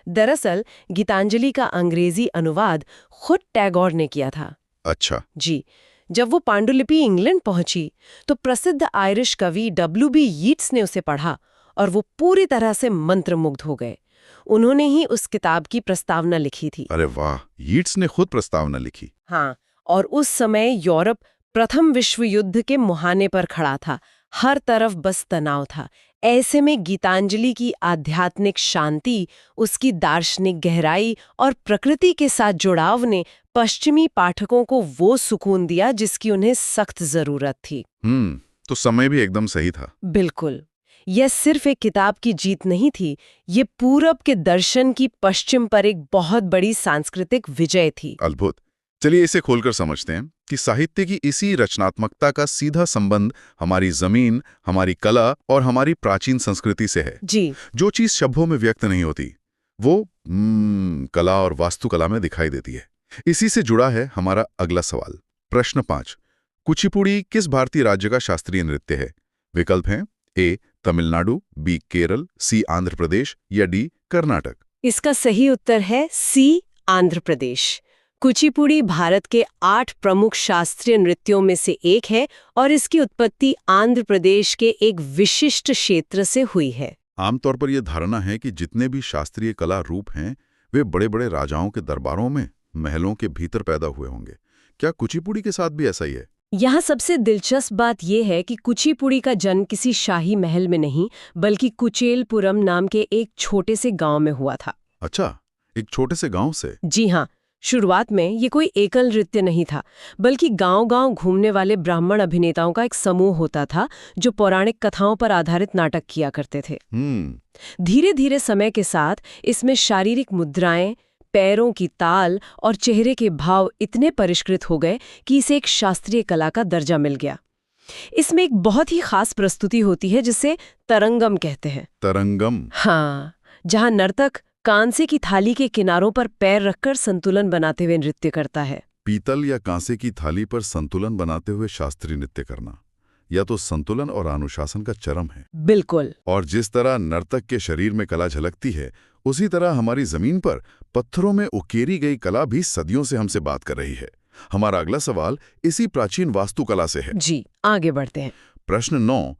दरअसल गीतांजलि का अंग्रेजी अनुवाद खुद टैगोर ने किया था। अच्छा। जी। जब वो पांडुलिपि इंग्लैंड पहुंची तो प्रसिद्ध आयरिश कवि W.B. यीट्स ने उसे पढ़ा और वो पूरी तरह से मंत्रमुग्ध हो गए। उन्होंने ही उस किताब की प्रस्तावना लिखी थी। अरे वाह, यीट्स ने खुद प्रस्तावना लिखी। हाँ, और उस समय यूरोप प्रथम विश्व युद्ध के मुहाने पर खड़ा था। हर तरफ बस तनाव था। ऐसे में गीतांजलि की आध्यात्मिक शांति, उसकी दार्शनिक गहराई और प्रकृति के साथ जुड़ाव ने पश्चिमी पाठकों को वो सुकून दिया जिसकी उन्हें सख्त जरूरत थी। तो समय भी एकदम सही था। बिल्कुल। यह सिर्फ एक किताब की जीत नहीं थी, ये पूरब के दर्शन की पश्चिम पर एक बहुत बड़ी सांस्कृतिक विजय थी। अद्भुत। चलिए इसे खोलकर समझते हैं कि साहित्य की इसी रचनात्मकता का सीधा संबंध हमारी जमीन, हमारी कला और हमारी प्राचीन संस्कृति से है। जी। जो चीज शब्दों में व्यक्त नहीं होती, वो कला और वास्तुकला में दिखाई देती है। इसी से जुड़ा है हमारा अगला सवाल। प्रश्न 5। कुचिपुड़ी किस भारतीय राज्य का शास्त्रीय नृत्य है? विकल्प हैं ए तमिलनाडु, बी केरल, सी आंध्र प्रदेश या डी कर्नाटक। इसका सही उत्तर है सी आंध्र प्रदेश। कुचिपुड़ी भारत के 8 प्रमुख शास्त्रीय नृत्यों में से एक है और इसकी उत्पत्ति आंध्र प्रदेश के एक विशिष्ट क्षेत्र से हुई है। आमतौर पर यह धारणा है कि जितने भी शास्त्रीय कला रूप हैं, वे बड़े बड़े राजाओं के दरबारों में, महलों के भीतर पैदा हुए होंगे। क्या कुचिपुड़ी के साथ भी ऐसा ही है? यहाँ सबसे दिलचस्प बात यह है कि कुचिपुड़ी का जन्म किसी शाही महल में नहीं, बल्कि कुचेलपुरम नाम के एक छोटे से गांव में हुआ था। अच्छा, एक छोटे से गांव से? जी हाँ। शुरुआत में ये कोई एकल नृत्य नहीं था, बल्कि गांव-गांव घूमने वाले ब्राह्मण अभिनेताओं का एक समूह होता था जो पौराणिक कथाओं पर आधारित नाटक किया करते थे। धीरे-धीरे समय के साथ इसमें शारीरिक मुद्राएं, पैरों की ताल और चेहरे के भाव इतने परिष्कृत हो गए कि इसे एक शास्त्रीय कला का दर्जा मिल गया। इसमें एक बहुत ही खास प्रस्तुति होती है जिसे तरंगम कहते हैं। तरंगम? हाँ, जहां नर्तक कांसे की थाली के किनारों पर पैर रखकर संतुलन बनाते हुए नृत्य करता है। पीतल या कांसे की थाली पर संतुलन बनाते हुए शास्त्रीय नृत्य करना, या तो संतुलन और अनुशासन का चरम है। बिल्कुल। और जिस तरह नर्तक के शरीर में कला झलकती है, उसी तरह हमारी जमीन पर पत्थरों में उकेरी गई कला भी सदियों से हमसे बात कर रही है। हमारा अगला सवाल इसी प्राचीन वास्तुकला से है। जी, आगे बढ़ते हैं। प्रश्न 9,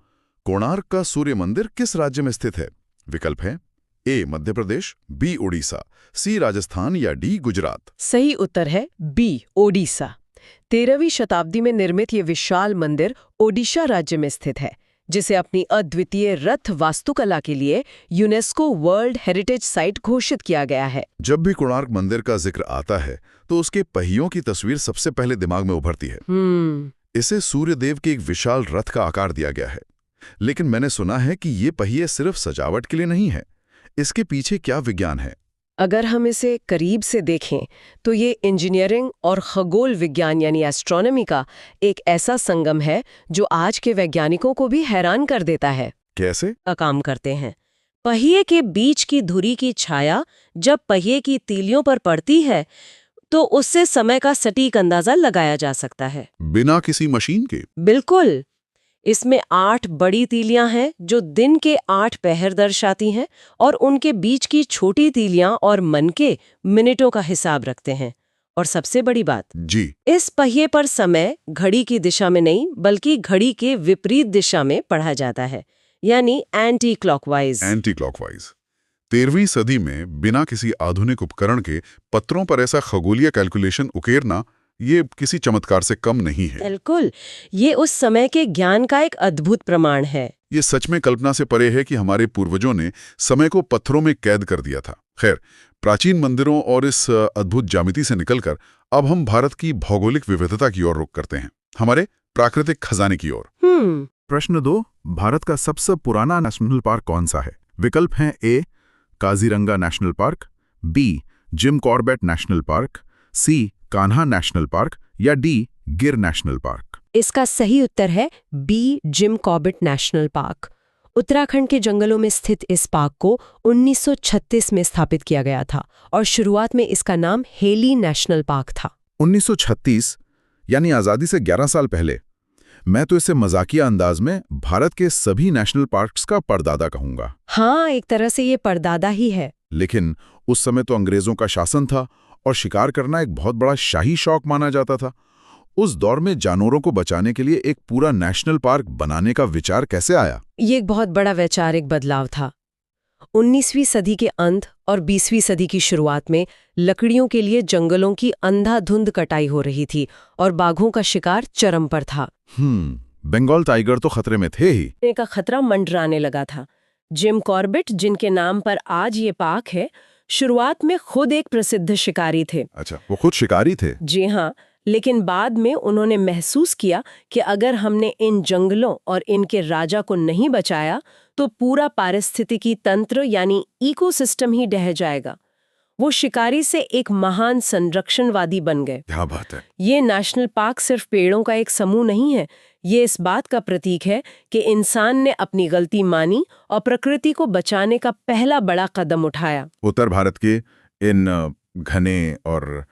कोणार्क का सूर्य मंदिर किस राज्य में स्थित है? विकल्प है ए मध्य प्रदेश, बी उड़ीसा, सी राजस्थान या डी गुजरात। सही उत्तर है बी, ओडिशा। 13वीं शताब्दी में निर्मित ये विशाल मंदिर ओडिशा राज्य में स्थित है, जिसे अपनी अद्वितीय रथ वास्तुकला के लिए यूनेस्को वर्ल्ड हेरिटेज साइट घोषित किया गया है। जब भी कोणार्क मंदिर का जिक्र आता है तो उसके पहियों की तस्वीर सबसे पहले दिमाग में उभरती है। इसे सूर्यदेव के एक विशाल रथ का आकार दिया गया है। लेकिन मैंने सुना है कि ये पहिए सिर्फ सजावट के लिए नहीं है। इसके पीछे क्या विज्ञान है? अगर हम इसे करीब से देखें तो ये इंजीनियरिंग और खगोल विज्ञान यानी एस्ट्रोनॉमी का एक ऐसा संगम है जो आज के वैज्ञानिकों को भी हैरान कर देता है। कैसे काम करते हैं? पहिए के बीच की धुरी की छाया जब पहिए की तीलियों पर पड़ती है तो उससे समय का सटीक अंदाजा लगाया जा सकता है, बिना किसी मशीन के। बिल्कुल। इसमें 8 बड़ी तीलियां हैं जो दिन के 8 पहर दर्शाती हैं और उनके बीच की छोटी तीलियां और मनके मिनटों का हिसाब रखते हैं। और सबसे बड़ी बात, जी, इस पहिए पर समय घड़ी की दिशा में नहीं बल्कि घड़ी के विपरीत दिशा में पढ़ा जाता है, यानी एंटी क्लॉकवाइज। 13वीं सदी में बिना किसी आधुनिक उपकरण के पत्रों पर ऐसा खगोलीय कैलकुलेशन उकेरना ये किसी चमत्कार से कम नहीं है। बिल्कुल, ये उस समय के ज्ञान का एक अद्भुत प्रमाण है। ये सच में कल्पना से परे है कि हमारे पूर्वजों ने समय को पत्थरों में कैद कर दिया था। खैर, प्राचीन मंदिरों और इस अद्भुत ज्यामिति से निकलकर अब हम भारत की भौगोलिक विविधता की ओर रुख करते हैं, हमारे प्राकृतिक खजाने की ओर। प्रश्न 2, भारत का सबसे पुराना नेशनल पार्क कौन सा है? विकल्प हैं A Kaziranga national park, B Jim Corbett national park, C Kanha national park या डी गिर नेशनल पार्क। इसका सही उत्तर है B, Jim Corbett national park. Uttarakhand के जंगलों में स्थित इस पार्क को 1936 में स्थापित किया गया था और शुरुआत में इसका नाम हेली नेशनल पार्क था। 1936 यानी आजादी से 11 साल पहले। मैं तो इसे मजाकिया अंदाज में भारत के सभी नेशनल पार्क्स का परदादा कहूंगा। हाँ, एक तरह से ये परदादा ही है। लेकिन उस समय तो अंग्रेजों का शासन था और शिकार करना एक बहुत बड़ा शाही शौक माना जाता था। उस दौर में जानवरों को बचाने के लिए एक पूरा नेशनल पार्क बनाने का विचार कैसे आया? ये एक बहुत बड़ा वैचारिक बदलाव था। 19वीं सदी के अंत और 20वीं सदी की शुरुआत में लकड़ियों के लिए जंगलों की अंधाधुंध कटाई हो रही थी और बाघों का शिकार चरम पर था। बंगाल टाइगर तो खतरे में थे ही। का खतरा मंडराने लगा था। जिम कॉर्बेट, जिनके नाम पर आज ये पार्क है, शुरुआत में खुद एक प्रसिद्ध शिकारी थे। अच्छा, वो खुद शिकारी थे? जी हाँ, लेकिन बाद में उन्होंने महसूस किया कि अगर हमने इन जंगलों और इनके राजा को नहीं बचाया तो पूरा पारिस्थितिकी तंत्र यानी इकोसिस्टम ही ढह जाएगा। वो शिकारी से एक महान संरक्षणवादी बन गए। क्या बात है! ये नेशनल पार्क सिर्फ पेड़ों का एक समूह नहीं है, ये इस बात का प्रतीक है कि इंसान ने अपनी गलती मानी और प्रकृति को बचाने का पहला बड़ा कदम उठाया। उत्तर भारत के इन घने और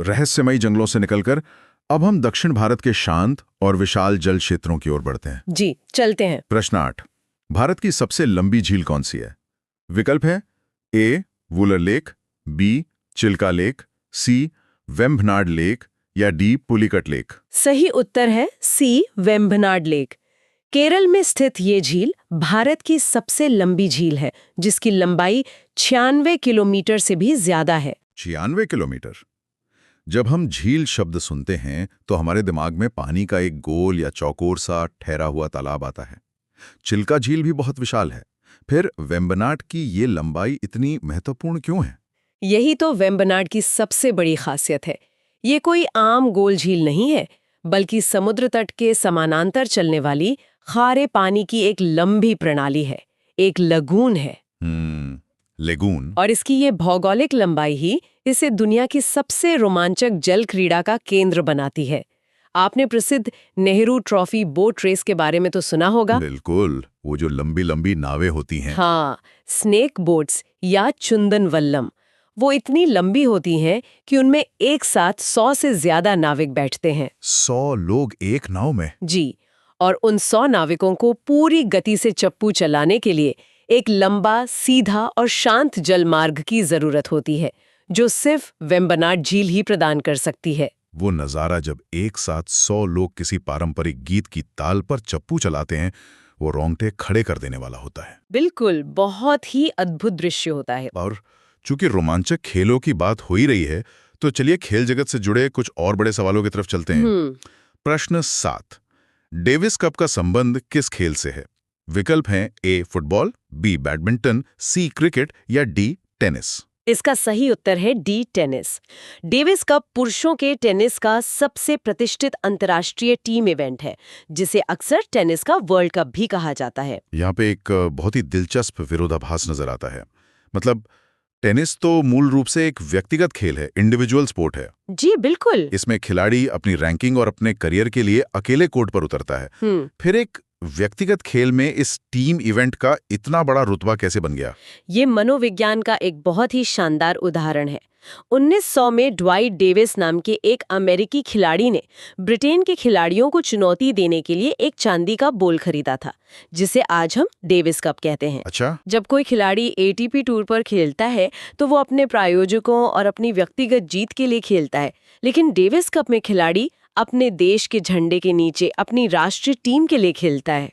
रहस्यमयी जंगलों से निकलकर अब हम दक्षिण भारत के शांत और विशाल जल क्षेत्रों की ओर बढ़ते हैं। जी, चलते हैं। प्रश्न 8, भारत की सबसे लंबी झील कौन सी है? विकल्प है A Wular lake, B Chilika lake, C Vembanad lake या डी पुलिकट लेक। सही उत्तर है सी, वेम्बनाड लेक। केरल में स्थित ये झील भारत की सबसे लंबी झील है, जिसकी लंबाई 96 किलोमीटर से भी ज्यादा है। 96 किलोमीटर। जब हम झील शब्द सुनते हैं तो हमारे दिमाग में पानी का एक गोल या चौकोर सा ठहरा हुआ तालाब आता है। चिल्का झील भी बहुत विशाल है। फिर वेम्बनाड की ये लंबाई इतनी महत्वपूर्ण क्यों है? यही तो वेम्बनाड की सबसे बड़ी खासियत है। ये कोई आम गोल झील नहीं है, बल्कि समुद्र तट के समानांतर चलने वाली खारे पानी की एक लंबी प्रणाली है, एक लगून है। लेगून। और इसकी ये भौगोलिक लंबाई ही इसे दुनिया की सबसे रोमांचक जल क्रीड़ा का केंद्र बनाती है। आपने प्रसिद्ध नेहरू ट्रॉफी बोट रेस के बारे में तो सुना होगा। बिल्कुल, वो जो लंबी लंबी नावें होती हैं। हाँ, स्नेक बोट्स या चुंदन वल्लम। वो इतनी लंबी होती हैं कि उनमें एक साथ 100 से ज्यादा नाविक बैठते हैं। 100 लोग एक नाव में? जी, और उन 100 नाविकों को पूरी गति से चप्पू चलाने के लिए एक लंबा, सीधा और शांत जलमार्ग की जरूरत होती है, जो सिर्फ वेम्बनाड झील ही प्रदान कर सकती है। वो नज़ारा जब एक साथ 100 लोग किसी पारंपरिक गीत की ताल पर चप्पू चलाते हैं, वो रोंगटे खड़े कर देने वाला होता है। बिल्कुल, बहुत ही अद्भुत दृश्य होता है। और चूंकि रोमांचक खेलों की बात हो ही रही है, तो चलिए खेल जगत से जुड़े कुछ और बड़े सवालों की तरफ चलते हैं। प्रश्न 7। डेविस कप का संबंध किस खेल से है? विकल्प हैं ए फुटबॉल, बी बैडमिंटन, सी क्रिकेट या डी टेनिस। इसका सही उत्तर है डी टेनिस। डेविस कप पुरुषों के टेनिस का सबसे प्रतिष्ठित अंतर्राष्ट्रीय टीम इवेंट है, जिसे अक्सर टेनिस का वर्ल्ड कप भी कहा जाता है। यहाँ पे एक बहुत ही दिलचस्प विरोधाभास नजर आता है। मतलब टेनिस तो मूल रूप से एक व्यक्तिगत खेल है, इंडिविजुअल स्पोर्ट है। जी बिल्कुल। इसमें खिलाड़ी अपनी रैंकिंग और अपने करियर के लिए अकेले कोर्ट पर उतरता है। फिर एक व्यक्तिगत खेल में इस टीम इवेंट का इतना बड़ा रुतबा कैसे बन गया? ये मनोविज्ञान का एक बहुत ही शानदार उदाहरण है। 1900 में ड्वाइट डेविस नाम के एक अमेरिकी खिलाड़ी ने ब्रिटेन के खिलाड़ियों को चुनौती देने के लिए एक चांदी का बोल खरीदा था, जिसे आज हम डेविस कप कहते हैं। अच्छा। जब कोई खिलाड़ी एटीपी टूर पर खेलता है तो वो अपने प्रायोजकों और अपनी व्यक्तिगत जीत के लिए खेलता है, लेकिन डेविस कप में खिलाड़ी अपने देश के झंडे के नीचे अपनी राष्ट्रीय टीम के लिए खेलता है।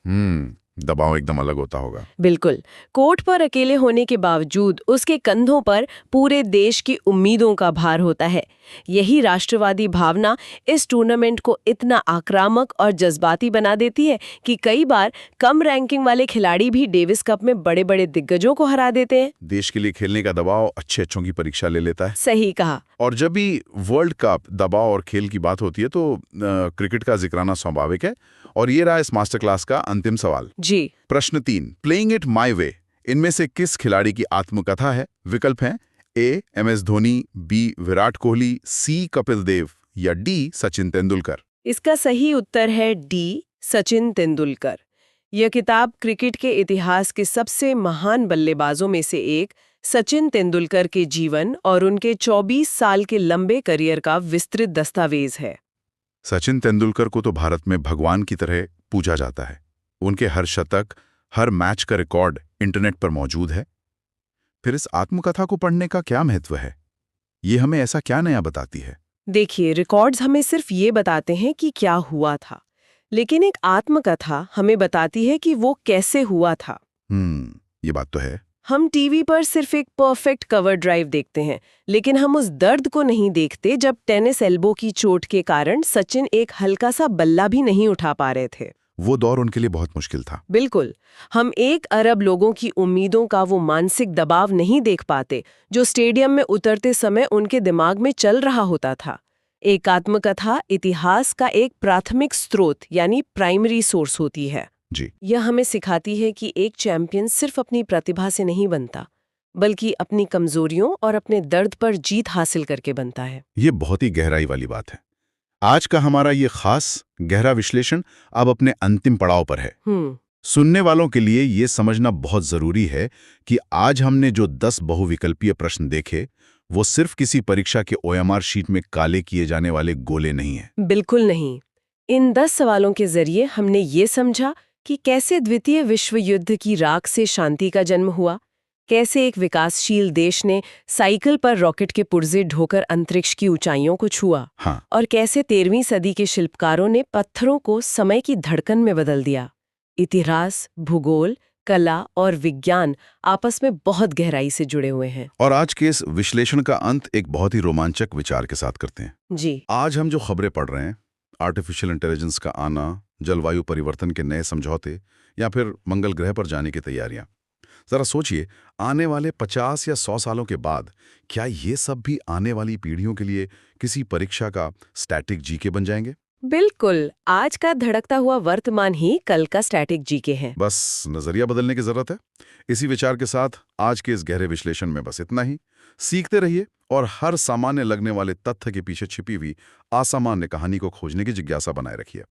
दबाव एकदम अलग होता होगा। बिल्कुल। कोर्ट पर अकेले होने के बावजूद उसके कंधों पर पूरे देश की उम्मीदों का भार होता है। यही राष्ट्रवादी भावना इस टूर्नामेंट को इतना आक्रामक और जज्बाती बना देती है कि कई बार कम रैंकिंग वाले खिलाड़ी भी डेविस कप में बड़े बड़े दिग्गजों को हरा देते हैं। देश के लिए खेलने का दबाव अच्छे अच्छों की परीक्षा ले लेता है। सही कहा। और जब भी वर्ल्ड कप, दबाव और खेल की बात होती है तो क्रिकेट का जिक्र आना स्वाभाविक है। और ये रहा इस मास्टर क्लास का अंतिम सवाल। जी। प्रश्न 3, प्लेइंग इट माई वे, इनमें से किस खिलाड़ी की आत्मकथा है? विकल्प हैं ए MS धोनी, बी विराट कोहली, सी कपिल देव या डी सचिन तेंदुलकर। इसका सही उत्तर है डी सचिन तेंदुलकर। यह किताब क्रिकेट के इतिहास के सबसे महान बल्लेबाजों में से एक सचिन तेंदुलकर के जीवन और उनके 24 साल के लंबे करियर का विस्तृत दस्तावेज है। सचिन तेंदुलकर को तो भारत में भगवान की तरह पूजा जाता है। उनके हर शतक, हर मैच का रिकॉर्ड इंटरनेट पर मौजूद है। फिर इस आत्मकथा को पढ़ने का क्या महत्व है? ये हमें ऐसा क्या नया बताती है? देखिए, रिकॉर्ड्स हमें सिर्फ ये बताते हैं कि क्या हुआ था, लेकिन एक आत्मकथा हमें बताती है कि वो कैसे हुआ था। ये बात तो है। हम टीवी पर सिर्फ एक परफेक्ट कवर ड्राइव देखते हैं, लेकिन हम उस दर्द को नहीं देखते जब टेनिस एल्बो की चोट के कारण सचिन एक हल्का सा बल्ला भी नहीं उठा पा रहे थे। वो दौर उनके लिए बहुत मुश्किल था। बिल्कुल। हम 1 अरब लोगों की उम्मीदों का वो मानसिक दबाव नहीं देख पाते जो स्टेडियम में उतरते समय उनके दिमाग में चल रहा होता था। एक आत्मकथा इतिहास का एक प्राथमिक स्रोत यानी प्राइमरी सोर्स होती है। जी। यह हमें सिखाती है कि एक चैंपियन सिर्फ अपनी प्रतिभा से नहीं बनता, बल्कि अपनी कमजोरियों और अपने दर्द पर जीत हासिल करके बनता है। ये बहुत ही गहराई वाली बात है। आज का हमारा ये खास गहरा विश्लेषण अब अपने अंतिम पड़ाव पर है। सुनने वालों के लिए ये समझना बहुत जरूरी है कि आज हमने जो 10 बहुविकल्पीय प्रश्न देखे, वो सिर्फ किसी परीक्षा के OMR शीट में काले किए जाने वाले गोले नहीं हैं। बिल्कुल नहीं। इन 10 सवालों के जरिए हमने ये समझा कि कैसे द्वितीय विश्व युद्ध की राख से शांति का जन्म हुआ, कैसे एक विकासशील देश ने साइकिल पर रॉकेट के पुर्जे ढोकर अंतरिक्ष की ऊंचाइयों को छुआ। हाँ। और कैसे 13वीं सदी के शिल्पकारों ने पत्थरों को समय की धड़कन में बदल दिया। इतिहास, भूगोल, कला और विज्ञान आपस में बहुत गहराई से जुड़े हुए हैं। और आज के इस विश्लेषण का अंत एक बहुत ही रोमांचक विचार के साथ करते हैं। जी। आज हम जो खबरें पढ़ रहे हैं, आर्टिफिशियल इंटेलिजेंस का आना, जलवायु परिवर्तन के नए समझौते या फिर मंगल ग्रह पर जाने की तैयारियां, जरा सोचिए, आने वाले 50 या 100 सालों के बाद क्या ये सब भी आने वाली पीढ़ियों के लिए किसी परीक्षा का स्टैटिक जीके बन जाएंगे? बिल्कुल, आज का धड़कता हुआ वर्तमान ही कल का स्टैटिक जीके है। बस नजरिया बदलने की जरूरत है। इसी विचार के साथ आज के इस गहरे विश्लेषण में बस इतना ही। सीखते रहिए और हर सामान्य लगने वाले तथ्य के पीछे छिपी हुई असामान्य कहानी को खोजने की जिज्ञासा बनाए रखिए।